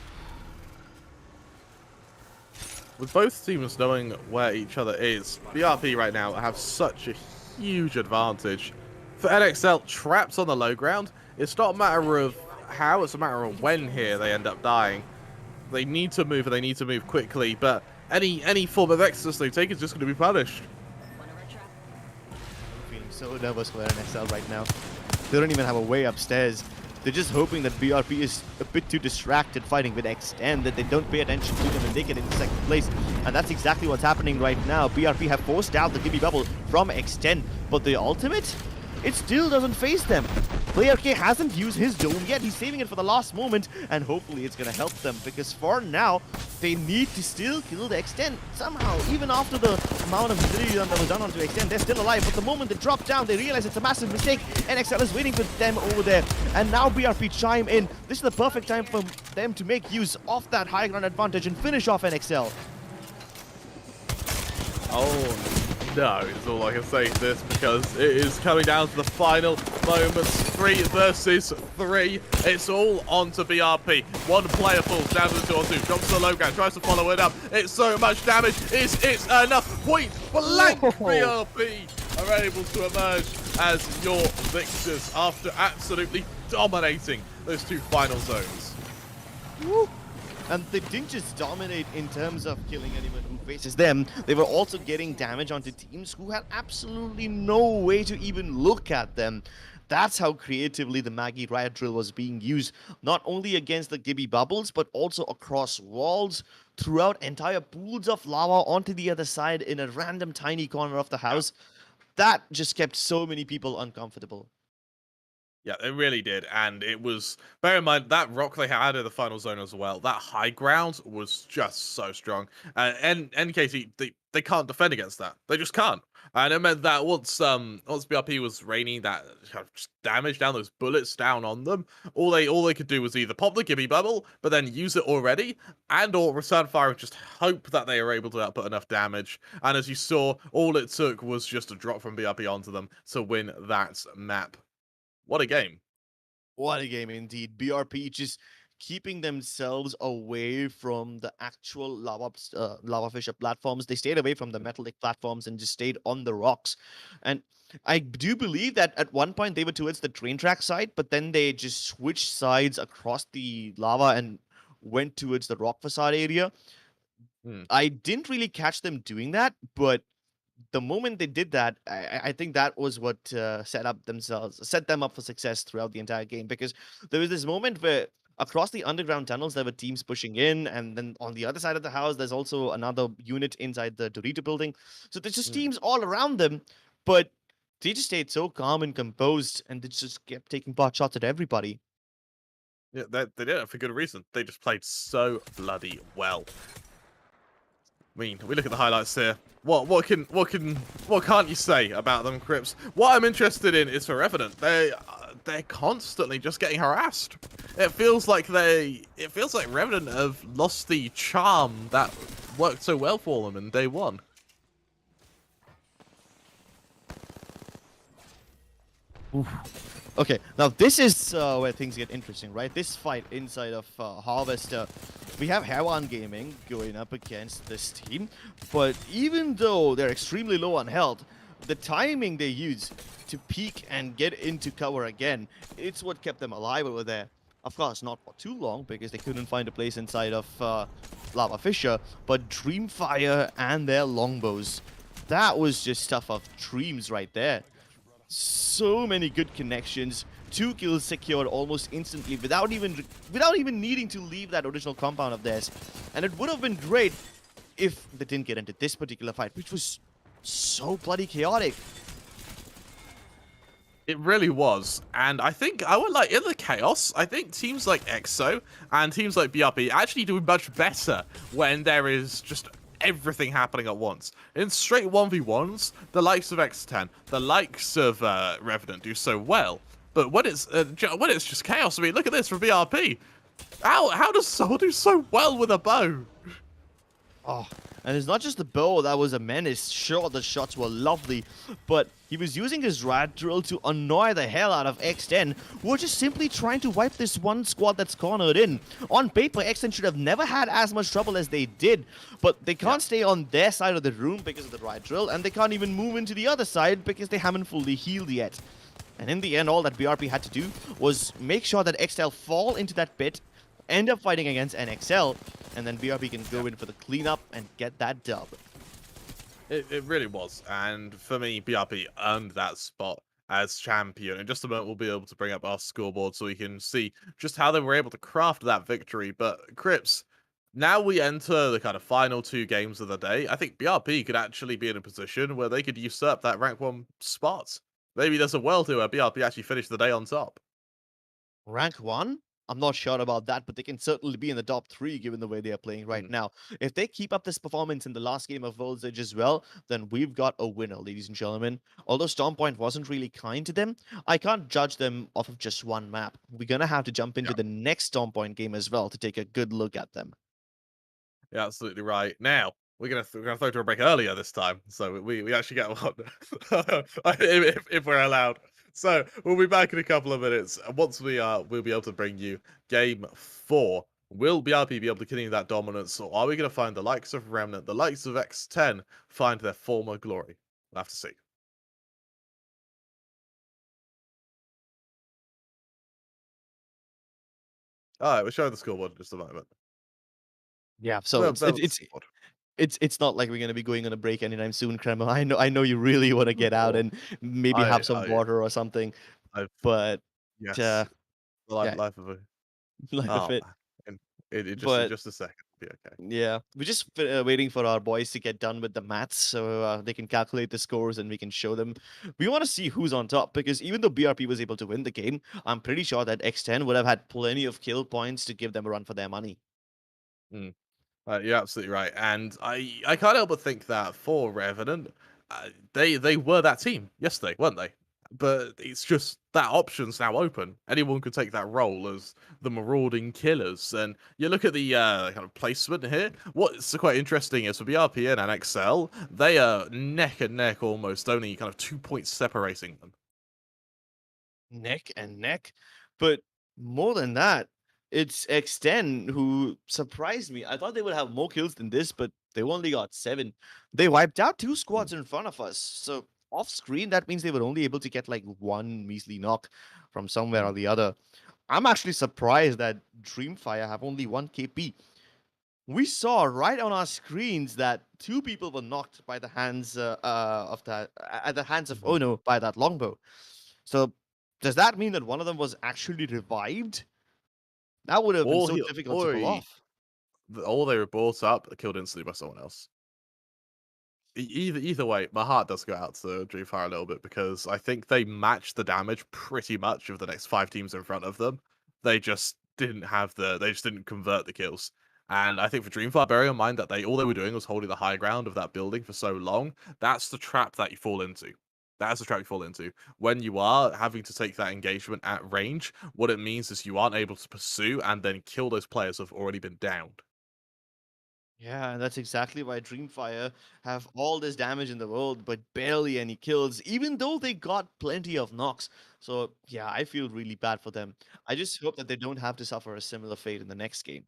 With both teams knowing where each other is, BRP right now have such a huge advantage. For NXL, traps on the low ground, it's not a matter of how, it's a matter of when here they end up dying. They need to move, and they need to move quickly, but any form of excess they take is just going to be punished. I'm feeling so nervous for NXL right now. They don't even have a way upstairs. They're just hoping that BRP is a bit too distracted fighting with X10, that they don't pay attention to them and they get into second place. And that's exactly what's happening right now. BRP have forced out the Gibby bubble from X10, but the ultimate, it still doesn't face them. Player K hasn't used his dome yet. He's saving it for the last moment, and hopefully it's going to help them, because for now, they need to still kill the X10 somehow. Even after the amount of ability that was done onto X10, they're still alive. But the moment they drop down, they realize it's a massive mistake. NXL is waiting for them over there, and now BRP chime in. This is the perfect time for them to make use of that high ground advantage and finish off NXL. Oh no, is all I can say to this, because it is coming down to the final moments. 3 versus 3. It's all on to BRP. One player falls down to the 2-on-2, drops to the low ground, tries to follow it up. It's so much damage. Is it enough? Point blank. BRP are able to emerge as your victors after absolutely dominating those 2 final zones. Woo. And they didn't just dominate in terms of killing anyone who faces them, they were also getting damage onto teams who had absolutely no way to even look at them. That's how creatively the Maggie Riot Drill was being used, not only against the Gibby bubbles, but also across walls, throughout entire pools of lava onto the other side in a random tiny corner of the house. That just kept so many people uncomfortable. Yeah, it really did, and it was, bear in mind, that rock they had in the final zone as well, that high ground was just so strong, and NKT, they can't defend against that, they just can't, and it meant that once BRP was raining that kind of damage down, those bullets down on them, all they could do was either pop the Gibby bubble, but then use it already, and or return fire and just hope that they are able to output enough damage, and as you saw, all it took was just a drop from BRP onto them to win that map. What a game. What a game indeed. BRP just keeping themselves away from the actual lava fissure platforms. They stayed away from the metallic platforms and just stayed on the rocks. And I do believe that at one point they were towards the train track side, but then they just switched sides across the lava and went towards the rock facade area. I didn't really catch them doing that, but the moment they did that, I think that was what set them up for success throughout the entire game, because there was this moment where across the underground tunnels there were teams pushing in, and then on the other side of the house there's also another unit inside the Dorito building. So there's just teams all around them, but they just stayed so calm and composed, and they just kept taking pot shots at everybody. Yeah, they did it for good reason. They just played so bloody well. I mean, we look at the highlights here. What can't you say about them, Crips? What I'm interested in is for Revenant. They're constantly just getting harassed. It feels like Revenant have lost the charm that worked so well for them in day one. Oof. Okay, now this is where things get interesting, right? This fight inside of Harvester, we have Hewan Gaming going up against this team, but even though they're extremely low on health, the timing they use to peek and get into cover again, it's what kept them alive over there. Of course, not for too long because they couldn't find a place inside of Lava Fisher, but DreamFire and their longbows. That was just stuff of dreams right there. So many good connections, 2 kills secured almost instantly without even needing to leave that original compound of theirs. And it would have been great if they didn't get into this particular fight, which was so bloody chaotic. It really was, and I think I would like in the chaos. I think teams like EXO and teams like BRP actually do much better when there is just everything happening at once. In straight 1v1s, the likes of X10, the likes of Revenant do so well, but when it's just chaos, I mean, look at this from BRP. How does Soul do so well with a bow? Oh, and it's not just the bow that was a menace. Sure, the shots were lovely, but he was using his rad drill to annoy the hell out of X10, who were just simply trying to wipe this one squad that's cornered in. On paper, X10 should have never had as much trouble as they did, but they can't stay on their side of the room because of the rad drill, and they can't even move into the other side because they haven't fully healed yet. And in the end, all that BRP had to do was make sure that XL fall into that pit, end up fighting against NXL, and then BRP can go in for the cleanup and get that dub. It really was, and for me, BRP earned that spot as champion. In just a moment, we'll be able to bring up our scoreboard so we can see just how they were able to craft that victory. But Crips, now we enter the kind of final 2 games of the day. I think BRP could actually be in a position where they could usurp that rank 1 spot. Maybe there's a world where BRP actually finish the day on top. Rank 1? I'm not sure about that, but they can certainly be in the top 3 given the way they are playing right now. If they keep up this performance in the last game of World's Edge as well, then we've got a winner, ladies and gentlemen. Although Stormpoint wasn't really kind to them, I can't judge them off of just one map. We're going to have to jump into the next Stormpoint game as well to take a good look at them. Yeah, absolutely right. Now, we're gonna throw to a break earlier this time, so we actually get one if we're allowed. So we'll be back in a couple of minutes. And once we are, we'll be able to bring you game 4. Will BRP be able to continue that dominance, or are we going to find the likes of Remnant, the likes of X10 find their former glory? We'll have to see. All right, we're showing the scoreboard in just a moment. Yeah, so it's not like we're going to be going on a break anytime soon, Kreml. I know you really want to get out and maybe have some water or something, but yes, life of it. Life of it. In just a second. Be okay. Yeah, we're just waiting for our boys to get done with the maths so they can calculate the scores and we can show them. We want to see who's on top because even though BRP was able to win the game, I'm pretty sure that X10 would have had plenty of kill points to give them a run for their money. You're absolutely right, and I can't help but think that for Revenant, they were that team yesterday, weren't they? But it's just that option's now open. Anyone could take that role as the marauding killers, and you look at the kind of placement here. What's quite interesting is for BRP and NXL, they are neck and neck almost, only kind of 2 points separating them. Neck and neck, but more than that, it's X10 who surprised me. I thought they would have more kills than this, but they only got 7. They wiped out 2 squads in front of us. So off screen, that means they were only able to get like 1 measly knock from somewhere or the other. I'm actually surprised that DreamFire have only 1 KP. We saw right on our screens that 2 people were knocked by the hands of that at the hands of Ono by that longbow. So does that mean that one of them was actually revived? That would have been so difficult to pull off. Or they were brought up, killed instantly by someone else. Either way, my heart does go out to DreamFire a little bit because I think they matched the damage pretty much of the next 5 teams in front of them. They just didn't convert the kills. And I think for DreamFire, bearing in mind that all they were doing was holding the high ground of that building for so long, that's the trap that you fall into. That's the trap you fall into. When you are having to take that engagement at range, what it means is you aren't able to pursue and then kill those players who have already been downed. Yeah, and that's exactly why DreamFire have all this damage in the world, but barely any kills, even though they got plenty of knocks. So, yeah, I feel really bad for them. I just hope that they don't have to suffer a similar fate in the next game.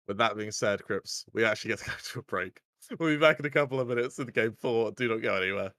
With that being said, Crips, we actually get to go to a break. We'll be back in a couple of minutes in game 4. Do not go anywhere.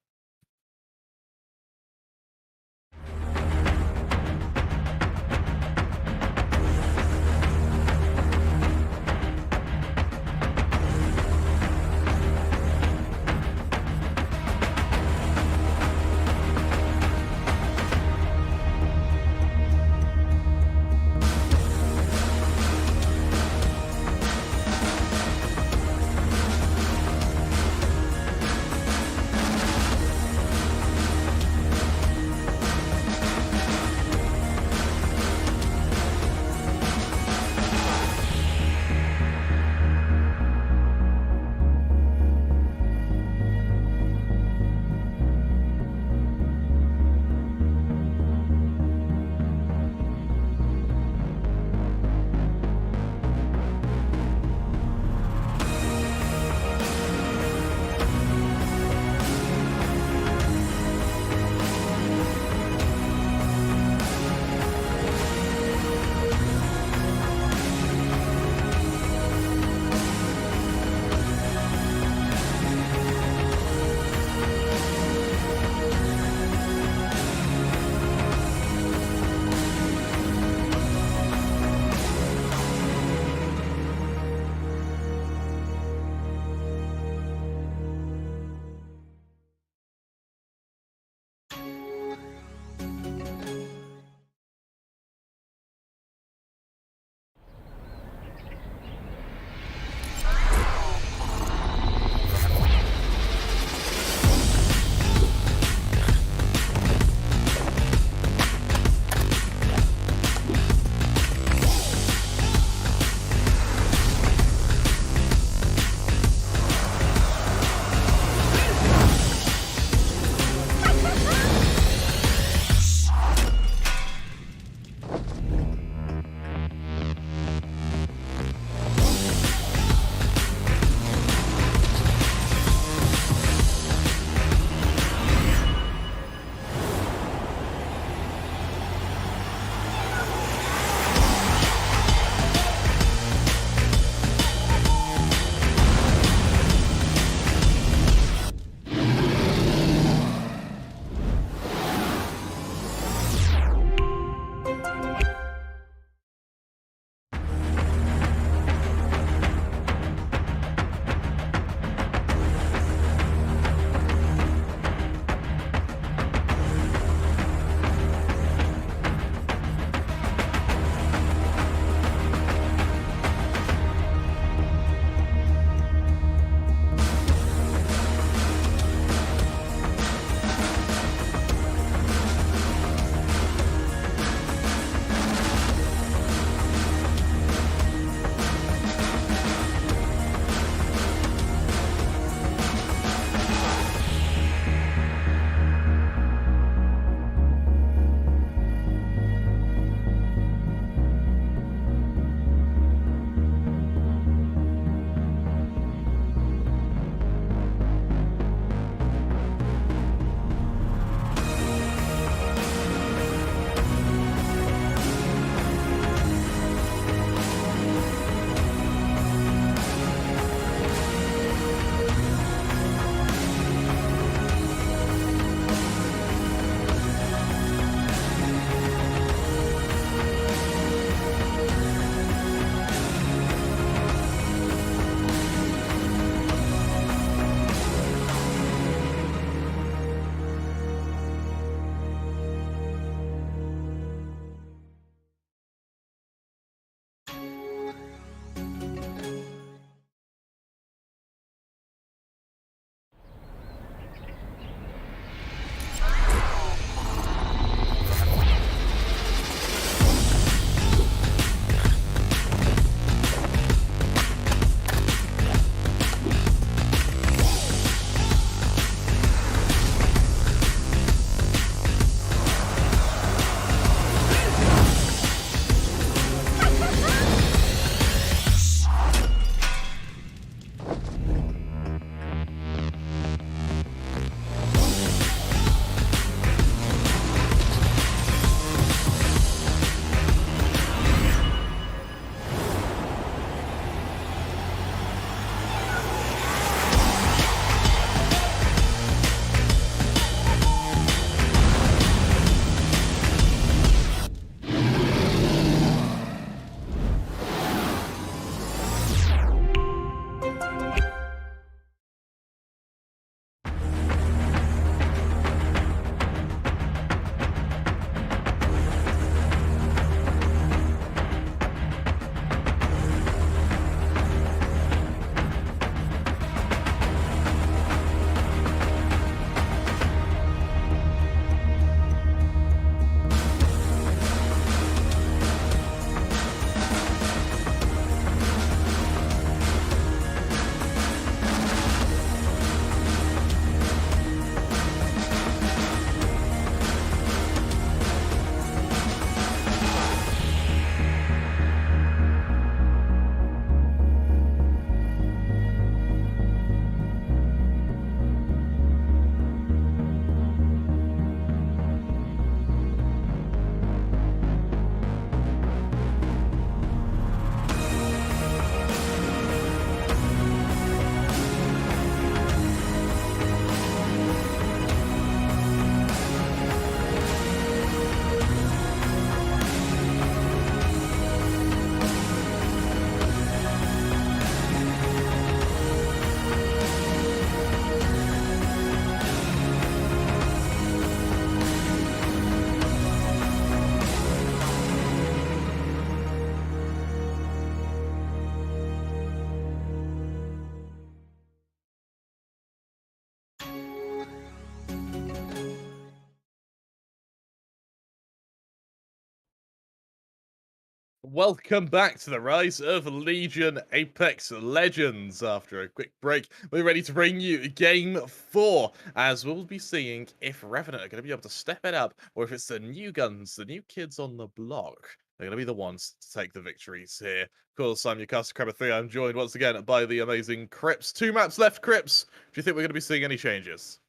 Welcome back to the Rise of Legion Apex Legends. After a quick break, we're ready to bring you Game 4, as we'll be seeing if Revenant are going to be able to step it up, or if it's the new guns, the new kids on the block. They're going to be the ones to take the victories here. Of course, I'm your caster, Crabber3. I'm joined once again by the amazing Crips. 2 maps left, Crips. Do you think we're going to be seeing any changes?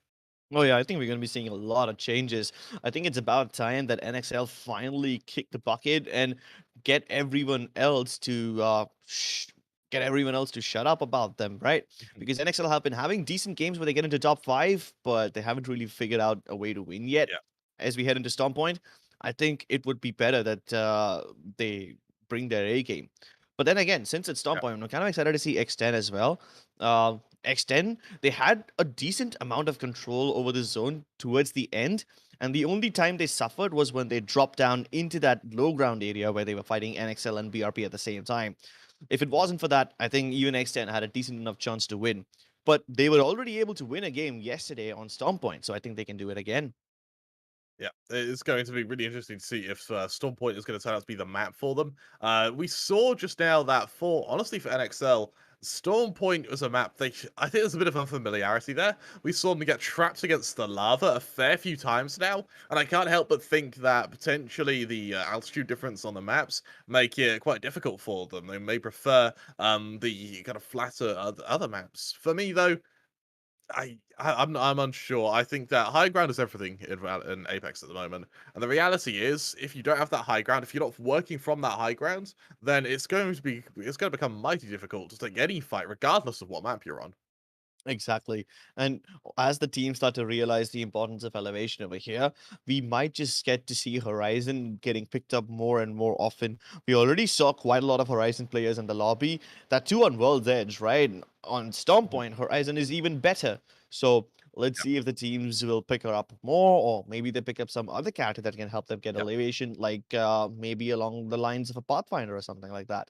Oh yeah, I think we're going to be seeing a lot of changes. I think it's about time that NXL finally kick the bucket and get everyone else to shut up about them, right? Because NXL have been having decent games where they get into top 5, but they haven't really figured out a way to win yet. Yeah. As we head into Storm Point, I think it would be better that they bring their A game. But then again, since it's Storm Yeah. Point, I'm kind of excited to see X10 as well. X10, they had a decent amount of control over the zone towards the end, and the only time they suffered was when they dropped down into that low ground area where they were fighting NXL and BRP at the same time. If it wasn't for that, I think even X10 had a decent enough chance to win. But they were already able to win a game yesterday on Storm Point, so I think they can do it again. Yeah, it's going to be really interesting to see if Storm Point is going to turn out to be the map for them. We saw just now that honestly, for NXL, Storm Point was a map. I think there's a bit of unfamiliarity there. We saw them get trapped against the lava a fair few times now, and I can't help but think that potentially the altitude difference on the maps make it quite difficult for them. They may prefer the kind of flatter other maps. For me, though, I'm unsure. I think that high ground is everything in Apex at the moment, and the reality is, if you don't have that high ground, if you're not working from that high ground, then it's going to become mighty difficult to take any fight, regardless of what map you're on. Exactly. And as the team start to realize the importance of elevation over here, we might just get to see Horizon getting picked up more and more often. We already saw quite a lot of Horizon players in the lobby. That too on World's Edge, right? On Storm Mhm. Point, Horizon is even better. So let's Yep, see if the teams will pick her up more, or maybe they pick up some other character that can help them get yep, elevation, like maybe along the lines of a Pathfinder or something like that.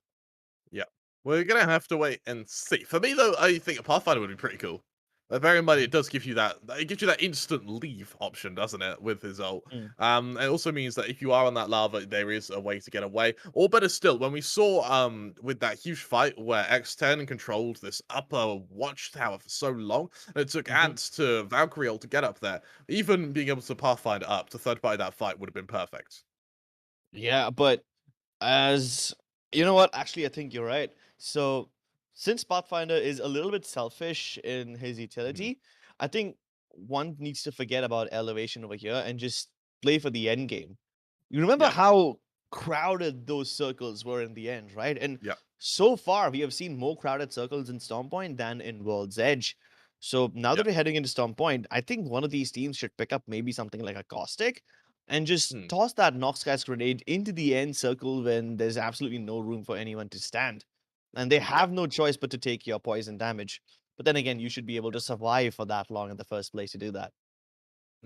yep. We're gonna have to wait and see. For me, though, I think a Pathfinder would be pretty cool. Bear in mind, it does give you that. It gives you that instant leave option, doesn't it, with his ult? Mm. It also means that if you are on that lava, there is a way to get away. Or better still, when we saw with that huge fight where X10 controlled this upper watchtower for so long, and it took Mhm. Ants to Valkyrie ult to get up there. Even being able to Pathfinder up to third party that fight would have been perfect. Yeah, but as you know what? Actually, I think you're right. So, since Pathfinder is a little bit selfish in his Mhm. utility, I think one needs to forget about elevation over here and just play for the end game. You remember Yeah, how crowded those circles were in the end, right? And yeah, so far, we have seen more crowded circles in Storm Point than in World's Edge. So now yeah. that we're heading into Storm Point, I think one of these teams should pick up maybe something like a Caustic and just Hmm. toss that Noxgas grenade into the end circle when there's absolutely no room for anyone to stand. And they Yeah. have no choice but to take your poison damage. But then again, you should be able to survive for that long in the first place to do that.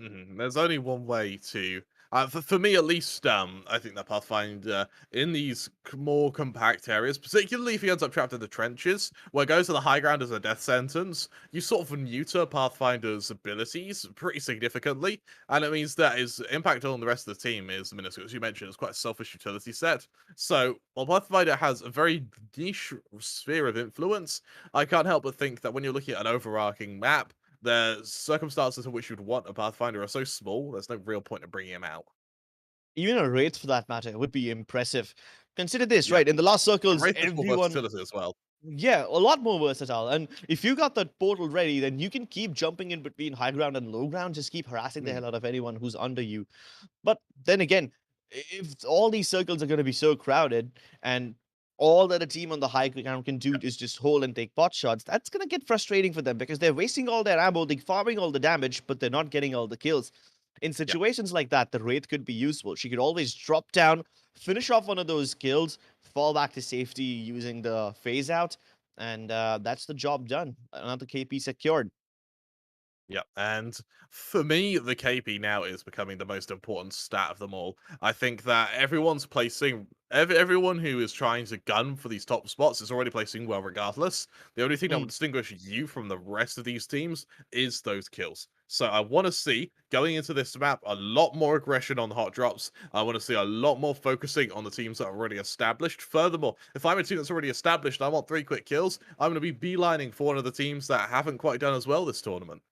There's only one way to, for me at least. I think that Pathfinder in these more compact areas, particularly if he ends up trapped in the trenches, where going to the high ground is a death sentence, you sort of neuter Pathfinder's abilities pretty significantly, and it means that his impact on the rest of the team is minuscule. As you mentioned, it's quite a selfish utility set. So while Pathfinder has a very niche sphere of influence, I can't help but think that when you're looking at an overarching map, the circumstances in which you'd want a Pathfinder are so small, there's no real point in bringing him out. Even a Wraith, for that matter, would be impressive. Consider this, Yeah. right? In the last And circles, Wraith has more everyone, versatility as well. yeah, a lot more versatile. And if you got that portal ready, then you can keep jumping in between high ground and low ground, just keep harassing the Mm, hell out of anyone who's under you. But then again, if all these circles are going to be so crowded and all that a team on the high ground can do yeah, is just hold and take pot shots, that's going to get frustrating for them because they're wasting all their ammo, they're farming all the damage, but they're not getting all the kills. In yeah. situations like that, the Wraith could be useful. She could always drop down, finish off one of those kills, fall back to safety using the phase out, and that's the job done. Another KP secured. Yeah, and for me, the KP now is becoming the most important stat of them all. I think that everyone's placing everyone who is trying to gun for these top spots is already placing well regardless. The only thing that will Mm, distinguish you from the rest of these teams is those kills. So I want to see going into this map a lot more aggression on hot drops. I want to see a lot more focusing on the teams that are already established. Furthermore, if I'm a team that's already established and I want 3 quick kills, I'm going to be beelining for one of the teams that haven't quite done as well this tournament.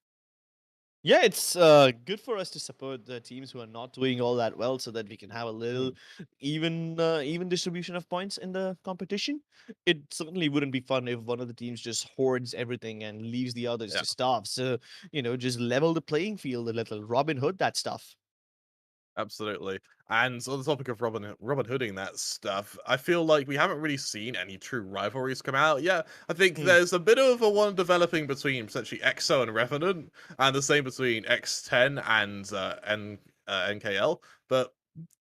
Yeah, it's good for us to support the teams who are not doing all that well, so that we can have a little even distribution of points in the competition. It certainly wouldn't be fun if one of the teams just hoards everything and leaves the others Yeah. to starve. So just level the playing field a little. Robin Hood that stuff. Absolutely. And on the topic of Robin Hooding that stuff, I feel like we haven't really seen any true rivalries come out yet. I think Hmm. there's a bit of a one developing between essentially EXO and Revenant, and the same between X10 and NKL. But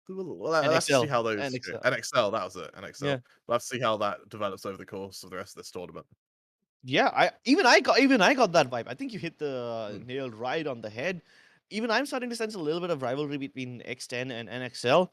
well, let's see NXL, how those go. NXL. NXL, that was it. Yeah. NXL. Let's see how that develops over the course of the rest of this tournament. Yeah, I got that vibe. I think you hit the Mm, nail right on the head. Even I'm starting to sense a little bit of rivalry between X10 and NXL.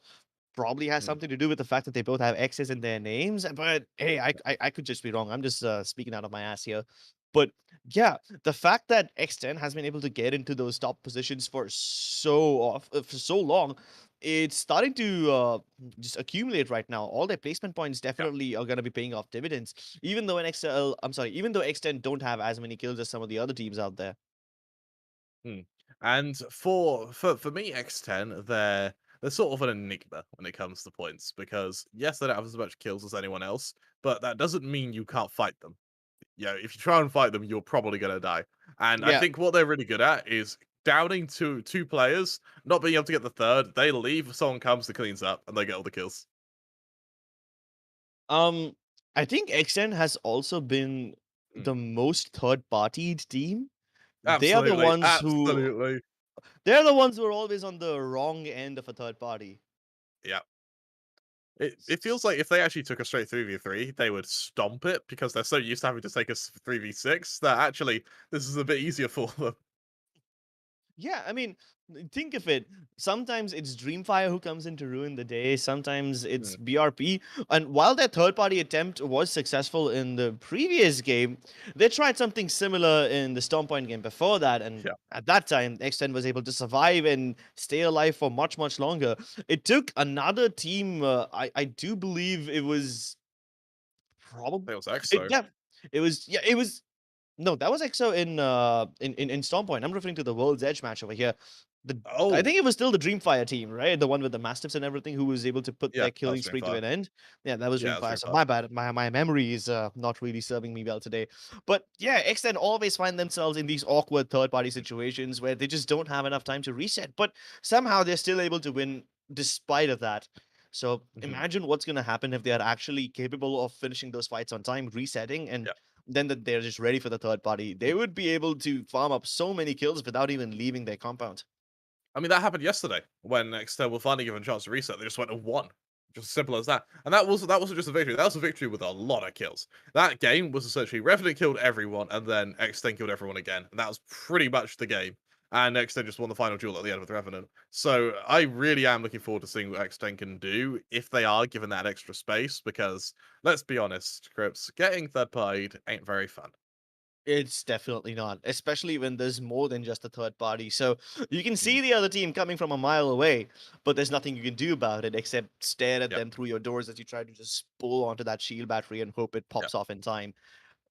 Probably has mm, something to do with the fact that they both have X's in their names. But hey, I could just be wrong. I'm just speaking out of my ass here. But yeah, the fact that X10 has been able to get into those top positions for so long, it's starting to just accumulate right now. All their placement points yeah. definitely are going to be paying off dividends. Even though even though X10 don't have as many kills as some of the other teams out there. Mm. And for me, X10, they're sort of an enigma when it comes to points because yes, they don't have as much kills as anyone else, but that doesn't mean you can't fight them. Yeah, if you try and fight them, you're probably gonna die. And I Yeah. think what they're really good at is downing two players, not being able to get the third. They leave, someone comes to cleans up, and they get all the kills. Um, I think X10 has also been Mm. the most third-partied team. They are the Absolutely, ones who absolutely. they're the ones who are always on the wrong end of a third party. Yeah. It feels like if they actually took a straight 3v3, they would stomp it because they're so used to having to take a 3v6 that actually this is a bit easier for them. Yeah, I mean, think of it. Sometimes it's DreamFire who comes in to ruin the day. Sometimes it's Mm, BRP. And while their third-party attempt was successful in the previous game, they tried something similar in the Stormpoint game before that. And yeah. at that time, X10 was able to survive and stay alive for much, much longer. It took another team. I do believe it was probably It was it. EXO. Yeah, it was. Yeah, it was. No, that was EXO in Stormpoint. I'm referring to the World's Edge match over here. I Oh, think it was still the DreamFire team, right? The one with the Mastiffs and everything, who was able to put yeah, their that killing was streak to DreamFire. an end. Yeah, that was Yeah, that was DreamFire. So DreamFire. my bad. My memory is not really serving me well today. But yeah, X10 always find themselves in these awkward third-party situations where they just don't have enough time to reset. But somehow they're still able to win despite of that. So Mhm. imagine what's going to happen if they are actually capable of finishing those fights on time, resetting, and Yeah. then that they're just ready for the third party. They would be able to farm up so many kills without even leaving their compound. I mean, that happened yesterday when Nextel were finally given a chance to reset. They just went and won. Just as simple as that. And that wasn't just a victory. That was a victory with a lot of kills. That game was essentially Revenant killed everyone, and then X10 killed everyone again. And that was pretty much the game. And X10 just won the final duel at the end with Revenant. So I really am looking forward to seeing what X10 can do if they are given that extra space. Because let's be honest, Crips, getting third partied ain't very fun. It's definitely not, especially when there's more than just a third party. So you can Mm, see the other team coming from a mile away, but there's nothing you can do about it except stare at Yep. them through your doors as you try to just pull onto that shield battery and hope it Yep. pops off in time.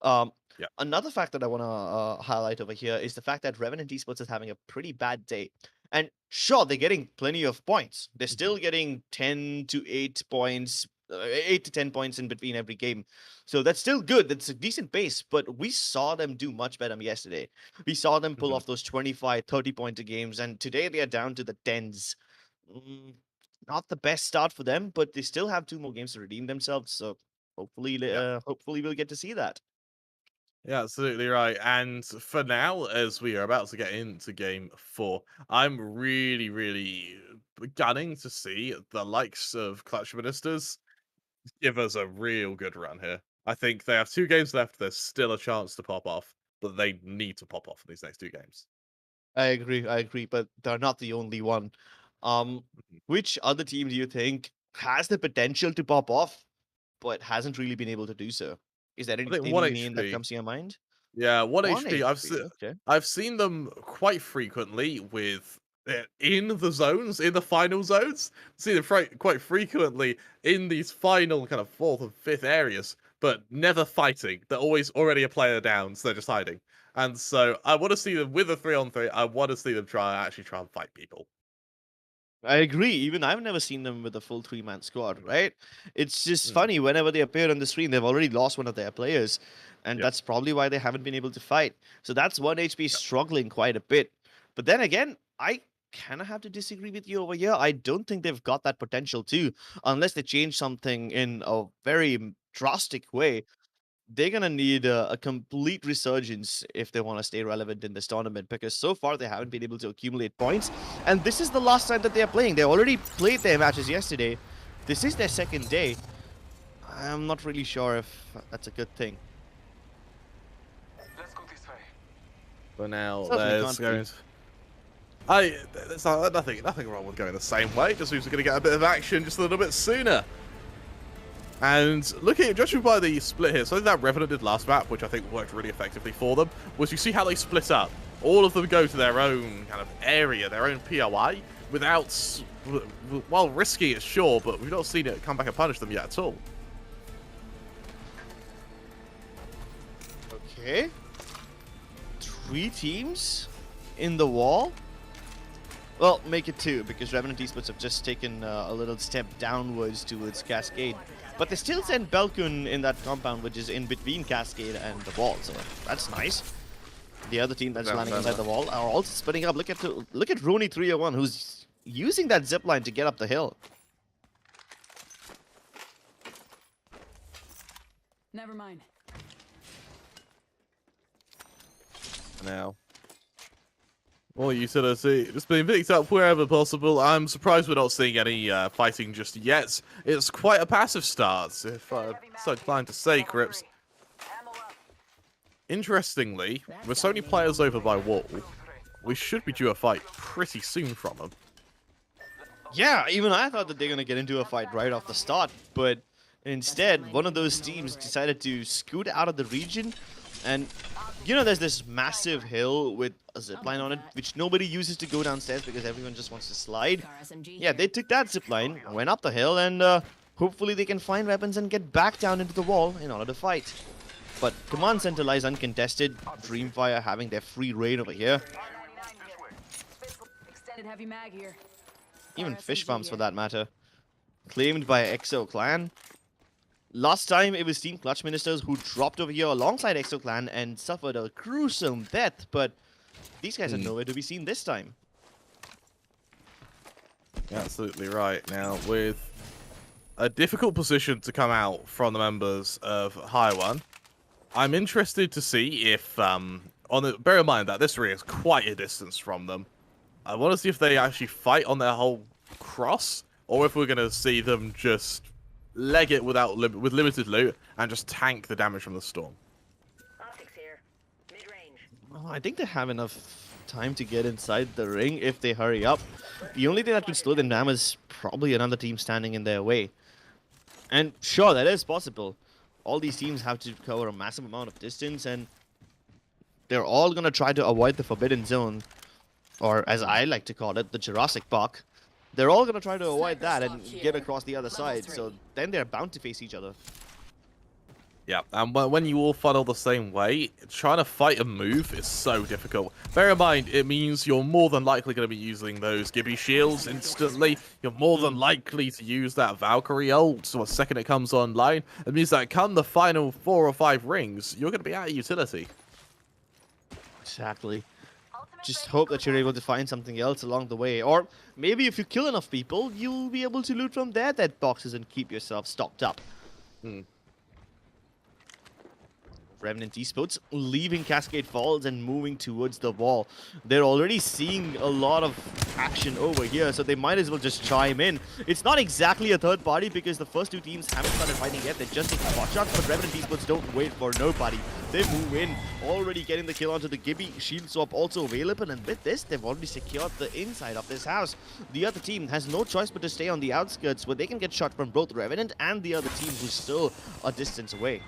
Um, Yep. Another fact that I want to highlight over here is the fact that Revenant Esports is having a pretty bad day. And sure, they're getting plenty of points. They're Mhm. still getting 10 to 8 points, 8 to 10 points in between every game. So that's still good. That's a decent pace. But we saw them do much better yesterday. We saw them pull Mhm. off those 25, 30 pointer games. And today they are down to the tens. Mm, Not the best start for them, but they still have 2 more games to redeem themselves. So Yeah. hopefully we'll get to see that. Yeah, absolutely right. And for now, as we are about to get into game 4, I'm really beginning to see the likes of Clutch Ministers give us a real good run here. I think they have 2 games left. There's still a chance to pop off, but they need to pop off in these next 2 games. I agree, but they're not the only one. Um, Mhm. which other team do you think has the potential to pop off, but hasn't really been able to do so? Is there I think any 1 name that HP comes to your mind? Yeah, 1 1 HP. HP. Okay. I've seen them quite frequently with in the zones, in the final zones. See them quite frequently in these final kind of fourth and fifth areas, but never fighting. They're always already a player down, so they're just hiding. And so I want to see them with a 3-on-3. I want to see them actually try and fight people. I agree. Even I've never seen them with a full 3-man squad, right? It's just Mm. funny whenever they appear on the screen, they've already lost one of their players, and Yep. that's probably why they haven't been able to fight. So that's 1 HP struggling quite a bit. But then again, I kind of have to disagree with you over here. I don't think they've got that potential too, unless they change something in a very drastic way. They're gonna need a complete resurgence if they want to stay relevant in this tournament, because so far they haven't been able to accumulate points, and this is the last time that they are playing. They already played their matches yesterday. This is their second day. I'm not really sure if that's a good thing. Let's go this way. But now Certainly there's can't going. There's nothing wrong with going the same way. Just means we're going to get a bit of action just a little bit sooner. And looking at judging by the split here, something that Revenant did last map, which I think worked really effectively for them, was you see how they split up. All of them go to their own kind of area, their own POI, without, well, risky it, sure, but we've not seen it come back and punish them yet at all. Okay. 3 teams in the wall. Well, make it 2, because Revenant Esports have just taken a little step downwards towards Cascade. But they still send Belkun in that compound, which is in between Cascade and the wall, so that's nice. The other team that's landing inside the wall are also splitting up. Look at Roni 301, who's using that zipline to get up the hill. Never mind. Now, well, utility just being picked up wherever possible. I'm surprised we're not seeing any fighting just yet. It's quite a passive start, if I'm so inclined to say, Crips. Interestingly, with so many players over by wall, we should be due a fight pretty soon from them. Yeah, even I thought that they're going to get into a fight right off the start, but instead, one of those teams decided to scoot out of the region, and you know, there's this massive hill with a zipline on it, which nobody uses to go downstairs because everyone just wants to slide. Yeah, they took that zipline, went up the hill, and hopefully they can find weapons and get back down into the wall in order to fight. But Command Center lies uncontested, DreamFire having their free reign over here. Extended heavy mag here. Even fish farms for that matter. Claimed by EXO Clan. Last time it was Team Clutch Ministers who dropped over here alongside EXO Clan and suffered a gruesome death, but these guys are nowhere to be seen this time. Absolutely right. Now, with a difficult position to come out from the members of High One, I'm interested to see if, bear in mind that this ring is quite a distance from them. I want to see if they actually fight on their whole cross, or if we're going to see them just leg it with limited loot and just tank the damage from the storm. Optics here. Mid-range. Well, I think they have enough time to get inside the ring if they hurry up. The only thing that could slow them down is probably another team standing in their way. And sure, that is possible. All these teams have to cover a massive amount of distance, and they're all going to try to avoid the Forbidden Zone, or as I like to call it, the Jurassic Park. They're all going to try to avoid that and get across the other side, so then they're bound to face each other. Yeah, and when you all funnel the same way, trying to fight a move is so difficult. Bear in mind, it means you're more than likely going to be using those Gibby shields instantly. You're more than likely to use that Valkyrie ult the second it comes online. It means that come the final 4 or 5 rings, you're going to be out of utility. Exactly. Just hope that you're able to find something else along the way. Or maybe if you kill enough people, you'll be able to loot from their dead boxes and keep yourself stocked up. Revenant Esports leaving Cascade Falls and moving towards the wall. They're already seeing a lot of action over here, so they might as well just chime in. It's not exactly a third party because the first 2 teams haven't started fighting yet. They're just taking pot shots, but Revenant Esports don't wait for nobody. They move in, already getting the kill onto the Gibby. Shield swap also available, and with this, they've already secured the inside of this house. The other team has no choice but to stay on the outskirts, where they can get shot from both Revenant and the other team who's still a distance away.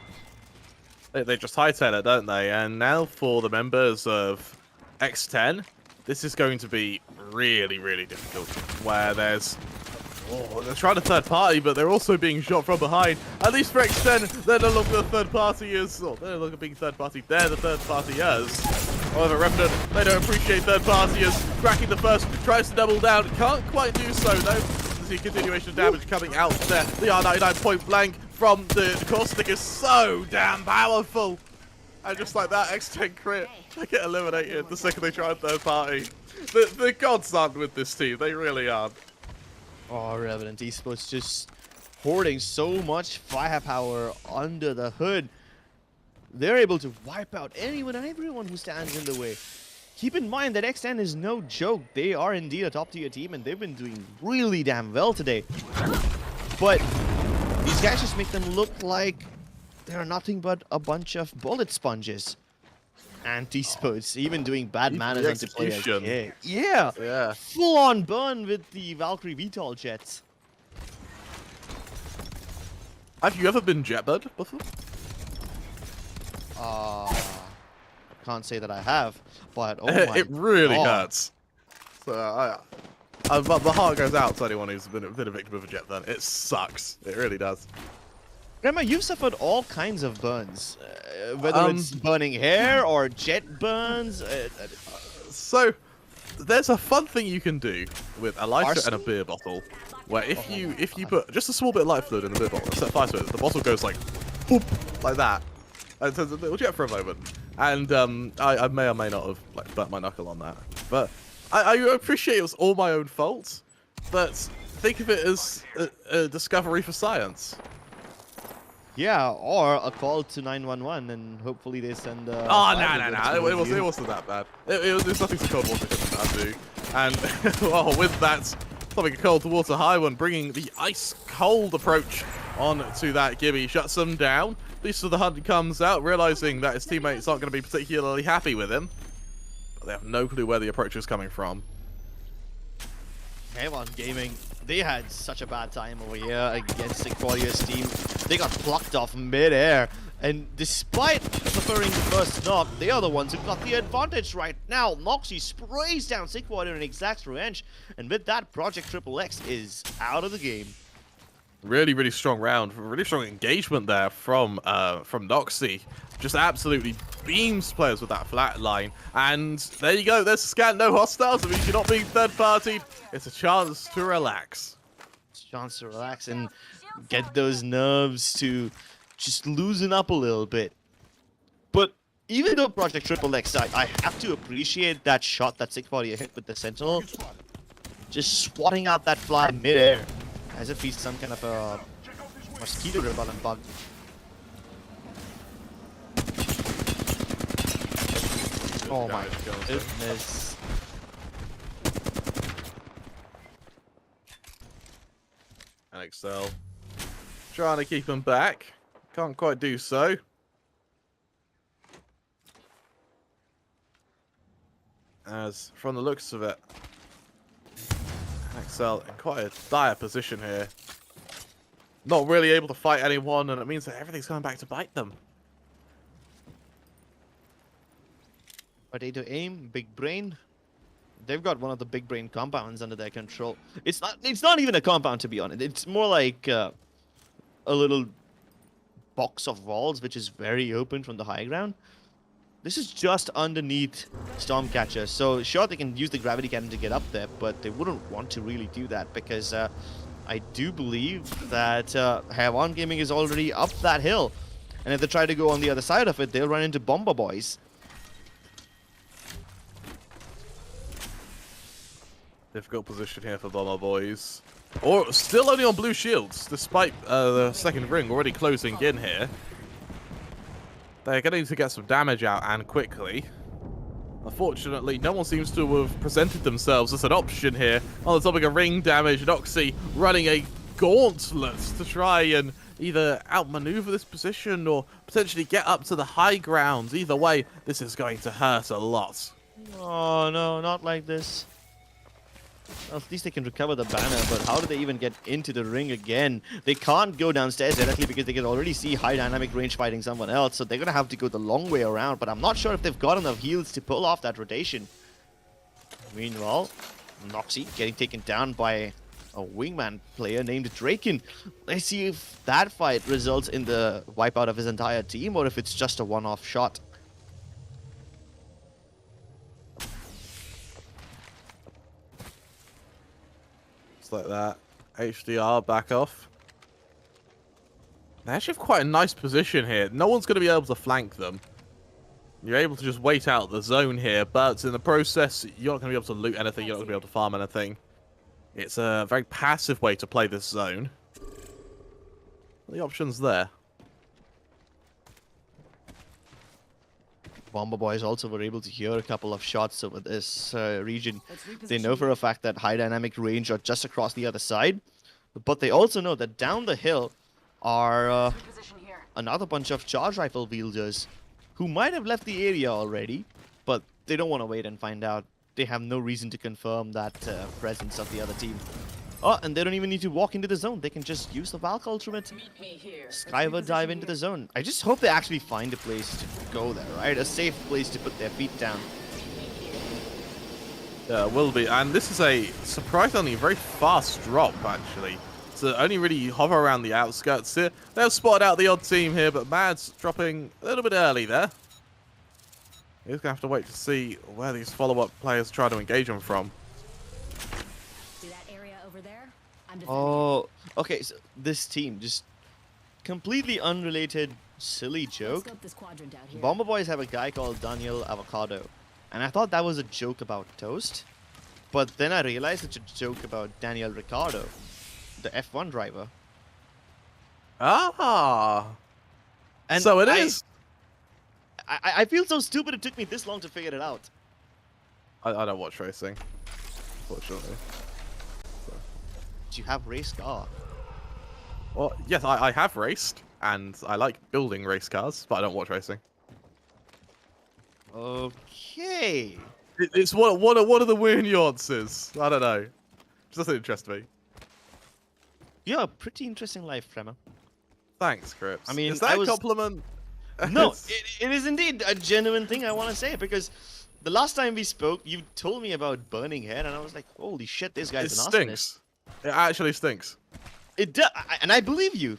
They just hightail it, don't they? And now for the members of X10, this is going to be really, really difficult. Where there's... Oh, they're trying to third party, but they're also being shot from behind. At least for X10, they're no longer the third partyers. Or they're no longer being third party, they're the third partyers. However, Revenant, they don't appreciate third partyers. Cracking the first, tries to double down. Can't quite do so, though. You see continuation of damage coming out there. The R99 point blank from the caustic is so damn powerful. And just like that, X10 Crit, they get eliminated the second they try and third party. The gods aren't with this team, they really aren't. Oh, Revenant Esports just hoarding so much firepower under the hood. They're able to wipe out anyone and everyone who stands in the way. Keep in mind that X10 is no joke. They are indeed a top-tier team, and they've been doing really damn well today. But these guys just make them look like they're nothing but a bunch of bullet sponges. Anti-sports, even doing bad manners onto players. Yeah. Full-on burn with the Valkyrie VTOL jets. Have you ever been jetburned before? Can't say that I have, but oh my it really God. hurts. So but the heart goes out to anyone who's been a victim of a jet burn. It sucks. It really does. Grandma, you've suffered all kinds of burns, whether it's burning hair or jet burns. So there's a fun thing you can do with a lighter and a beer bottle, where if you put just a small bit of light fluid in the beer bottle and set fire to it, the bottle goes like, whoop, like that. And so it'll jet for a moment. And I may or may not have like burnt my knuckle on that, but I appreciate it was all my own fault. But think of it as a discovery for science. Yeah, or a call to 911, and hopefully they send. No! It wasn't that bad. It was nothing to cold water couldn't do. And well, with that, something a cold water high one, bringing the ice cold approach on to that Gibby, shuts them down. Beast of the Hunt comes out, realizing that his teammates aren't going to be particularly happy with him. But they have no clue where the approach is coming from. Hey, on Gaming, they had such a bad time over here against the Qualifiers team. They got plucked off mid-air, and despite preferring the first knock, they are the ones who got the advantage right now. Noxy sprays down Sickwater and exacts revenge, and with that, Project XXX is out of the game. Really, really strong round. Really strong engagement there from Noxy. Just absolutely beams players with that flat line. And there you go. There's a scan. No hostiles. I mean, you're not being third party. It's a chance to relax. It's a chance to relax and get those nerves to just loosen up a little bit. But even though Project XXX, I have to appreciate that shot that Sickbody hit with the Sentinel. Just swatting out that fly mid-air. As if he's some kind of a mosquito repellent bug. Oh my goodness. NXL trying to keep him back. Can't quite do so. As from the looks of it, NXL in quite a dire position here. Not really able to fight anyone, and it means that everything's going back to bite them. Potato aim, big brain. They've got one of the big brain compounds under their control. It's not even a compound, to be honest. It's more like a little box of walls, which is very open from the high ground. This is just underneath Stormcatcher, so sure they can use the gravity cannon to get up there, but they wouldn't want to really do that because I do believe that Havan Gaming is already up that hill, and if they try to go on the other side of it, they'll run into Bomber Boys. Difficult position here for Bomber Boys. Or still only on blue shields, despite the second ring already closing in here. They're going to need to get some damage out, and quickly. Unfortunately, no one seems to have presented themselves as an option here. On the topic of ring damage, Noxy running a gauntlet to try and either outmaneuver this position or potentially get up to the high ground. Either way, this is going to hurt a lot. Oh no, not like this. Well, at least they can recover the banner, but how do they even get into the ring again? They can't go downstairs directly because they can already see high dynamic range fighting someone else, so they're going to have to go the long way around, but I'm not sure if they've got enough heals to pull off that rotation. Meanwhile, Noxy getting taken down by a wingman player named Draken. Let's see if that fight results in the wipeout of his entire team or if it's just a one-off shot. Just like that. HDR back off. They actually have quite a nice position here. No one's going to be able to flank them. You're able to just wait out the zone here, but in the process, you're not going to be able to loot anything. You're not going to be able to farm anything. It's a very passive way to play this zone. The options there. Bomber Boys also were able to hear a couple of shots over this region. They know for a fact that high dynamic range are just across the other side, but they also know that down the hill are another bunch of charge rifle wielders who might have left the area already, but they don't want to wait and find out. They have no reason to confirm that presence of the other team. Oh, and they don't even need to walk into the zone. They can just use the Valk Ultimate. Skyward dive into the zone. I just hope they actually find a place to go there, right? A safe place to put their feet down. Yeah, will be. And this is a surprisingly very fast drop, actually. To only really hover around the outskirts here. They've spotted out the odd team here, but Mad's dropping a little bit early there. He's going to have to wait to see where these follow-up players try to engage him from. See that area over there? I'm defending Oh, okay, so this team, just completely unrelated, silly it. Let's joke. scope this quadrant out here. Bomber Boys have a guy called Daniel Avocado, and I thought that was a joke about Toast, but then I realized it's a joke about Daniel Ricciardo, the F1 driver. Ah! And So it is! I feel so stupid it took me this long to figure it out. I don't watch racing, unfortunately. Do you have race car? Well, yes, I have raced, and I like building race cars, but I don't watch racing. Okay. It's one of the weird nuances. I don't know. Just doesn't interest me. You have a pretty interesting life, Tremor. Thanks, Crips. I mean, is that I a was- compliment? No, it is indeed a genuine thing I want to say, because the last time we spoke, you told me about burning hair, and I was like, holy shit, this It guy's an arsonist. stinks. It actually stinks. It does, and I believe you.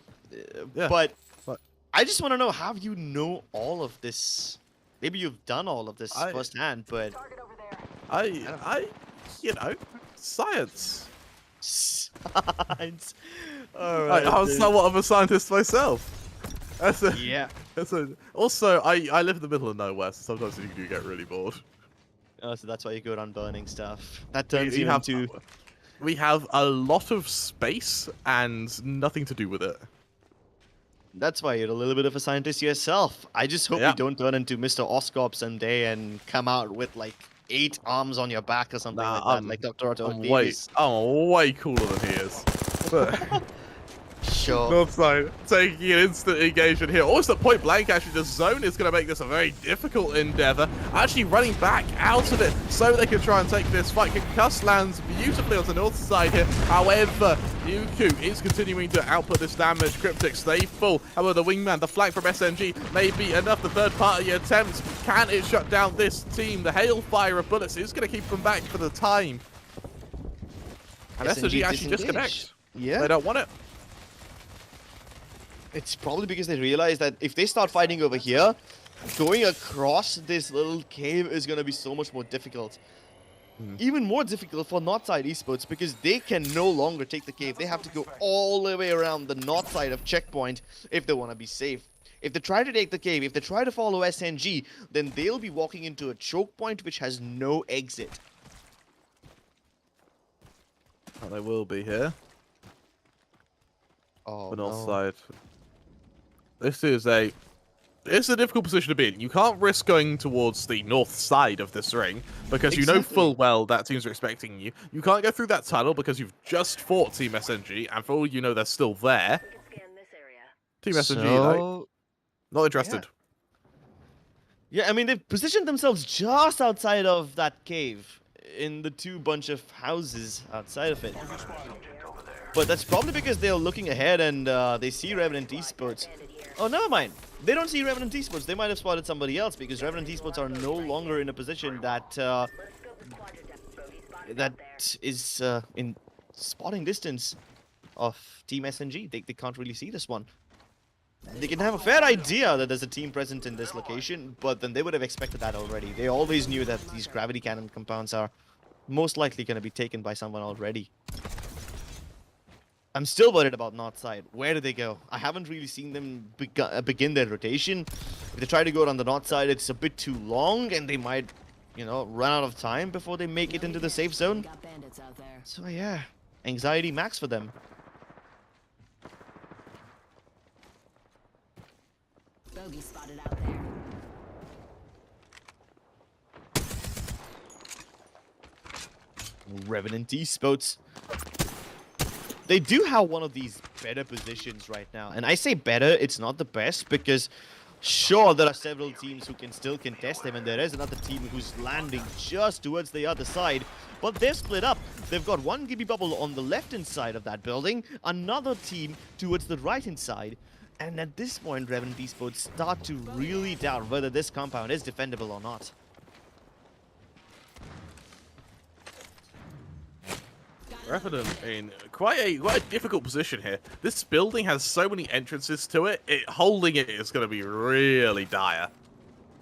Yeah, But but- I just want to know how you know all of this. Maybe you've done all of this I- firsthand, but I, you know, science. science. All right. I'm dude. somewhat of a scientist myself. Yeah. Also, I live in the middle of nowhere, so sometimes you do get really bored. Oh, so that's why you go around burning stuff. That turns you have into. We have a lot of space and nothing to do with it. That's why you're a little bit of a scientist yourself. I just hope Yeah. you don't turn into Mr. Oscorp someday and come out with like 8 arms on your back or something Nah, like that, I'm- like Dr. Otto I'm Davis. way cooler than he is. But Sure. North side taking an instant engagement here. Also, point blank, actually, the zone is going to make this a very difficult endeavor. Actually, running back out of it so they can try and take this fight. Concuss lands beautifully on the north side here. However, Yuku is continuing to output this damage. Cryptic stay full. However, the wingman, the flank from SMG may be enough. The third party attempt, can it shut down this team? The hailfire of bullets is going to keep them back for the time. And SMG actually disconnects. Yeah. They don't want it. It's probably because they realize that if they start fighting over here, going across this little cave is going to be so much more difficult. Even more difficult for Northside Esports because they can no longer take the cave. They have to go all the way around the north side of Checkpoint if they want to be safe. If they try to take the cave, if they try to follow SNG, then they'll be walking into a choke point which has no exit. Oh, they will be here. Oh, The north no. side. This is a difficult position to be in. You can't risk going towards the north side of this ring because you know Exactly. full well that teams are expecting you. You can't go through that tunnel because you've just fought Team SNG, and for all you know, they're still there. We can scan this area. Team SNG, like, So, not interested. yeah, I mean, they've positioned themselves just outside of that cave. in the two bunch of houses outside of it. But that's probably because they're looking ahead and they see Revenant Esports. Oh, never mind. They don't see Revenant Esports. They might have spotted somebody else because Revenant Esports are no longer in a position that is in spotting distance of Team SNG. They can't really see this one. They can have a fair idea that there's a team present in this location, but then they would have expected that already. They always knew that these gravity cannon compounds are most likely going to be taken by someone already. I'm still worried about North side. Where do they go? I haven't really seen them begin their rotation. If they try to go on the North side, it's a bit too long, and they might, you know, run out of time before they make it into the safe zone. Got bandits out there. So yeah, anxiety max for them. Bogey spotted out there. Revenant Esports. They do have one of these better positions right now. And I say better, it's not the best because sure, there are several teams who can still contest them, and there is another team who's landing just towards the other side. But they're split up. They've got one Gibby bubble on the left-hand side of that building, another team towards the right-hand side. And at this point, Revenant Esports start to really doubt whether this compound is defendable or not. Revenant in quite a difficult position here. This building has so many entrances to it. Holding it is going to be really dire.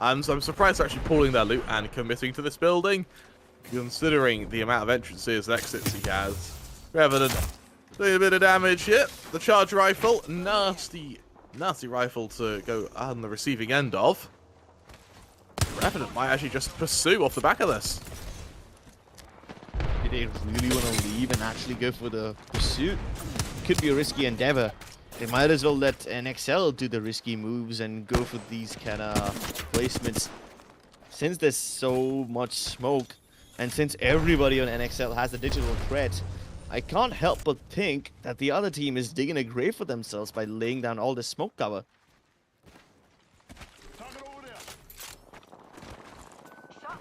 So I'm surprised they're actually pulling their loot and committing to this building, considering the amount of entrances and exits he has. Revenant doing a bit of damage here. The charge rifle, nasty rifle to go on the receiving end of. Revenant might actually just pursue off the back of this. Do they really want to leave and actually go for the pursuit? Could be a risky endeavor. They might as well let NXL do the risky moves and go for these kind of placements. Since there's so much smoke, and since everybody on NXL has a digital threat, I can't help but think that the other team is digging a grave for themselves by laying down all the smoke cover.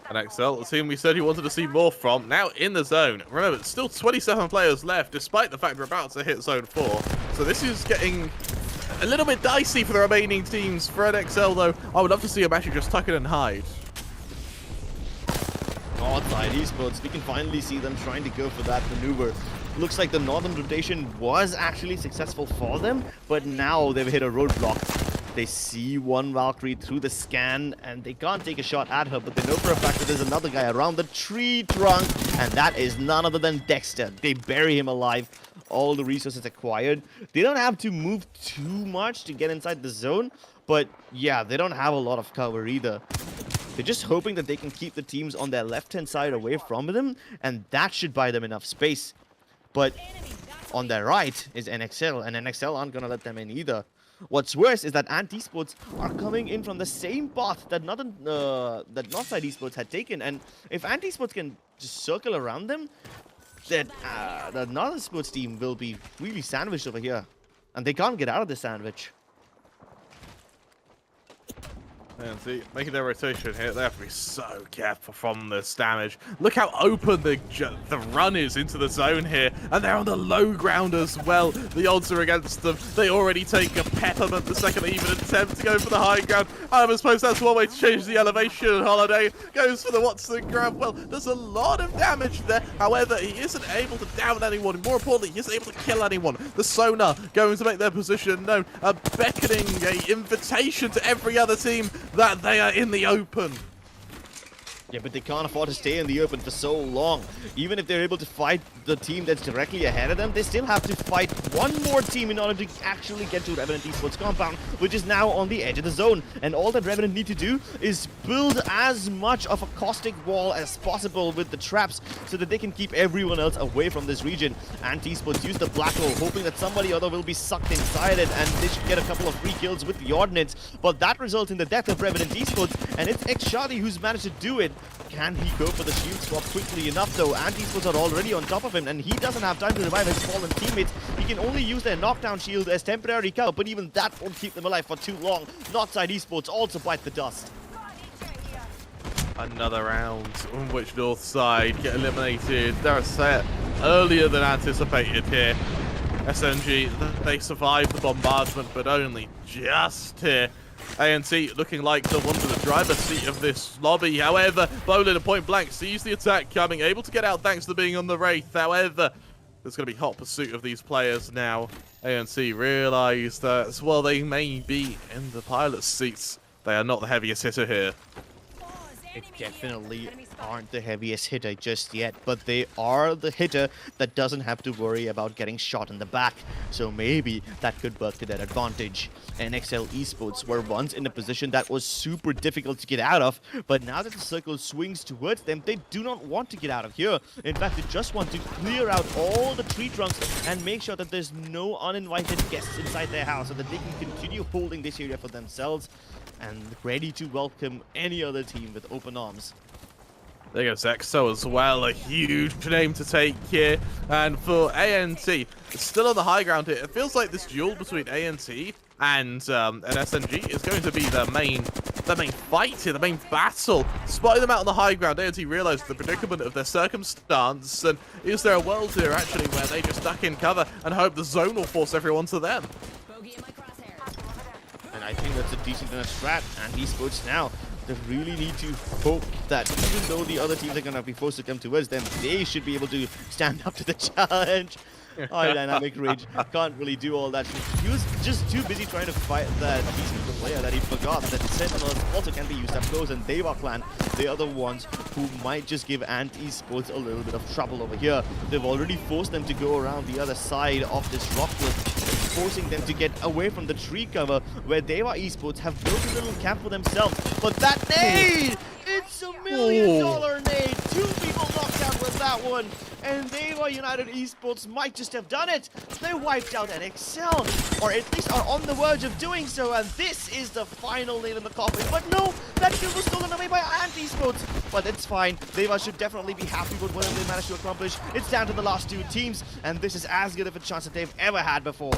NXL, the team we said you wanted to see more from, now in the zone. Remember, it's still 27 players left, despite the fact we're about to hit zone 4. So this is getting a little bit dicey for the remaining teams. For NXL, though, I would love to see them actually just tuck it and hide. Northside Esports, we can finally see them trying to go for that maneuver. Looks like the northern rotation was actually successful for them, but now they've hit a roadblock. They see one Valkyrie through the scan, and they can't take a shot at her, but they know for a fact that there's another guy around the tree trunk, and that is none other than Dexter. They bury him alive. All the resources acquired. They don't have to move too much to get inside the zone, but yeah, they don't have a lot of cover either. They're just hoping that they can keep the teams on their left-hand side away from them, and that should buy them enough space. But on their right is NXL, and NXL aren't going to let them in either. What's worse is that Esports are coming in from the same path that Northside Esports had taken, and if Esports can just circle around them, then the Northern Sports team will be really sandwiched over here, and they can't get out of the sandwich. And see, making their rotation here, they have to be so careful from this damage. Look how open the run is into the zone here, and they're on the low ground as well. The odds are against them. They already take a peppermint the second they even attempt to go for the high ground. I suppose that's one way to change the elevation. Holiday goes for the Watson grab. Well, there's a lot of damage there. However, he isn't able to down anyone. More importantly, he isn't able to kill anyone. The Sonar going to make their position known, beckoning an invitation to every other team that they are in the open. Yeah, but they can't afford to stay in the open for so long. Even if they're able to fight the team that's directly ahead of them, they still have to fight one more team in order to actually get to Revenant Esports compound, which is now on the edge of the zone. And all that Revenant need to do is build as much of a caustic wall as possible with the traps so that they can keep everyone else away from this region. Esports use the black hole, hoping that somebody or other will be sucked inside it, and they should get a couple of free kills with the ordnance. But that results in the death of Revenant Esports, and it's X10 who's managed to do it. Can he go for the shield swap quickly enough though? Esports are already on top of him, and he doesn't have time to revive his fallen teammates. He can only use their knockdown shield as temporary cover, but even that won't keep them alive for too long. Northside Esports also bite the dust. Another round in which North side get eliminated. They're a set earlier than anticipated here. SMG, they survived the bombardment, but only just here. ANT looking like the ones in the driver's seat of this lobby. However, Bolin at point blank sees the attack coming, able to get out thanks to being on the Wraith. However, there's going to be hot pursuit of these players now. ANT realise that while they may be in the pilot's seats, they are not the heaviest hitter here. It definitely aren't the heaviest hitter just yet, but they are the hitter that doesn't have to worry about getting shot in the back. So maybe that could work to their advantage. NXL Esports were once in a position that was super difficult to get out of, but now that the circle swings towards them, they do not want to get out of here. In fact, they just want to clear out all the tree trunks and make sure that there's no uninvited guests inside their house so that they can continue holding this area for themselves and ready to welcome any other team with open arms. There goes EXO as well, a huge name to take here. And for ANT, it's still on the high ground here. It feels like this duel between ANT and an SMG is going to be the main fight here, the main battle. Spotting them out on the high ground, ANT realised the predicament of their circumstance. And is there a world here actually where they just duck in cover and hope the zone will force everyone to them? Bogey in my crosshairs. And I think that's a decent enough strat. And Esports now, they really need to hope that even though the other teams are going to be forced to come towards them, they should be able to stand up to the challenge. Oh, Dynamic Rage can't really do all that. He was just too busy trying to fight that Peacekeeper player that he forgot that Sentinels also can be used up close, and Dewa Clan, they are the ones who might just give Ant Esports a little bit of trouble over here. They've already forced them to go around the other side of this rock cliff, forcing them to get away from the tree cover where Dewa Esports have built a little camp for themselves. But that nade! It's $1 million nade! 2 people knocked out with that one. And Dewa United Esports might just have done it. They wiped out NXL, or at least are on the verge of doing so. And this is the final nail in the coffin. But no, that kill was stolen away by Ant Esports. But it's fine. Dewa should definitely be happy with what they managed to accomplish. It's down to the last 2 teams, and this is as good of a chance that they've ever had before.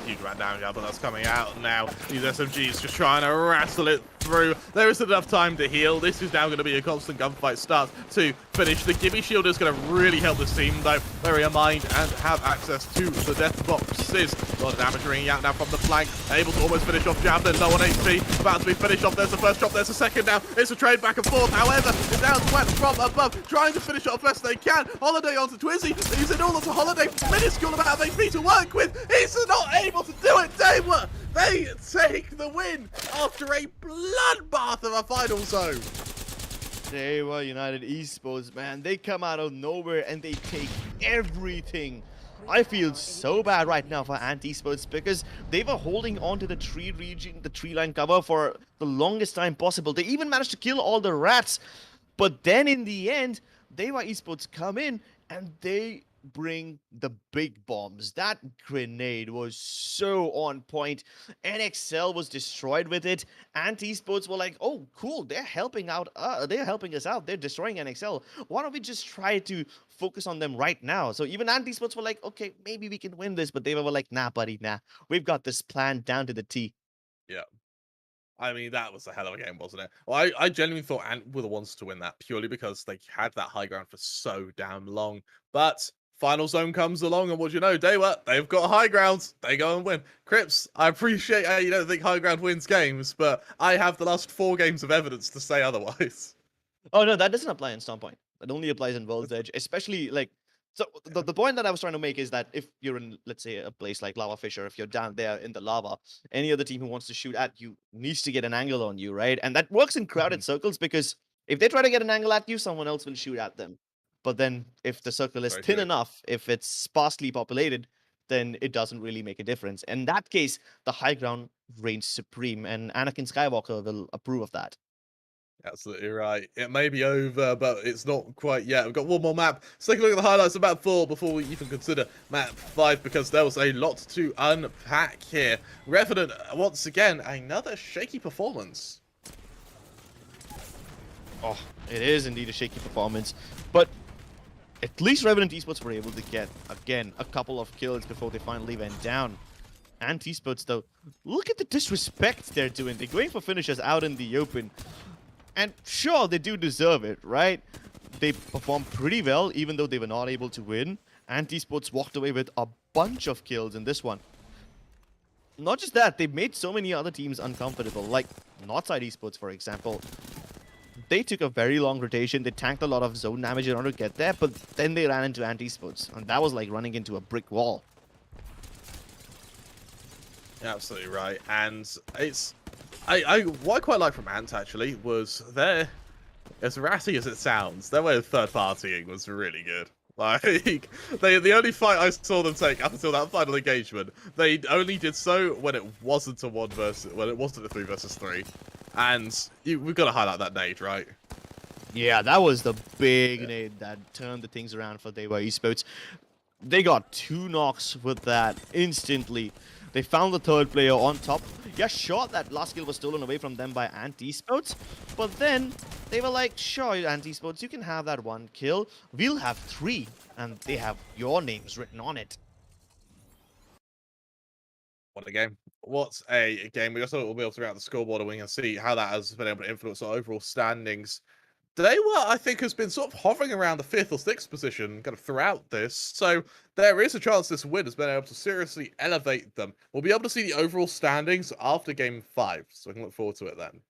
Huge round down, but that's coming out now. These SMGs just trying to wrestle it through. There isn't enough time to heal. This is now going to be a constant gunfight start to finish. The Gimme Shield is going to really help this team, though. Bear in mind and have access to the death boxes. A lot of damage ringing out now from the flank. Able to almost finish off Javelin. Low on HP. About to be finished off. There's the first drop. There's the second now. It's a trade back and forth. However, it's now swept from above. Trying to finish it off best they can. Holiday onto Twizzy. Using all onto Holiday. Minuscule amount of HP to work with. He's not able to do it. Dewa, they take the win after a bloodbath of a final zone. Dewa United Esports, man, they come out of nowhere and they take everything. I feel so bad right now for Ant Esports because they were holding on to the tree region, the tree line cover for the longest time possible. They even managed to kill all the rats. But then in the end, Dewa Esports come in and they bring the big bombs. That grenade was so on point. NXL was destroyed with it. Ant Esports were like, oh cool, they're helping out, they're helping us out, they're destroying NXL. Why don't we just try to focus on them right now? So even Ant Esports were like, okay, maybe we can win this, but they were like, nah buddy, nah, we've got this plan down to the T. Yeah. I mean, that was a hell of a game, wasn't it? Well, I genuinely thought Ant were the ones to win that purely because they had that high ground for so damn long. But final zone comes along, and what do you know, Dewa, they've got high grounds. They go and win. Crips, I appreciate how you don't think high ground wins games, but I have the last 4 games of evidence to say otherwise. Oh no, that doesn't apply in Stormpoint. It only applies in World's Edge, especially like. So the point that I was trying to make is that if you're in, let's say, a place like Lava Fisher, if you're down there in the lava, any other team who wants to shoot at you needs to get an angle on you, right? And that works in crowded circles because if they try to get an angle at you, someone else will shoot at them. But then if the circle is thin enough, if it's sparsely populated, then it doesn't really make a difference. In that case, the high ground reigns supreme, and Anakin Skywalker will approve of that. Absolutely right. It may be over, but it's not quite yet. We've got one more map. Let's take a look at the highlights of map 4 before we even consider map 5, because there was a lot to unpack here. Revenant, once again, another shaky performance. Oh, it is indeed a shaky performance, but at least Revenant Esports were able to get, again, a couple of kills before they finally went down. Ant Esports, though, look at the disrespect they're doing. They're going for finishers out in the open. And sure, they do deserve it, right? They performed pretty well, even though they were not able to win. Anti-Sports walked away with a bunch of kills in this one. Not just that, they made so many other teams uncomfortable, like Northside Esports, for example. They took a very long rotation, they tanked a lot of zone damage in order to get there, but then they ran into Anti-Sports, and that was like running into a brick wall. Absolutely right, and it's what I quite like from Ant actually was their, as ratty as it sounds, their way of third partying was really good. Like the only fight I saw them take up until that final engagement, they only did so when it wasn't a 3 versus 3, and we've got to highlight that nade, right? Yeah, that was the big nade that turned the things around for Dewa Esports. They got 2 knocks with that instantly. They found the third player on top. Yeah, sure, that last kill was stolen away from them by Anti-Sports, but then they were like, sure, Anti-Sports, you can have that 1 kill. We'll have 3, and they have your names written on it. What a game. What a game. We also will be able to go out the scoreboard and we can see how that has been able to influence our overall standings. Dewa, I think, has been sort of hovering around the 5th or 6th position kind of throughout this, so there is a chance this win has been able to seriously elevate them. We'll be able to see the overall standings after Game 5, so we can look forward to it then.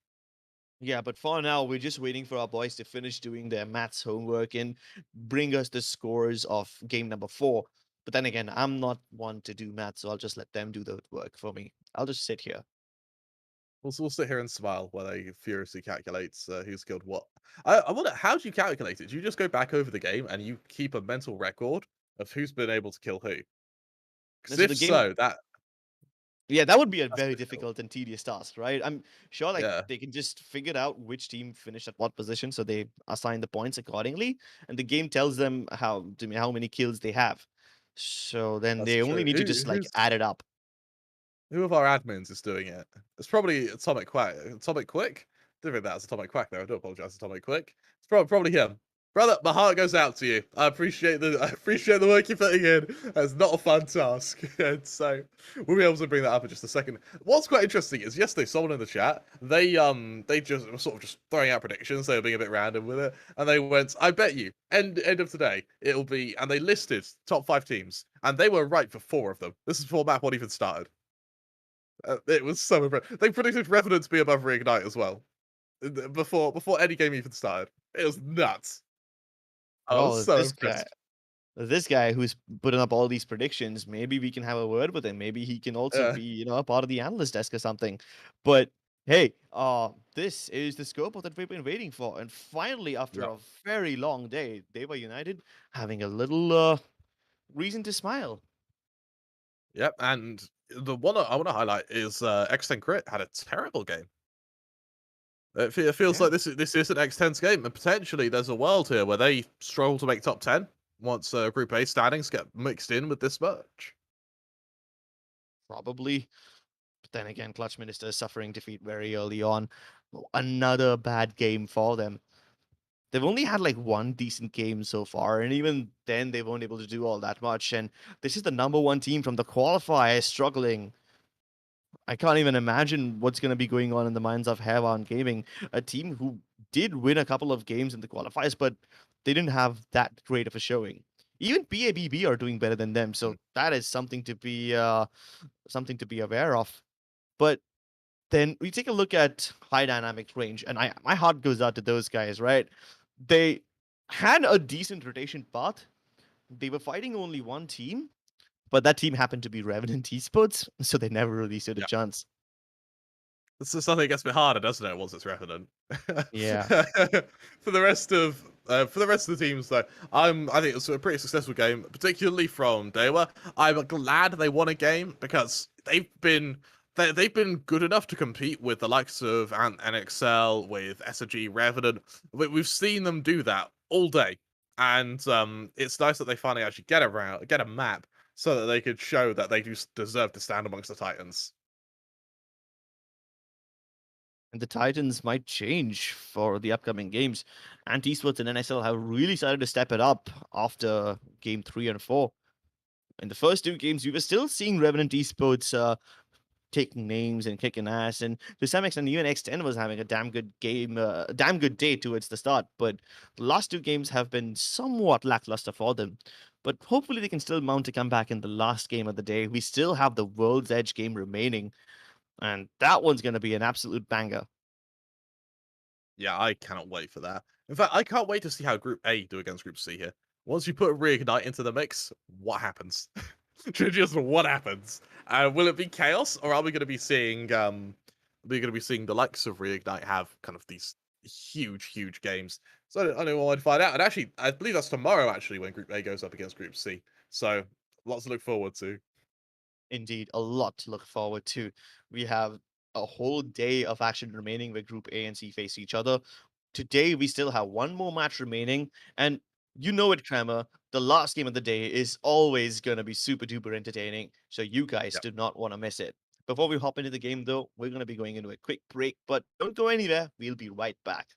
Yeah, but for now, we're just waiting for our boys to finish doing their maths homework and bring us the scores of game number 4. But then again, I'm not one to do maths, so I'll just let them do the work for me. I'll just sit here. We'll sit here and smile while they furiously calculates who's killed what. I wonder, how do you calculate it? Do you just go back over the game and you keep a mental record of who's been able to kill who? Because So if the game, so, yeah, that would be a that's very pretty cool. difficult and tedious task, right? I'm sure like Yeah, they can just figure out which team finished at what position, so they assign the points accordingly, and the game tells them how many kills they have. So then that's they only true. need to just like add it up. Who of our admins is doing it? It's probably Atomic Quack. Atomic Quick? Didn't think that was Atomic Quack there. I do apologize, Atomic Quick. It's probably him. Brother, my heart goes out to you. I appreciate the work you're putting in. It's not a fun task. And so we'll be able to bring that up in just a second. What's quite interesting is yesterday someone in the chat, they just were sort of just throwing out predictions, they were being a bit random with it, and they went, I bet you, end of today, it'll be, and they listed top 5 teams, and they were right for 4 of them. This is before map 1 even started. It was so impressive. They predicted Revenant to be above Reignite as well. Before any game even started. It was nuts. I was Well, so impressed. this guy who's putting up all these predictions, maybe we can have a word with him. Maybe he can also Yeah. be, a part of the analyst desk or something. But hey, this is the scope that we've been waiting for. And finally, after Yeah. a very long day, they were united, having a little reason to smile. Yep. And the one I want to highlight is X10 Crit had a terrible game. It feels Yeah. like this is an X10's game, and potentially there's a world here where they struggle to make top 10 once Group A standings get mixed in with this much. Probably. But then again, Clutch Minister is suffering defeat very early on. Another bad game for them. They've only had like 1 decent game so far, and even then they weren't able to do all that much. And this is the #1 team from the qualifiers struggling. I can't even imagine what's going to be going on in the minds of Havan Gaming, a team who did win a couple of games in the qualifiers, but they didn't have that great of a showing. Even PABB are doing better than them, so that is something to be aware of. But then we take a look at high dynamics range, and my heart goes out to those guys, right? They had a decent rotation path. They were fighting only 1 team, but that team happened to be Revenant Esports, so they never really stood a Yeah. chance. This is something that gets a bit harder, doesn't it, once it's Revenant? Yeah. For the rest of the teams, though, I think it was a pretty successful game, particularly from Dewa. I'm glad they won a game because they've been good enough to compete with the likes of NXL, with SG Revenant. We've seen them do that all day, and it's nice that they finally actually get a map so that they could show that they do deserve to stand amongst the Titans. And the Titans might change for the upcoming games. Esports and NXL have really started to step it up after game 3 and 4. In the first 2 games, we were still seeing Revenant Esports taking names and kicking ass. And to some extent, even X10 was having a damn good game, damn good day towards the start. But the last two games have been somewhat lackluster for them. But hopefully they can still mount a comeback in the last game of the day. We still have the World's Edge game remaining, and that one's going to be an absolute banger. Yeah, I cannot wait for that. In fact, I can't wait to see how Group A do against Group C here. Once you put Reignite into the mix, what happens? Just what happens? Will it be chaos, or are we going to be seeing the likes of Reignite have kind of these huge games? So I don't want to find out. And actually, I believe that's tomorrow actually when Group A goes up against Group C. So lots to look forward to. Indeed, a lot to look forward to. We have a whole day of action remaining where Group A and C face each other. Today, we still have one more match remaining, and you know it, Tremor. The last game of the day is always going to be super duper entertaining, so you guys Yep. do not want to miss it. Before we hop into the game, though, we're going to be going into a quick break, but don't go anywhere. We'll be right back.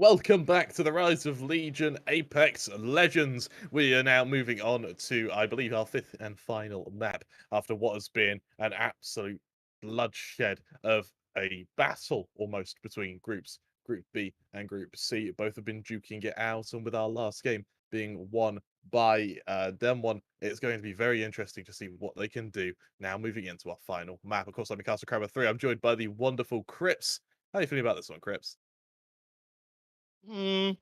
Welcome back to the Rise of Legion Apex Legends. We are now moving on to, I believe, our fifth and final map after what has been an absolute bloodshed of a battle almost between groups. Group B and Group C both have been duking it out, and with our last game being won by them one, it's going to be very interesting to see what they can do now moving into our final map. Of course, I'm Castle Crabber 3. I'm joined by the wonderful Crips. How are you feeling about this one, Crips? Hmm.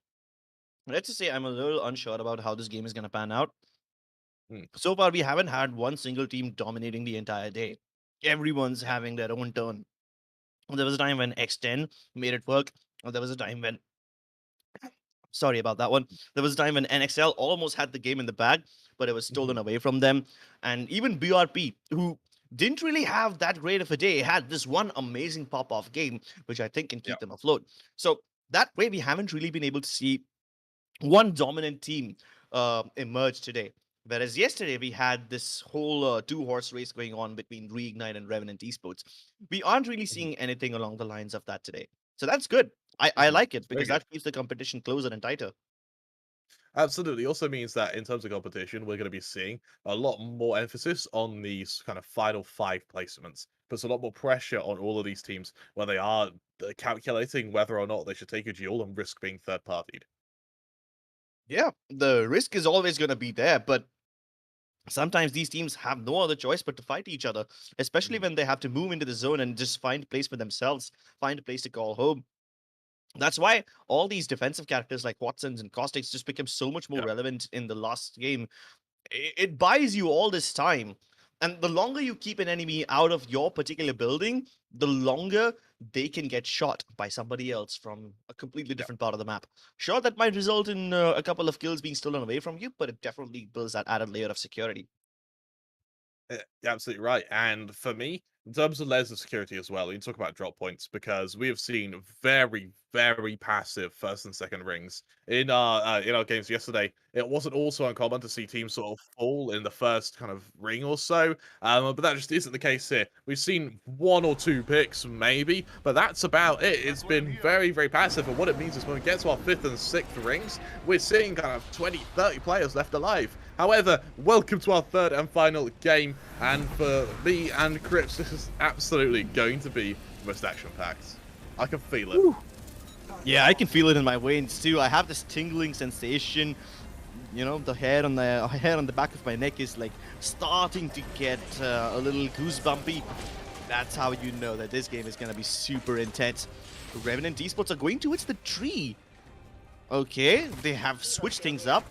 Let's just say I'm a little unsure about how this game is going to pan out. Hmm. So far, we haven't had one single team dominating the entire day. Everyone's Yeah. having their own turn. There was a time when X10 made it work. Or there was a time when, sorry about that one. There was a time when NXL almost had the game in the bag, but it was stolen away from them. And even BRP, who didn't really have that great of a day, had this one amazing pop-off game, which I think can keep Yeah. them afloat. So that way, we haven't really been able to see one dominant team emerge today. Whereas yesterday we had this whole two-horse race going on between Reignite and Revenant Esports. We aren't really Mhm. seeing anything along the lines of that today. So that's good. I Mhm. like it It's very because good. that keeps the competition closer and tighter. Absolutely. Also means that in terms of competition, we're going to be seeing a lot more emphasis on these kind of final five placements. Puts a lot more pressure on all of these teams when they are calculating whether or not they should take a duel and risk being third partied. Yeah, the risk is always going to be there, but sometimes these teams have no other choice but to fight each other, especially Mhm. when they have to move into the zone and just find a place for themselves, find a place to call home. That's why all these defensive characters like Watsons and Caustics just become so much more Yeah. relevant in the last game. It buys you all this time. And the longer you keep an enemy out of your particular building, the longer they can get shot by somebody else from a completely Yeah. different part of the map. Sure, that might result in a couple of kills being stolen away from you, but it definitely builds that added layer of security. You're absolutely right. And for me, in terms of layers of security as well, you talk about drop points because we have seen very, very passive first and second rings in our games yesterday. It wasn't also uncommon to see teams sort of fall in the first kind of ring or so, but that just isn't the case here. We've seen one or two picks maybe, but that's about it. It's been very, very passive, and what it means is when we get to our fifth and sixth rings, we're seeing kind of 20, 30 players left alive. However, welcome to our third and final game. And for me and Crips, this is absolutely going to be the most action-packed. I can feel it. Whew. Yeah, I can feel it in my veins too. I have this tingling sensation. You know, the hair on the back of my neck is like starting to get a little goosebumpy. That's how you know that this game is gonna be super intense. Revenant Esports are going towards the tree. Okay, they have switched things up.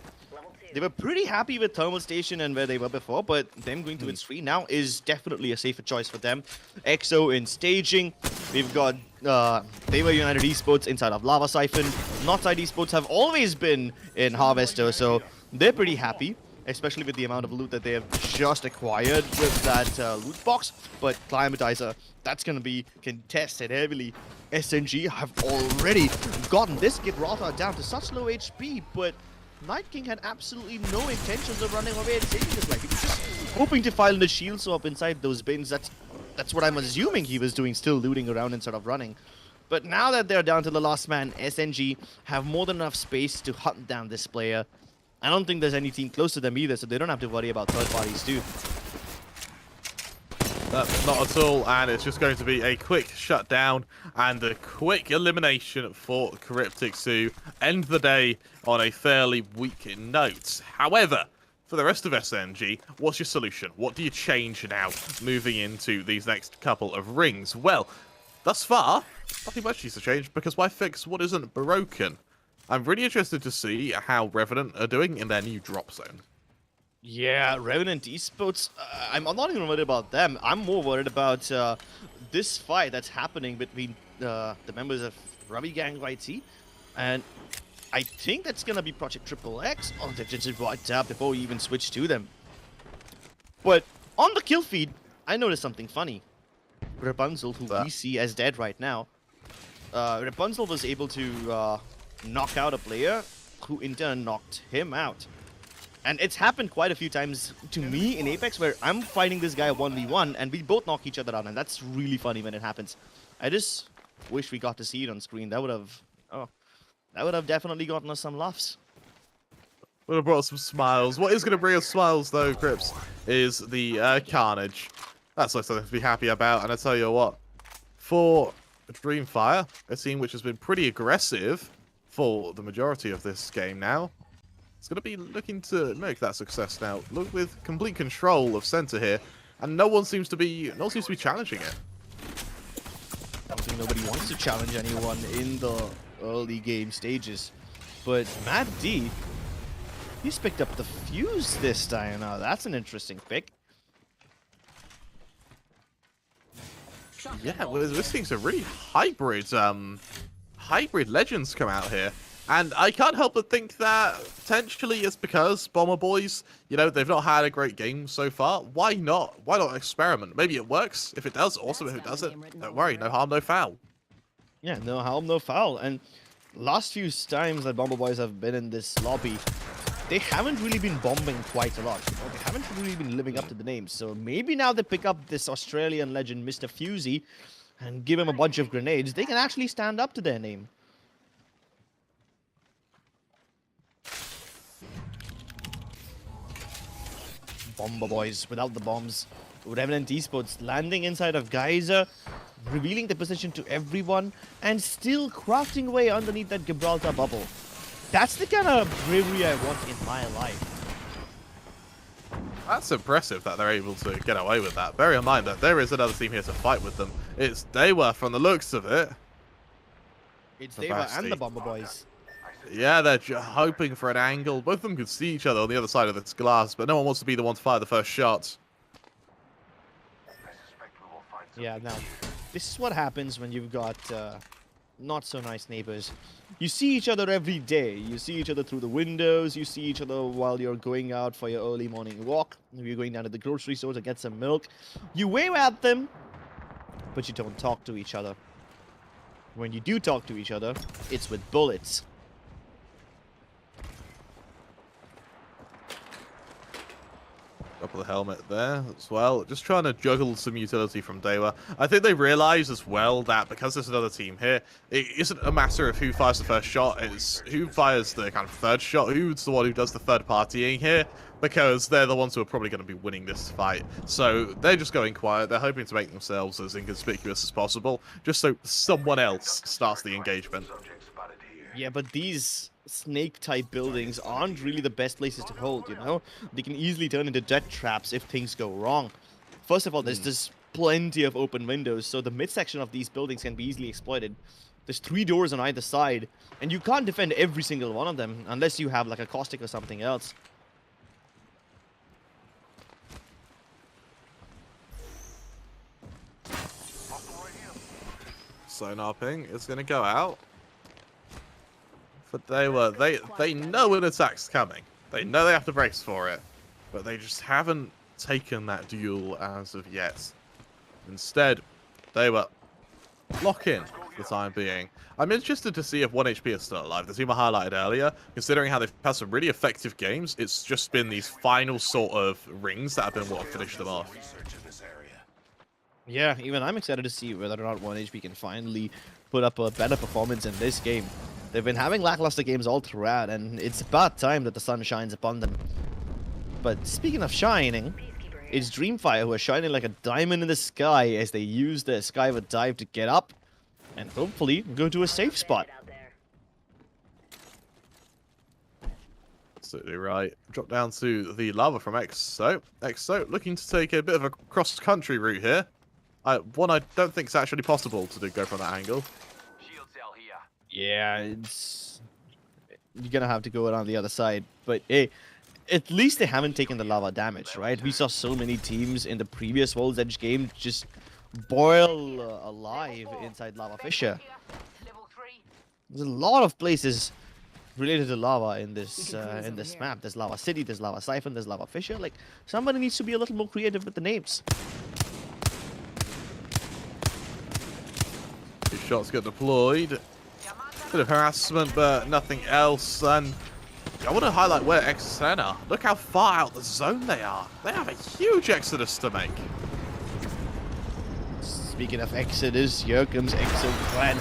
They were pretty happy with Thermal Station and where they were before, but them going to its 3 now is definitely a safer choice for them. EXO in staging. We've got Dewa United Esports inside of Lava Siphon. Northside Esports have always been in Harvester, so they're pretty happy, especially with the amount of loot that they have just acquired with that loot box. But Climatizer, that's going to be contested heavily. SNG have already gotten this Gibraltar down to such low HP, but Night King had absolutely no intentions of running away and saving his life. He was just hoping to file the shield swap inside those bins. That's what I'm assuming he was doing, still looting around instead of running. But now that they're down to the last man, SNG have more than enough space to hunt down this player. I don't think there's any team close to them either, so they don't have to worry about third parties too. Not at all, and it's just going to be a quick shutdown and a quick elimination for Cryptic to end the day on a fairly weak note. However, for the rest of SNG, what's your solution? What do you change now moving into these next couple of rings? Well, thus far, nothing much needs to change because why fix what isn't broken? I'm really interested to see how Revenant are doing in their new drop zone. Yeah, Revenant Esports, I'm not even worried about them. I'm more worried about this fight that's happening between the members of Ravi Gang YT, and I think that's gonna be Project Triple X. Oh, they just wiped out before we even switched to them. But on the kill feed, I noticed something funny. Rapunzel, who we see as dead right now, Rapunzel was able to knock out a player, who in turn knocked him out. And it's happened quite a few times to me in Apex where I'm fighting this guy 1v1 and we both knock each other out, and that's really funny when it happens. I just wish we got to see it on screen. That would have That would have definitely gotten us some laughs. Would have brought some smiles. What is going to bring us smiles, though, Crips, is the Carnage. That's something to be happy about. And I tell you what, for DreamFire, a team which has been pretty aggressive for the majority of this game now, it's going to be looking to make that success now. Look, with complete control of center here, and no one seems to be challenging it. I don't think nobody wants to challenge anyone in the early game stages. But Matt D, he's picked up the fuse this time. Now that's an interesting pick. Yeah, we're seeing some really hybrid legends come out here. And I can't help but think that potentially it's because Bomber Boys, you know, they've not had a great game so far. Why not? Why not experiment? Maybe it works. If it does, awesome. If it doesn't, don't worry. No harm, no foul. Yeah, no harm, no foul. And last few times that Bomber Boys have been in this lobby, they haven't really been bombing quite a lot. You know? They haven't really been living up to the names. So maybe now they pick up this Australian legend, Mr. Fusey, and give him a bunch of grenades. They can actually stand up to their name. Bomber Boys without the bombs. Revenant Esports landing inside of Geyser, revealing the position to everyone, and still crafting away underneath that Gibraltar bubble. That's the kind of bravery I want in my life. That's impressive that they're able to get away with that. Bear in mind that there is another team here to fight with them. It's Dewa from the looks of it. It's Dewa and the Bomber Boys. Yeah, they're hoping for an angle. Both of them could see each other on the other side of this glass, but no one wants to be the one to fire the first shot. Yeah, now, this is what happens when you've got not so nice neighbors. You see each other every day. You see each other through the windows. You see each other while you're going out for your early morning walk. If you're going down to the grocery store to get some milk. You wave at them, but you don't talk to each other. When you do talk to each other, it's with bullets. Up the helmet there as well. Just trying to juggle some utility from Dewa. I think they realize as well that because there's another team here, it isn't a matter of who fires the first shot, it's who fires the kind of third shot, who's the one who does the third partying here, because they're the ones who are probably going to be winning this fight. So they're just going quiet. They're hoping to make themselves as inconspicuous as possible, just so someone else starts the engagement. Yeah, but these snake-type buildings aren't really the best places to hold, you know? They can easily turn into death traps if things go wrong. First of all, there's just plenty of open windows, so the midsection of these buildings can be easily exploited. There's 3 doors on either side, and you can't defend every single one of them unless you have like a caustic or something else. Sonar ping is going to go out. But they know an attack's coming. They know they have to brace for it. But they just haven't taken that duel as of yet. Instead, they were lock in for the time being. I'm interested to see if 1 HP is still alive. The team I highlighted earlier, considering how they've had some really effective games, it's just been these final sort of rings that have been what have finished them off. Yeah, even I'm excited to see whether or not 1HP can finally put up a better performance in this game. They've been having lackluster games all throughout, and it's about time that the sun shines upon them. But speaking of shining, it's DreamFire who are shining like a diamond in the sky as they use their skyward dive to get up and hopefully go to a safe spot. Absolutely right. Drop down to the lava from EXO. EXO looking to take a bit of a cross-country route here. One I don't think is actually possible to go from that angle. Yeah, you're gonna have to go around the other side, but hey, at least they haven't taken the lava damage, right? We saw so many teams in the previous World's Edge game just boil alive inside Lava Fissure. There's a lot of places related to lava in this map. There's Lava City, there's Lava Siphon, there's Lava Fissure. Like, somebody needs to be a little more creative with the names. 2 shots get deployed. Bit of harassment, but nothing else. And I want to highlight where X10 are. Look how far out the zone they are. They have a huge exodus to make. Speaking of Exodus, here comes EXO Clan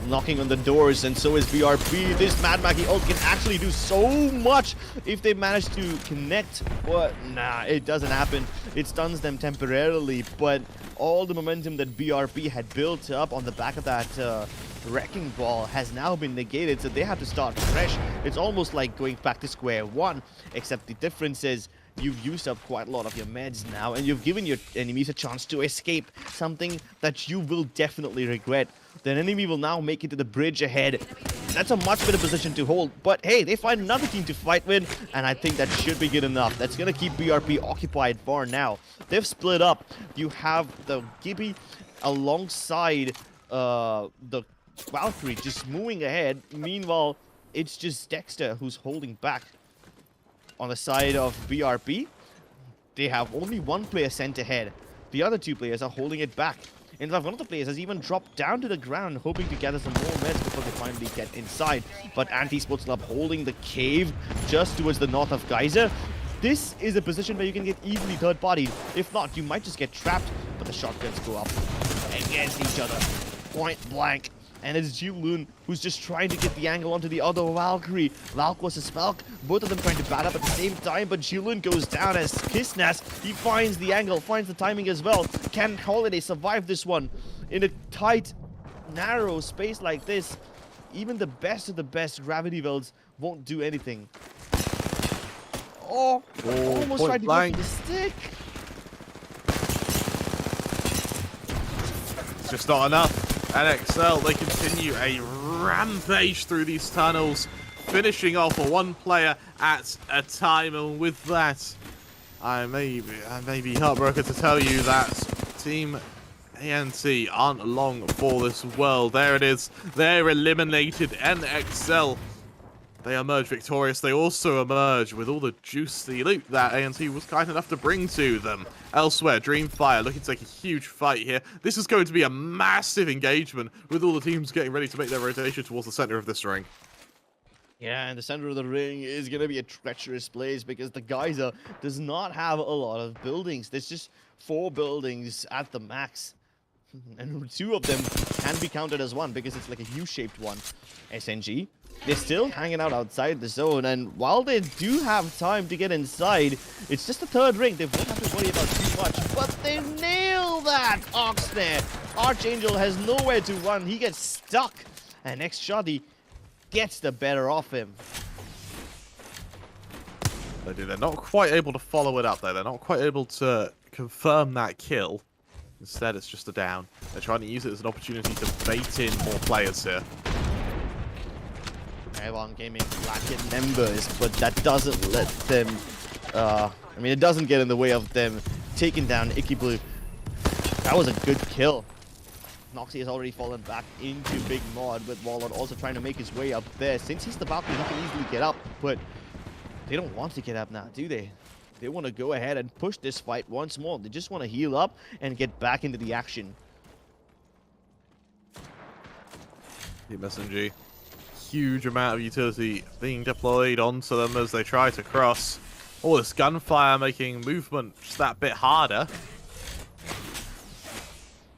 knocking on the doors, and so is BRP. This Mad Maggie ult can actually do so much if they manage to connect, but nah, it doesn't happen. It stuns them temporarily, but all the momentum that BRP had built up on the back of that wrecking ball has now been negated, so they have to start fresh. It's almost like going back to square one, except the difference is you've used up quite a lot of your meds now, and you've given your enemies a chance to escape, something that you will definitely regret. The enemy will now make it to the bridge ahead. That's a much better position to hold, but hey, they find another team to fight with, and I think that should be good enough. That's going to keep BRP occupied for now. They've split up. You have the Gibby alongside the Valkyrie just moving ahead. Meanwhile, it's just Dexter who's holding back. On the side of BRP, they have only one player sent ahead. The other two players are holding it back. In fact, one of the players has even dropped down to the ground, hoping to gather some more meds before they finally get inside. But Esports Club holding the cave just towards the north of Geyser. This is a position where you can get easily third-partied. If not, you might just get trapped. But the shotguns go up against each other, point blank. And it's Jiloon who's just trying to get the angle onto the other Valkyrie. Valk versus Valk, both of them trying to bat up at the same time, but Jiloon goes down as Kissnas. He finds the angle, finds the timing as well. Can Holiday survive this one? In a tight, narrow space like this, even the best of the best gravity welds won't do anything. Oh, almost tried to go for the stick. It's just not enough. NXL, they continue a rampage through these tunnels, finishing off one player at a time, and with that, I may be heartbroken to tell you that Team ANT aren't long for this world. There it is. They're eliminated. NXL, they emerge victorious. They also emerge with all the juicy loot that ANT was kind enough to bring to them. Elsewhere, DreamFire looking to take a huge fight here. This is going to be a massive engagement with all the teams getting ready to make their rotation towards the center of this ring. Yeah, and the center of the ring is going to be a treacherous place because the Geyser does not have a lot of buildings. There's just 4 buildings at the max. And 2 of them can be counted as one because it's like a U-shaped one. SNG, they're still hanging out outside the zone, and while they do have time to get inside, it's just the 3rd ring. They won't have to worry about too much, but they nail that Ox there. Archangel has nowhere to run. He gets stuck, and X10 gets the better of him. They do. They're not quite able to follow it up, though. They're not quite able to confirm that kill. Instead, it's just a down. They're trying to use it as an opportunity to bait in more players here. Everyone Gaming lacking members, but that doesn't let them, it doesn't get in the way of them taking down Icky Blue. That was a good kill. Noxy has already fallen back into Big Mod, with Wallard also trying to make his way up there. Since he's the Valkyrie, he can easily get up, but they don't want to get up now, do they? They want to go ahead and push this fight once more. They just want to heal up and get back into the action. Team SNG. Huge amount of utility being deployed onto them as they try to cross. All this gunfire making movement just that bit harder.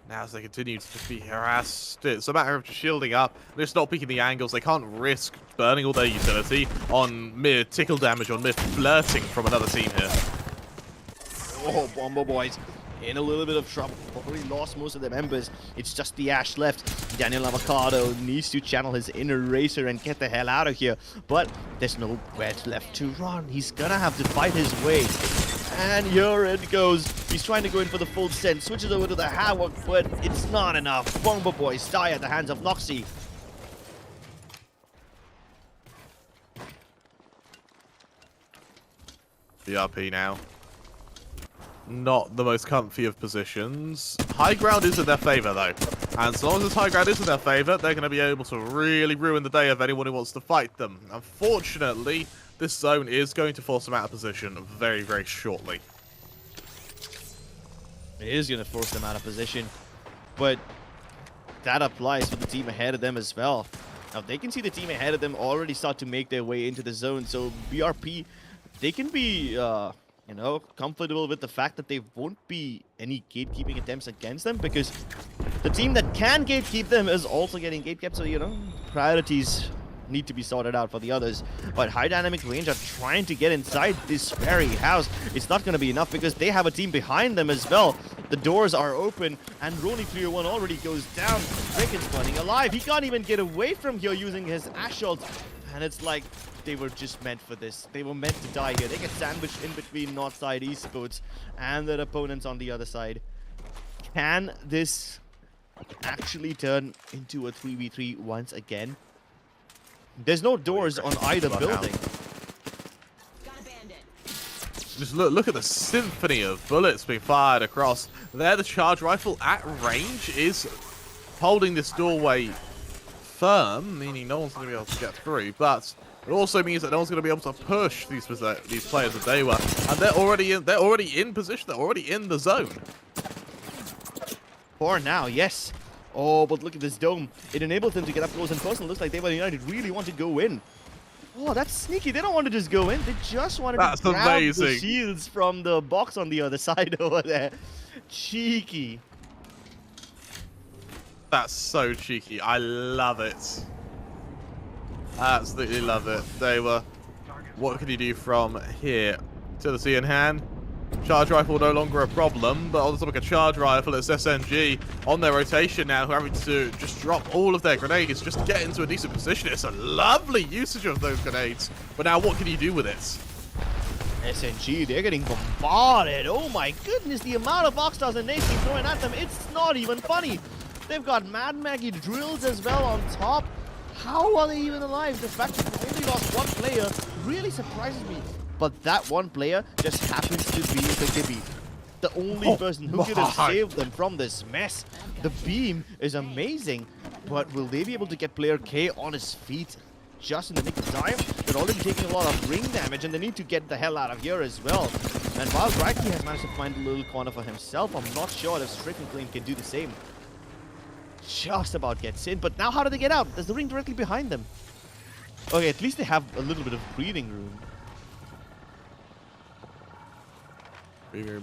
Now as they continue to just be harassed, it's a matter of just shielding up. They're just not picking the angles. They can't risk burning all their utility on mere tickle damage, on mere flirting from another team here. Oh, Bomber Boys in a little bit of trouble. Probably lost most of their members. It's just the Ash left. Daniel Avocado needs to channel his inner racer and get the hell out of here. But there's no red left to run. He's gonna have to fight his way. And here it goes. He's trying to go in for the full send. Switches over to the Havoc, but it's not enough. Bomber Boys die at the hands of Noxy. BRP now. Not the most comfy of positions. High ground is in their favor, though. And so long as this high ground is in their favor, they're going to be able to really ruin the day of anyone who wants to fight them. Unfortunately, this zone is going to force them out of position very, very shortly. It is going to force them out of position, but that applies for the team ahead of them as well. Now, they can see the team ahead of them already start to make their way into the zone, so BRP, they can be, comfortable with the fact that they won't be any gatekeeping attempts against them, because the team that can gatekeep them is also getting gatekept. So, you know, priorities need to be sorted out for the others. But High Dynamic Range are trying to get inside this very house. It's not going to be enough because they have a team behind them as well. The doors are open and Ronnie Clear 1 already goes down. Draken's running alive. He can't even get away from here using his Assault. And it's like they were just meant for this. They were meant to die here. They get sandwiched in between Northside Esports and their opponents on the other side. Can this actually turn into a 3v3 once again? There's no doors on either building. Got a bandit. Just look at the symphony of bullets being fired across. There, the charge rifle at range is holding this doorway firm, meaning no one's going to be able to get through. But it also means that no one's going to be able to push these players of Dewa, and they're already in position. They're already in the zone. For now, yes. Oh, but look at this dome. It enables them to get up close and personal. Looks like Dewa United really want to go in. Oh, that's sneaky. They don't want to just go in. They just wanted to grab the shields from the box on the other side over there. Cheeky. That's so cheeky. I love it. Absolutely love it. Dewa, what can you do from here? Utility in hand. Charge rifle no longer a problem, but on the topic of charge rifle, it's SNG on their rotation now, who are having to just drop all of their grenades just to get into a decent position. It's a lovely usage of those grenades, but now what can you do with it? SNG, they're getting bombarded. Oh my goodness, the amount of Oxstars and nades being thrown at them, it's not even funny. They've got Mad Maggie drills as well on top. How are they even alive? The fact that they only lost one player really surprises me. But that one player just happens to be the Gibby. The only person who could have saved them from this mess. The beam is amazing, but will they be able to get player K on his feet just in the nick of time? They're already taking a lot of ring damage, and they need to get the hell out of here as well. And while Braggy has managed to find a little corner for himself, I'm not sure if Stricken Claim can do the same. Just about gets in, but now how do they get out? There's the ring directly behind them. Okay, at least they have a little bit of breathing room.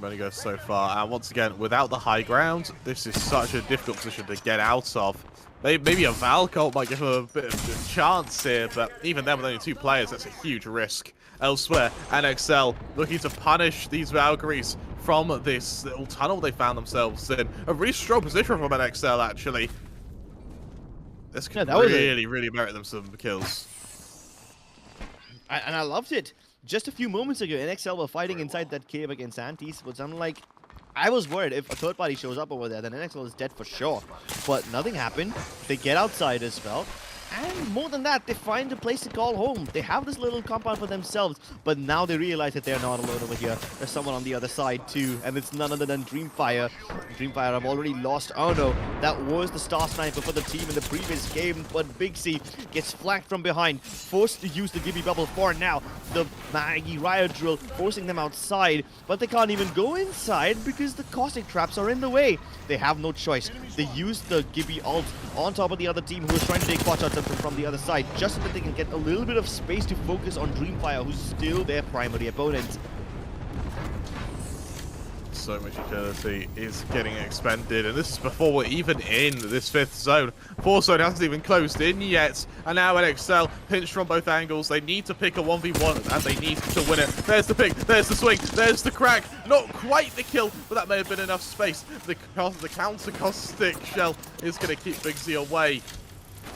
Only goes so far, and once again, without the high ground, this is such a difficult position to get out of. Maybe a Valcolt might give them a bit of a chance here, but even then with only 2 players, that's a huge risk. Elsewhere, NXL looking to punish these Valkyries from this little tunnel they found themselves in. A really strong position from NXL, actually. This could really merit them some kills. And I loved it. Just a few moments ago, NXL were fighting inside that cave against Anti-Esports. I'm like, I was worried if a third party shows up over there, then NXL is dead for sure. But nothing happened. They get outside as well. And more than that, they find a place to call home. They have this little compound for themselves, but now they realize that they're not alone over here. There's someone on the other side too, and it's none other than DreamFire. DreamFire have already lost. Oh no, that was the star sniper for the team in the previous game, but Big C gets flanked from behind, forced to use the Gibby bubble for now. The Maggie Riot drill forcing them outside, but they can't even go inside because the caustic traps are in the way. They have no choice. They use the Gibby ult on top of the other team who is trying to take pot shots from the other side, just so that they can get a little bit of space to focus on DreamFire, who's still their primary opponent. So much utility is getting expended, and this is before we're even in this 5th zone. 4th zone hasn't even closed in yet, and now NXL pinched from both angles. They need to pick a 1v1, and they need to win it. There's the pick, there's the swing, there's the crack. Not quite the kill, but that may have been enough space. The counter caustic shell is going to keep Big Z away.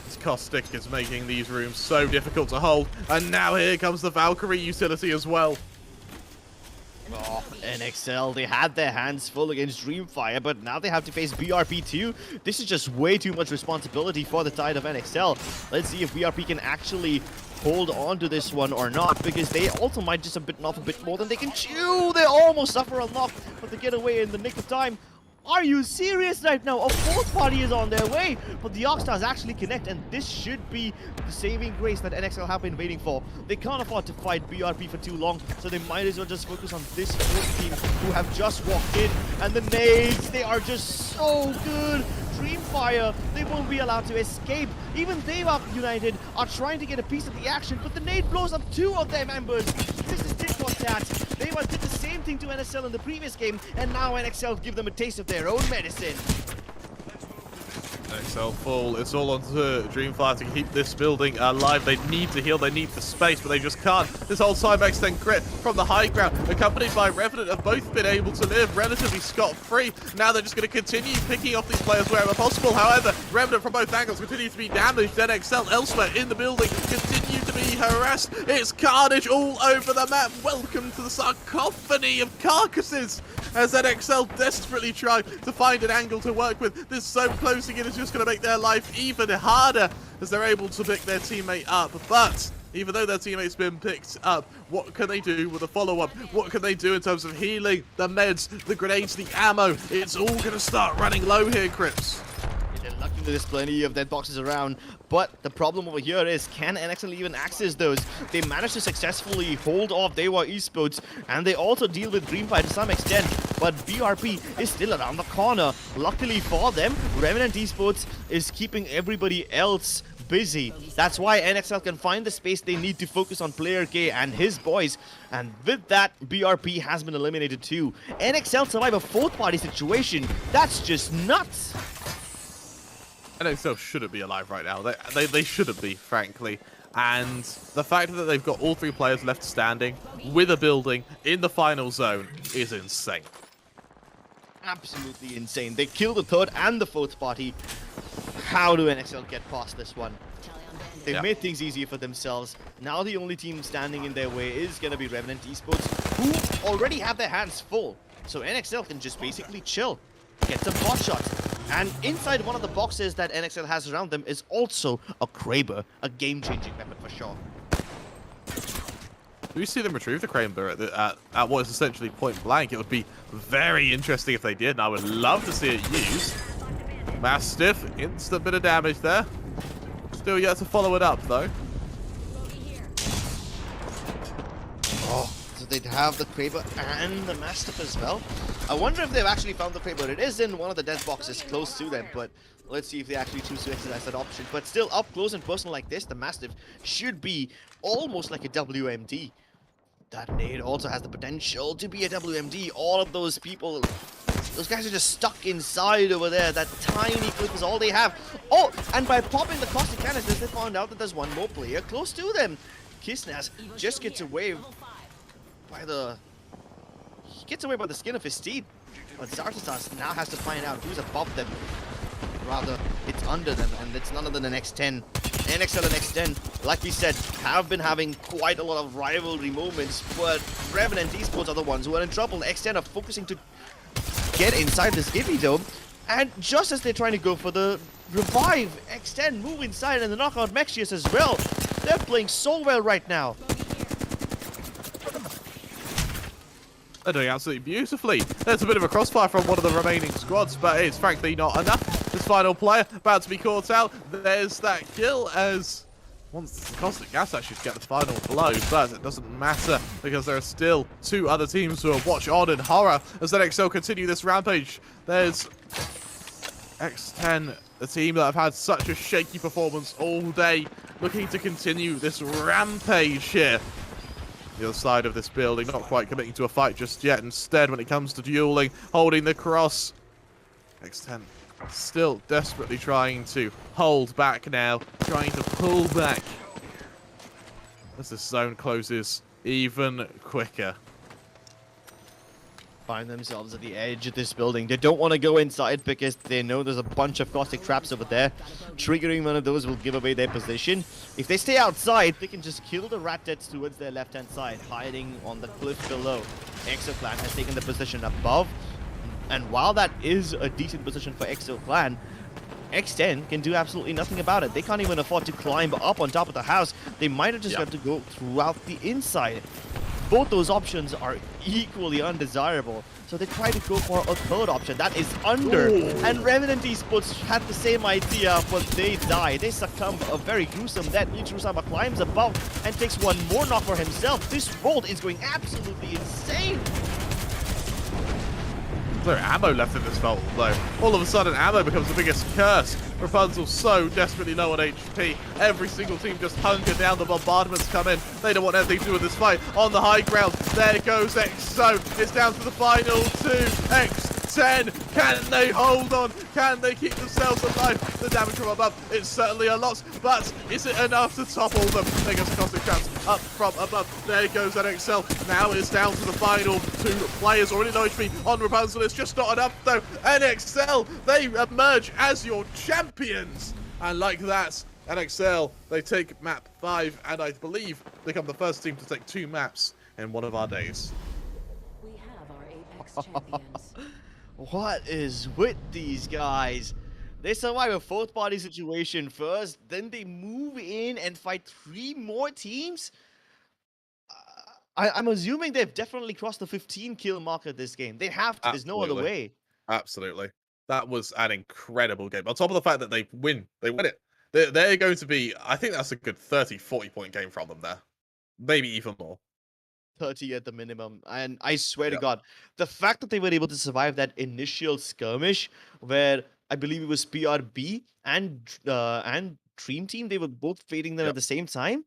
This caustic is making these rooms so difficult to hold, and now here comes the Valkyrie utility as well. Oh, NXL, they had their hands full against DreamFire, but now they have to face BRP too. This is just way too much responsibility for the side of NXL. Let's see if BRP can actually hold on to this one or not, because they also might just have bitten off a bit more than they can chew. They almost suffer a knock, but they get away in the nick of time. Are you serious right now? A 4th party is on their way, but the Oxstars actually connect, and this should be the saving grace that NXL have been waiting for. They can't afford to fight BRP for too long, so they might as well just focus on this 4th team who have just walked in. And the nades, they are just so good. DreamFire, they won't be allowed to escape. Even Dewa United are trying to get a piece of the action, but the nade blows up 2 of their members. This is tit for tat. Dewa did the same thing to NXL in the previous game, and now NXL give them a taste of their own medicine. NXL full. It's all on to DreamFire to keep this building alive. They need to heal, they need the space, but they just can't. This whole time, X10 Crit from the high ground, accompanied by Revenant, have both been able to live relatively scot-free. Now they're just going to continue picking off these players wherever possible. However, Revenant from both angles continue to be damaged. NXL elsewhere in the building continue to be harassed. It's carnage all over the map. Welcome to the sarcophany of carcasses as NXL desperately try to find an angle to work with. This zone closing in is just going to make their life even harder as they're able to pick their teammate up. But even though their teammate's been picked up, what can they do with a follow-up? What can they do in terms of healing, the meds, the grenades, the ammo? It's all going to start running low here, Crips. They're lucky there's plenty of dead boxes around, but the problem over here is, can NXL even access those? They managed to successfully hold off Dewa Esports, and they also deal with DreamFire to some extent, but BRP is still around the corner. Luckily for them, Revenant Esports is keeping everybody else busy. That's why NXL can find the space they need to focus on player K and his boys, and with that, BRP has been eliminated too. NXL survive a fourth party situation. That's just nuts. NXL shouldn't be alive right now. They shouldn't be, frankly. And the fact that they've got all 3 players left standing with a building in the final zone is insane. Absolutely insane. They kill the third and the fourth party. How do NXL get past this one? They've made things easier for themselves. Now the only team standing in their way is going to be Revenant Esports, who already have their hands full. So NXL can just basically chill, get some pot shots. And inside one of the boxes that NXL has around them is also a Kraber, a game-changing weapon for sure. Do we see them retrieve the Kraber at what is essentially point blank? It would be very interesting if they did, and I would love to see it used. Mastiff, instant bit of damage there. Still yet to follow it up, though. Oh, so they'd have the Kraber and the Mastiff as well. I wonder if they've actually found the Kraber. It is in one of the dead boxes close to them, but let's see if they actually choose to exercise that option. But still, up close and personal like this, the Mastiff should be almost like a WMD. That nade also has the potential to be a WMD. All of those people, those guys are just stuck inside over there. That tiny clip is all they have. Oh, and by popping the caustic canisters, they found out that there's one more player close to them. Kissnas just gets away by the... He gets away by the skin of his teeth. But Zartasas now has to find out who's above them. Rather, it's under them, and it's none other than X10. NXL and X10, like we said, have been having quite a lot of rivalry moments, but Revenant Esports are the ones who are in trouble. X10 are focusing to get inside this Gibby Dome, and just as they're trying to go for the revive, X10 move inside and the knockout Mexius as well. They're playing so well right now. They're doing absolutely beautifully. There's a bit of a crossfire from one of the remaining squads, but it's frankly not enough. This final player about to be caught out. There's that kill as once the caustic gas actually get the final blow, but it doesn't matter because there are still 2 other teams who are watch on in horror as NXL continue this rampage. There's X10, the team that have had such a shaky performance all day, looking to continue this rampage here. The other side of this building, not quite committing to a fight just yet. Instead, when it comes to dueling, holding the cross. X10 still desperately trying to hold back now, trying to pull back as the zone closes even quicker. Find themselves at the edge of this building. They don't want to go inside because they know there's a bunch of caustic traps over there. Triggering one of those will give away their position. If they stay outside, they can just kill the rat deads towards their left-hand side, hiding on the cliff below. EXO Clan has taken the position above, and while that is a decent position for EXO Clan, X10 can do absolutely nothing about it. They can't even afford to climb up on top of the house. They might have just have to go throughout the inside. Both those options are equally undesirable, so they try to go for a third option that is under. Ooh. And Revenant Esports had the same idea, but they die. They succumb a very gruesome death. Nichirusama climbs above and takes one more knock for himself. This world is going absolutely insane. no ammo left in this vault, though. All of a sudden, ammo becomes the biggest curse. Rapunzel's so desperately low on HP. Every single team just hunker down. The bombardments come in. They don't want anything to do with this fight. On the high ground, there goes EXO. It's down to the final two. X10. Can they hold on? Can they keep themselves alive? The damage from above, it's certainly a lot, but is it enough to topple them? There goes Cosmic Traps up from above. There goes NXL. Now it's down to the final two players. Already no HP on Rapunzel. It's just not enough, though. NXL, they emerge as your champions. And like that, NXL, they take map 5, and I believe become the first team to take 2 maps in one of our days. We have our Apex champions. What is with these guys? They survive a 4th party situation first, then they move in and fight 3 more teams? I'm assuming they've definitely crossed the 15 kill marker this game. They have to. There's no other way. Absolutely. That was an incredible game. On top of the fact that they win it. They're going to be, I think that's a good 30, 40 point game from them there. Maybe even more. 30 at the minimum. And I swear to God, the fact that they were able to survive that initial skirmish where I believe it was PRB and Dream Team, they were both fading them at the same time.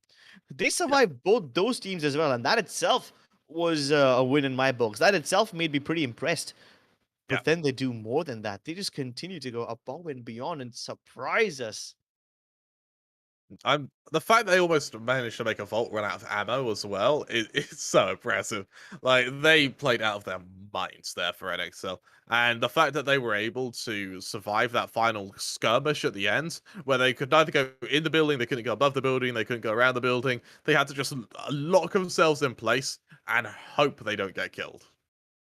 They survived both those teams as well. And that itself was a win in my books. That itself made me pretty impressed. But then they do more than that. They just continue to go above and beyond and surprise us. The fact they almost managed to make a vault run out of ammo as well is so impressive. Like, they played out of their minds there for NXL. And the fact that they were able to survive that final skirmish at the end, where they could neither go in the building, they couldn't go above the building, they couldn't go around the building. They had to just lock themselves in place and hope they don't get killed.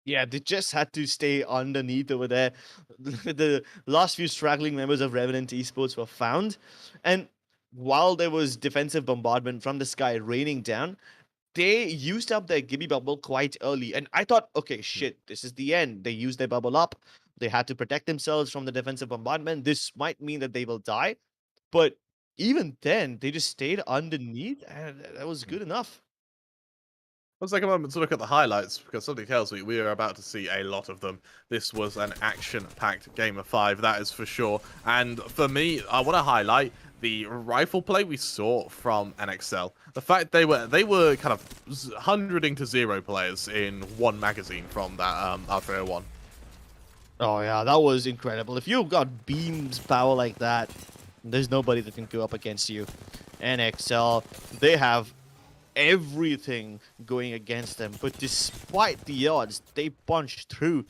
Yeah, they just had to stay underneath over there. The last few straggling members of Revenant Esports were found. And while there was defensive bombardment from the sky raining down, they used up their Gibby bubble quite early. And I thought, okay, shit, this is the end. They used their bubble up. They had to protect themselves from the defensive bombardment. This might mean that they will die. But even then, they just stayed underneath, and that was good enough. Let's take a moment to look at the highlights, because something tells me we are about to see a lot of them. This was an action-packed game of 5, that is for sure. And for me, I want to highlight the rifle play we saw from NXL. The fact they were kind of 100ing to 0 players in one magazine from that R301. Oh yeah, that was incredible. If you've got beams power like that, there's nobody that can go up against you. NXL, they have everything going against them, but despite the odds, they punched through.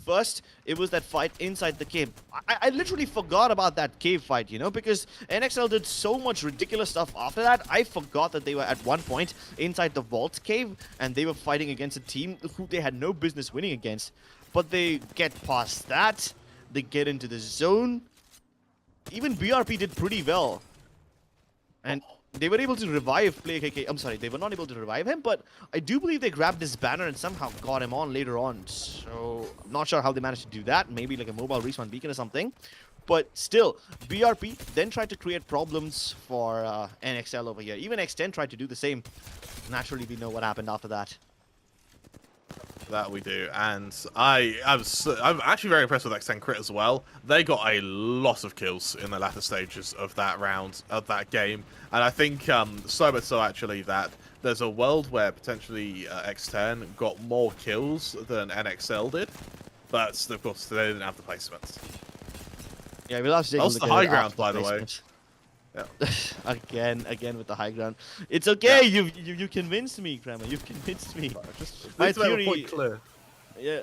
First, it was that fight inside the cave. I literally forgot about that cave fight, you know, because NXL did so much ridiculous stuff after that. I forgot that they were at one point inside the vault cave, and they were fighting against a team who they had no business winning against. But they get past that, they get into the zone. Even BRP did pretty well. And they were able to revive Play KK. I'm sorry, they were not able to revive him, but I do believe they grabbed his banner and somehow got him on later on. So, I'm not sure how they managed to do that. Maybe like a mobile respawn beacon or something. But still, BRP then tried to create problems for NXL over here. Even X10 tried to do the same. Naturally, we know what happened after that. That we do, and I'm actually very impressed with X10 Crit as well. They got a lot of kills in the latter stages of that round, of that game, and I think so much so actually that there's a world where potentially X10 got more kills than NXL did, but of course they didn't have the placements. Yeah, we'll have to take That's the high ground, by the way. Yeah. again with the high ground. It's okay. Yeah. You convinced me, Kramer. You've convinced me. My theory, clear. Yeah.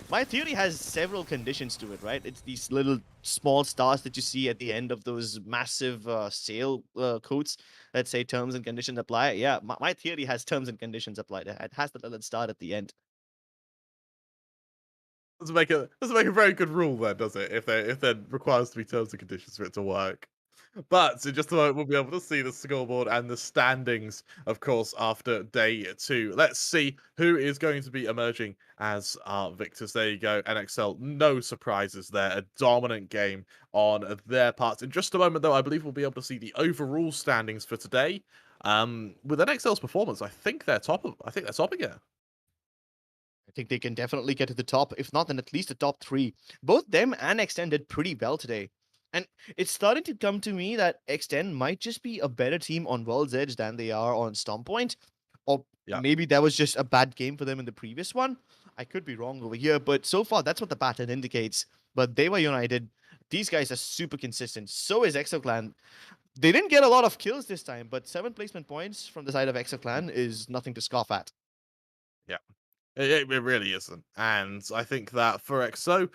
My theory has several conditions to it, right? It's these little small stars that you see at the end of those massive sale codes that say terms and conditions apply. Yeah, my theory has terms and conditions applied. It has the little star at the end. Doesn't make a very good rule then, does it? If there requires to be terms and conditions for it to work. But in just a moment, we'll be able to see the scoreboard and the standings, of course, after day 2. Let's see who is going to be emerging as our victors. There you go, NXL. No surprises there. A dominant game on their part. In just a moment, though, I believe we'll be able to see the overall standings for today. With NXL's performance, I think they're topping it. I think they can definitely get to the top, if not, then at least the top three. Both them and X10 did pretty well today. And it's starting to come to me that X10 might just be a better team on World's Edge than they are on Stormpoint. Or Yeah. maybe that was just a bad game for them in the previous one. I could be wrong over here, but so far that's what the pattern indicates. But they were United. These guys are super consistent. So is EXO Clan. They didn't get a lot of kills this time, but 7 placement points from the side of EXO Clan is nothing to scoff at. Yeah. It really isn't. And I think that for EXO,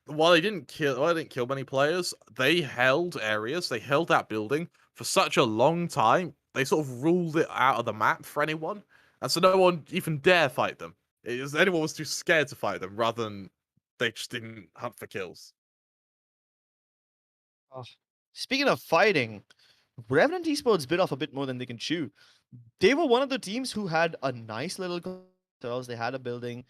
while they didn't kill many players, they held areas, they held that building for such a long time. They sort of ruled it out of the map for anyone. And so no one even dare fight them. Anyone was too scared to fight them rather than they just didn't hunt for kills. Oh. Speaking of fighting, Revenant Esports bit off a bit more than they can chew. They were one of the teams who had a nice little themselves. They had a building.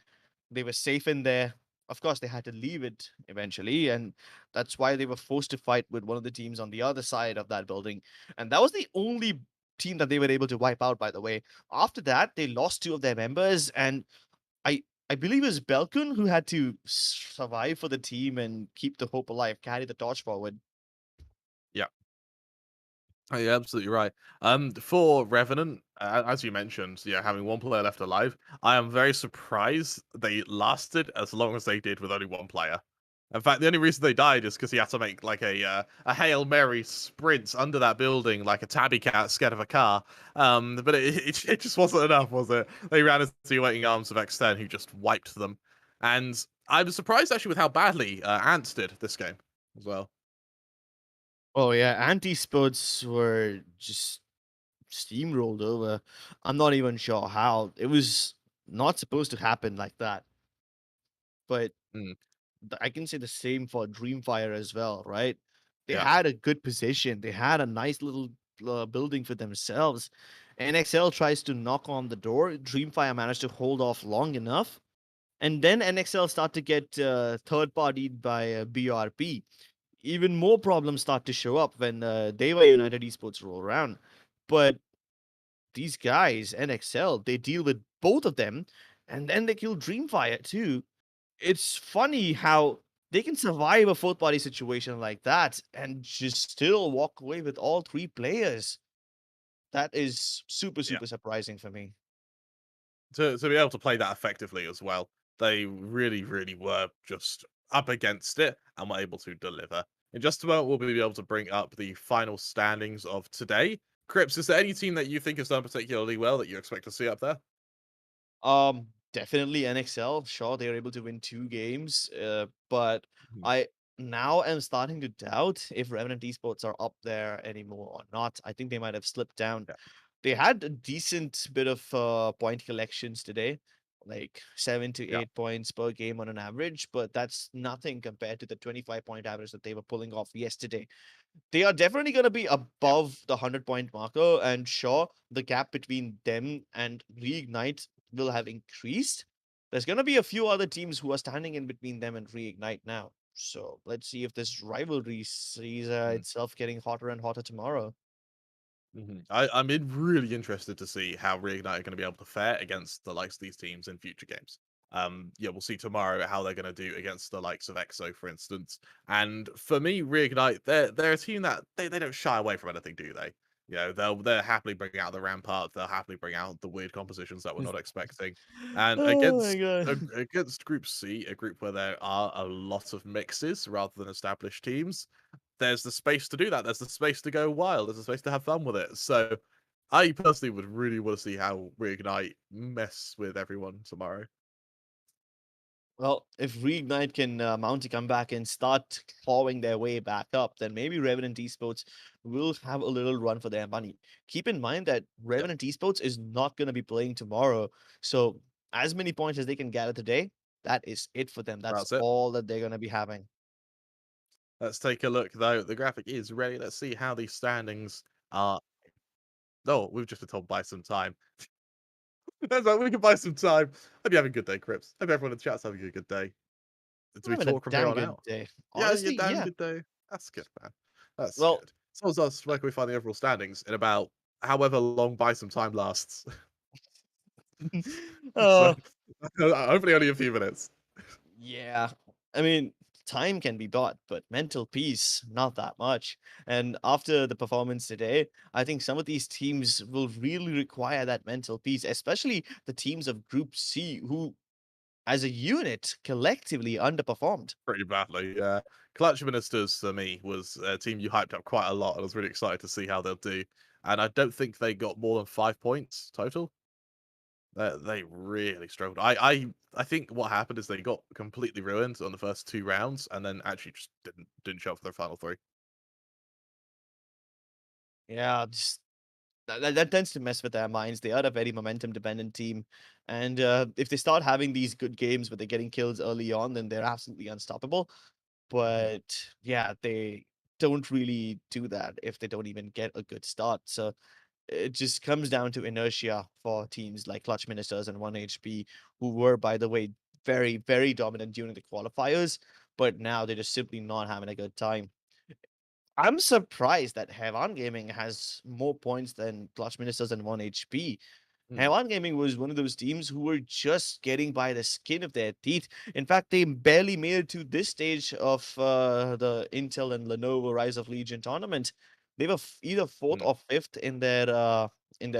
They were safe in there. Of course, they had to leave it eventually, and that's why they were forced to fight with one of the teams on the other side of that building. And that was the only team that they were able to wipe out, by the way. After that, they lost two of their members, and I believe it was Belkun who had to survive for the team and keep the hope alive, carry the torch forward. Yeah. Oh, you're absolutely right. For Revenant, as you mentioned, yeah, having one player left alive, I am very surprised they lasted as long as they did with only one player. In fact, the only reason they died is because he had to make like a Hail Mary sprint under that building like a tabby cat scared of a car. But it just wasn't enough, was it? They ran into the waiting arms of X10, who just wiped them. And I was surprised actually with how badly Ants did this game as well. Oh yeah, anti-sports were just steamrolled over. I'm not even sure how. It was not supposed to happen like that. But Mm, I can say the same for DreamFire as well, right? They yeah. had a good position. They had a nice little building for themselves. NXL tries to knock on the door. DreamFire managed to hold off long enough. And then NXL start to get third-partied by BRP. Even more problems start to show up when Dewa United Esports roll around. But these guys, NXL, they deal with both of them, and then they kill DreamFire too. It's funny how they can survive a fourth party situation like that and just still walk away with all three players. That is super, Yeah. super surprising for me. To be able to play that effectively as well. They really, really were just up against it and were able to deliver. In just a moment, we'll be able to bring up the final standings of today. Crips, is there any team that you think has done particularly well that you expect to see up there? Definitely NXL. Sure, they are able to win 2 games, but Mhm. I now am starting to doubt if Revenant Esports are up there anymore or not. I think they might have slipped down. Yeah. They had a decent bit of point collections today, like 7 to Yeah. 8 points per game on an average, but that's nothing compared to the 25-point average that they were pulling off yesterday. They are definitely going to be Yeah. above the 100-point marker, and sure, the gap between them and Reignite will have increased. There's going to be a few other teams who are standing in between them and Reignite now. So let's see if this rivalry sees Mhm. itself getting hotter and hotter tomorrow. I'm really interested to see how Reignite are going to be able to fare against the likes of these teams in future games. Yeah, we'll see tomorrow how they're going to do against the likes of EXO, for instance. And for me, Reignite, they're a team that they don't shy away from anything, do they? You know, they'll happily bring out the Rampart, they'll happily bring out the weird compositions that we're not expecting. And Oh my against Group C, a group where there are a lot of mixes rather than established teams, there's the space to do that. There's the space to go wild. There's the space to have fun with it. So I personally would really want to see how Reignite mess with everyone tomorrow. Well, if Reignite can mount a comeback and start clawing their way back up, then maybe Revenant Esports will have a little run for their money. Keep in mind that Yeah, Revenant Esports is not going to be playing tomorrow. So, as many points as they can gather today, that is it for them. That's that's it. all that they're going to be having. Let's take a look though. The graphic is ready. Let's see how these standings are. Oh, we've just been told buy some time. That's like we can buy some time. Hope you having a good day, Crips. Hope everyone in the chat's having a good day. Do I'm we having a talk from here damn on good out? day. Yeah, you Honestly, damn yeah. good day. That's good, man. That's Well, good. So as us, where can we find the overall standings in about however long buy some time lasts? So Uh, hopefully only a few minutes. yeah. I mean, time can be bought, but mental peace, not that much. And after the performance today, I think some of these teams will really require that mental peace, especially the teams of Group C, who, as a unit, collectively underperformed. Pretty badly, yeah. Clutch Ministers for me was a team you hyped up quite a lot. I was really excited to see how they'll do, and I don't think they got more than 5 points total. They really struggled. I think what happened is they got completely ruined on the first 2 rounds, and then actually just didn't show up for their final 3. Yeah, just that tends to mess with their minds. They are a very momentum dependent team, and if they start having these good games where they're getting kills early on, then they're absolutely unstoppable. But yeah, they don't really do that if they don't even get a good start. So it just comes down to inertia for teams like Clutch Ministers and 1HP, who were, by the way, very, very dominant during the qualifiers, but now they're just simply not having a good time. I'm surprised that Hevan Gaming has more points than Clutch Ministers and 1HP. Mm, Hevan Gaming was one of those teams who were just getting by the skin of their teeth. In fact, they barely made it to this stage of the Intel and Lenovo Rise of Legion tournament. They were either fourth mm. or fifth in their